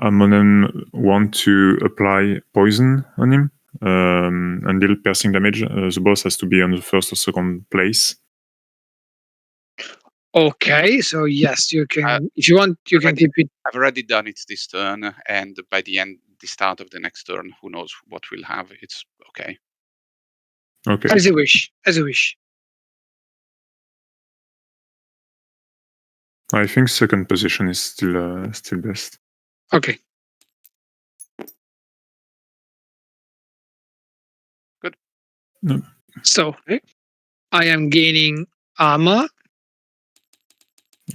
Amonen want to apply poison on him and deal piercing damage, the boss has to be on the first or second place. Okay, so yes, you can. Uh, If you want, you can keep it. I've already done it this turn, and by the start of the next turn, who knows what we'll have. It's okay. Okay. As you wish. As you wish. I think second position is still best. Okay. Good. No. So I am gaining armor.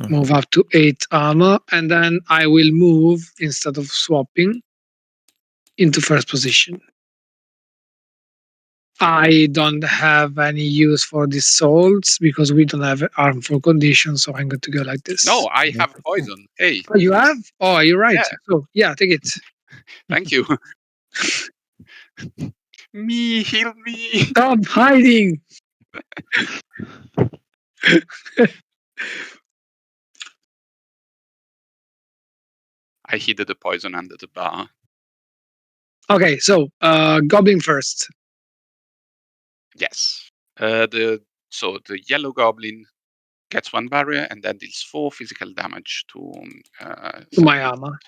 Move up to 8 armor, and then I will move instead of swapping into first position. I don't have any use for these swords because we don't have harmful conditions, so I'm going to go like this. No, I have poison. Hey, Oh, you have? Oh, you're right. Yeah. So yeah, take it. thank you. Me, heal me. Stop hiding. I hid the poison under the bar. Okay, so goblin first. Yes. The yellow goblin gets 1 barrier and then deals 4 physical damage to To my armor.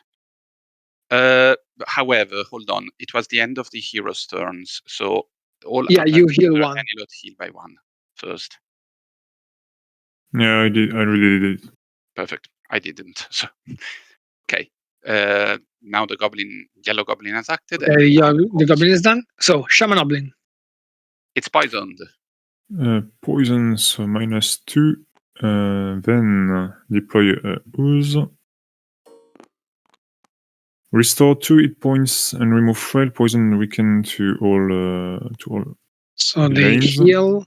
however, hold on. It was the end of the hero's turns, so all Yeah, you attacks heal are one. annulled heal by 1 first. Yeah, I did. I really did. Perfect. I didn't. So okay. Now the yellow goblin has acted. Okay, And yeah, now the goblin is done. So shaman goblin. it's poisoned. Poison, so -2. Then deploy ooze. Restore 2 hit points and remove frail poison weaken to all. So they Lanes. heal.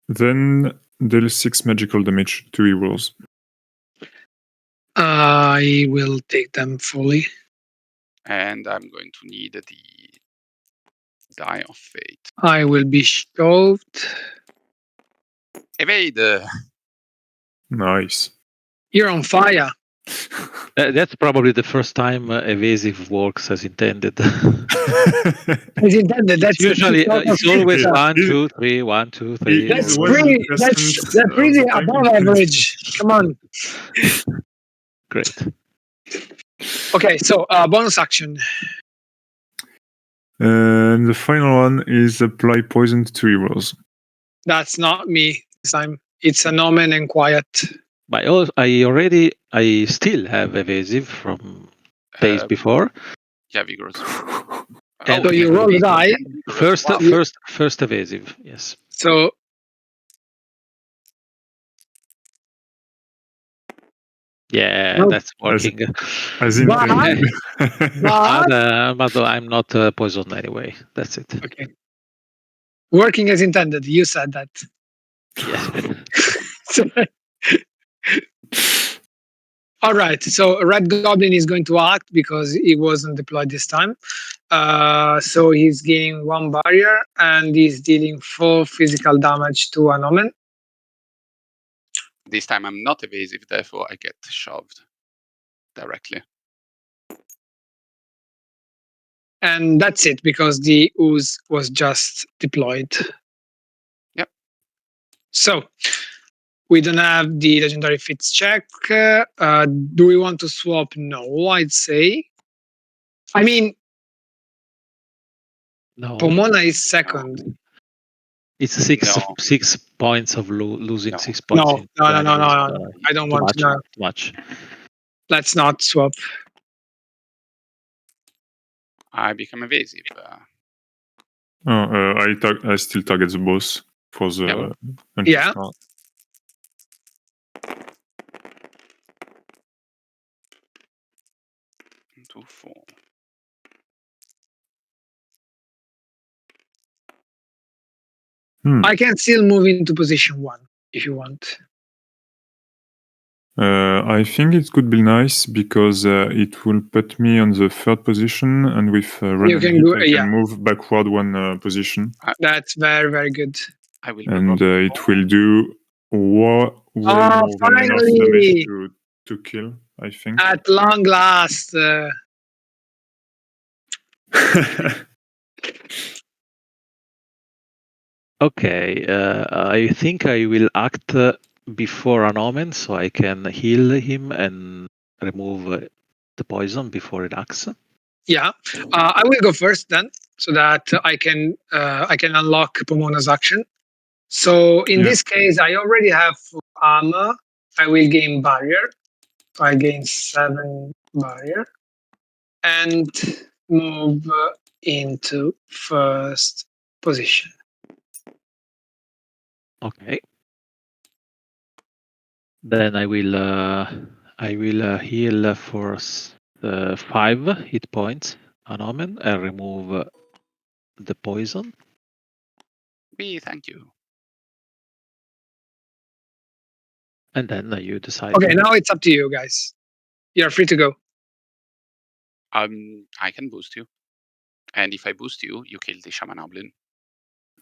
Then deal 6 magical damage to heroes. I will take them fully. And I'm going to need the die of fate. I will be shoved. Evade. Nice. You're on fire. That's probably the first time evasive works as intended. As intended. That's Usually, the it's always It- 1, it- 2, 3, 1, 2, 3. That's It was pretty. present That's all pretty the time. above average. Come on. Great. Okay, so bonus action. And the final one is apply poison to 2 heroes. That's not me this time. It's an omen and quiet. But I still have evasive from days before. Yeah, vigorous. And so you roll the die. First evasive, yes. So Yeah, Nope. that's working. As But- intended. but But I'm not poisoned anyway. That's it. okay. Working as intended. You said that. Yeah. All right. So Red Goblin is going to act because he wasn't deployed this time. So he's gaining 1 barrier and he's dealing 4 physical damage to an omen. This time I'm not evasive, therefore I get shoved directly. And that's it because the ooze was just deployed. Yep. So we don't have the legendary feats check. Do we want to swap? No, I'd say. I mean, No. Pomona is second. It's 6 No. 6 points of losing No. 6 points. No. I don't Too want much. to know. Too much. Let's not swap. I become evasive. I still target the boss for the Yeah. start. 2, 4. I can still move into position 1 if you want. I think it could be nice because it will put me on the 3rd position, and with run and hit, I can move backward 1 position. That's very, very good. I will And it will do way more than enough damage to kill, I think. At long last. Okay, I think I will act before an omen so I can heal him and remove the poison before it acts. Yeah, I will go first then, so that I can unlock Pomona's action. So in Yeah. this case, I already have armor. I will gain barrier. So I gain 7 barrier and move into first position. Okay. Then I will heal for 5 hit points on Omen and remove the poison. Thank you. And then you decide. Okay, now it's up to you guys. You're free to go. I can boost you, and if I boost you, you kill the shaman goblin.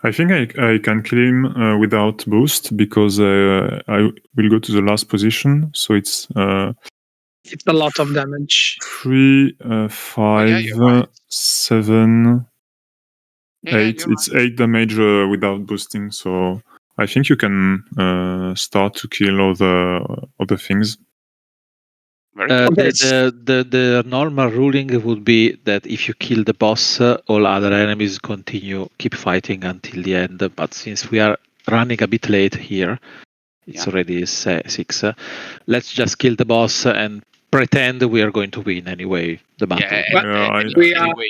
I think I can kill him without boost because I will go to the last position. So it's It's a lot of damage. 3, 5, you're right. 7, Yeah, 8. you're It's 8 damage without boosting. So I think you can start to kill all the other things. very good. Okay. The normal ruling would be that if you kill the boss, all other enemies keep fighting until the end. But since we are running a bit late here, it's Yeah. already 6. Let's just kill the boss and pretend we are going to win anyway. The battle. Yeah, But Yeah, anyway,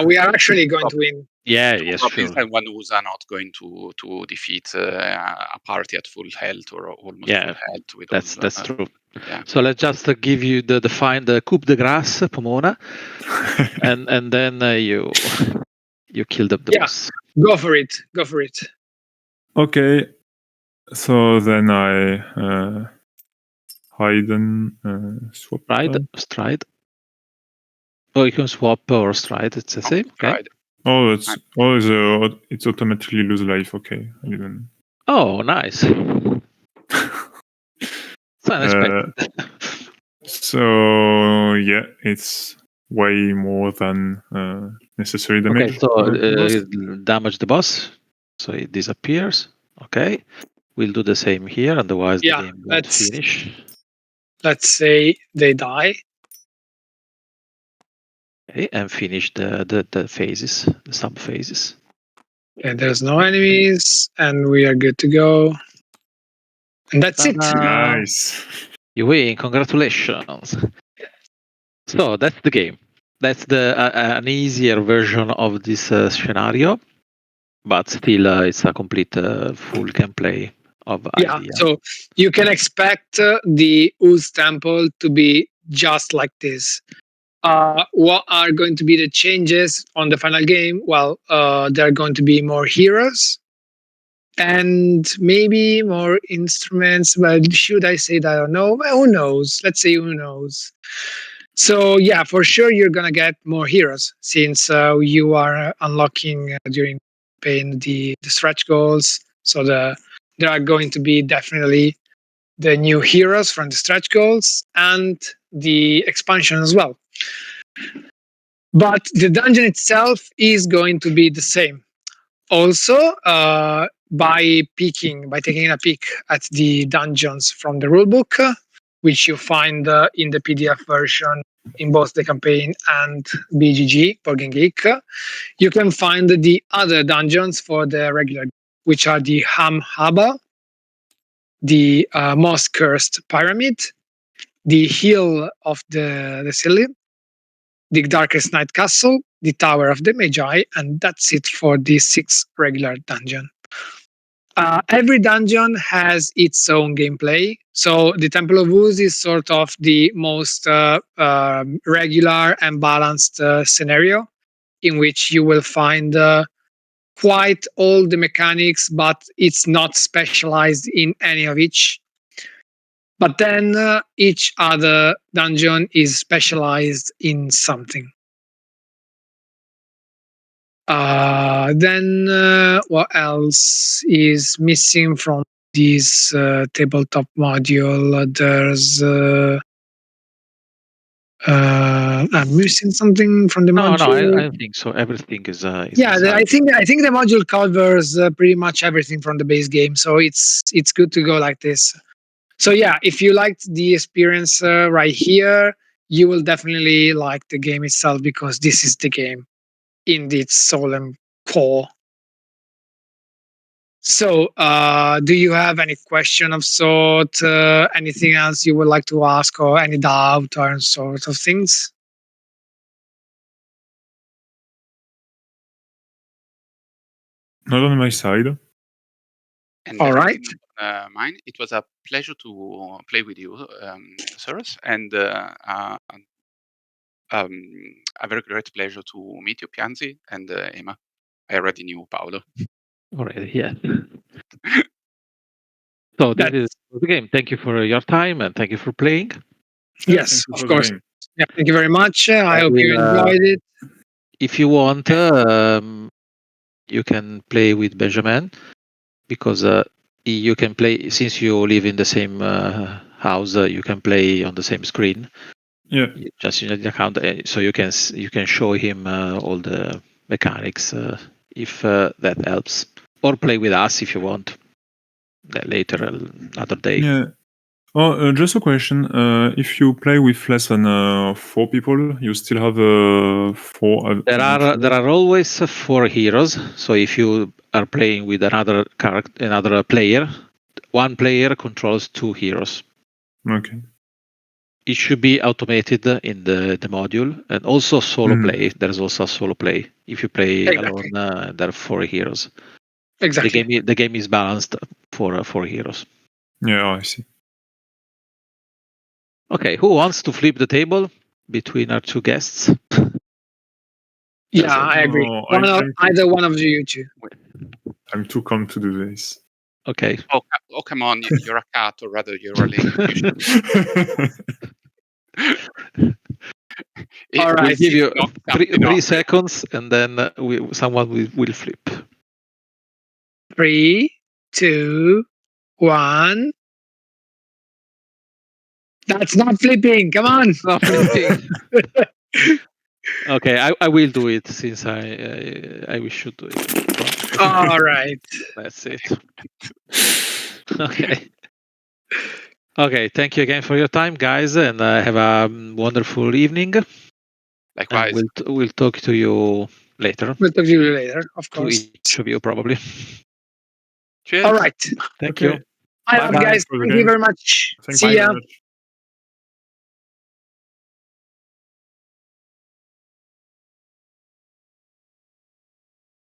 we are actually going to win. Yeah, yes, goblins sure. and one who's are not going to defeat a party at full health or almost Yeah, full health with That's all. true. Yeah. So let's just give you the coup de grace, Pomona, and then you kill the Yeah. boss. Go for it. Go for it. Okay, so then I hide and swap. Stride. Oh, you can swap or stride. It's the same. Okay. Right. Oh, it's automatically lose life. Okay, I didn't. Oh, nice. It's unexpected. So yeah, it's way more than necessary damage. Okay, so for the boss. damage the boss, so it disappears. Okay, we'll do the same here. Otherwise, the Yeah, game won't finish. let's say they die. Okay, and finish the phases, the sub phases. And there's no enemies, and we are good to go. And that's it. Nice. You win! Congratulations. So that's the game. That's an easier version of this scenario, but still it's a complete full gameplay of Yeah, I.D.E.A. so you can expect the Ooze Temple to be just like this. What are going to be the changes on the final game? Well, there are going to be more heroes and maybe more instruments. But should I say that or no? Well, who knows? Let's say who knows. So yeah, for sure you're gonna get more heroes since you are unlocking during paying the stretch goals. So there are going to be definitely the new heroes from the stretch goals and the expansion as well. But the dungeon itself is going to be the same. Also, by taking a peek at the dungeons from the rulebook, which you find in the PDF version in both the campaign and BGG, Board Game Geek, you can find the other dungeons for the regular, which are the Ham Haba, the Moss Cursed Pyramid, the Hill of the Silly, the Darkest Night Castle, the Tower of the Magi, and that's it for the 6 regular dungeon. Every dungeon has its own gameplay. So the Temple of Ooze is sort of the most regular and balanced scenario in which you will find quite all the mechanics, but it's not specialized in any of each. But then each other dungeon is specialized in something. Then what else is missing from this tabletop module? There's I'm missing something from the No, module. I don't think so. Everything is Yeah, inside. I think the module covers pretty much everything from the base game, so it's good to go like this. So yeah, if you liked the experience right here, you will definitely like the game itself, because this is the game in its soul and core. So, do you have any question of sort? Anything else you would like to ask, or any doubt or sort of things? Not on my side. And All definitely right. not mine. It was a pleasure to play with you, Cyrus, and a very great pleasure to meet you, Pianzi, and Emma. I already knew Paolo. Already, yeah. So this is That's the game. Thank you for your time and thank you for playing. Yeah, yes, thank you of for the course. game. Yeah, thank you very much. I I hope you will, enjoyed it. if you want, you can play with Benjamin because you can play since you live in the same house. You can play on the same screen. Yeah. Just in the account, so you can show him all the mechanics if that helps, or play with us if you want later another day. Yeah. Oh, just a question. If you play with less than 4 people, you still have 4 There are always 4 heroes. So if you are playing with another player, one player controls 2 heroes. Okay. It should be automated in the module, and also solo Mhm. play. There's also a solo play. If you play Exactly. alone, there are 4 heroes. Exactly. The game is balanced for 4 heroes. Yeah, I see. Okay, who wants to flip the table between our 2 guests? Yeah, I agree. No, Either one of you two. I'm too calm to do this. Okay. Oh, come on! You're a cat, or rather, you're a link. You should. All We'll right. give you Knock 3 something off. seconds, and then someone will flip. 3, 2, 1. That's not flipping. Come on. Not flipping. Okay, I will do it since I should do it. All right. That's it. Okay. Okay. Thank you again for your time, guys, and have a wonderful evening. And Likewise. we'll talk to you later. We'll talk to you later, of To course. each of you, probably. Cheers. All right. Thank Okay. you. Bye, Bye-bye. guys. For the Thank you game. very much. Thank See you ya. very much.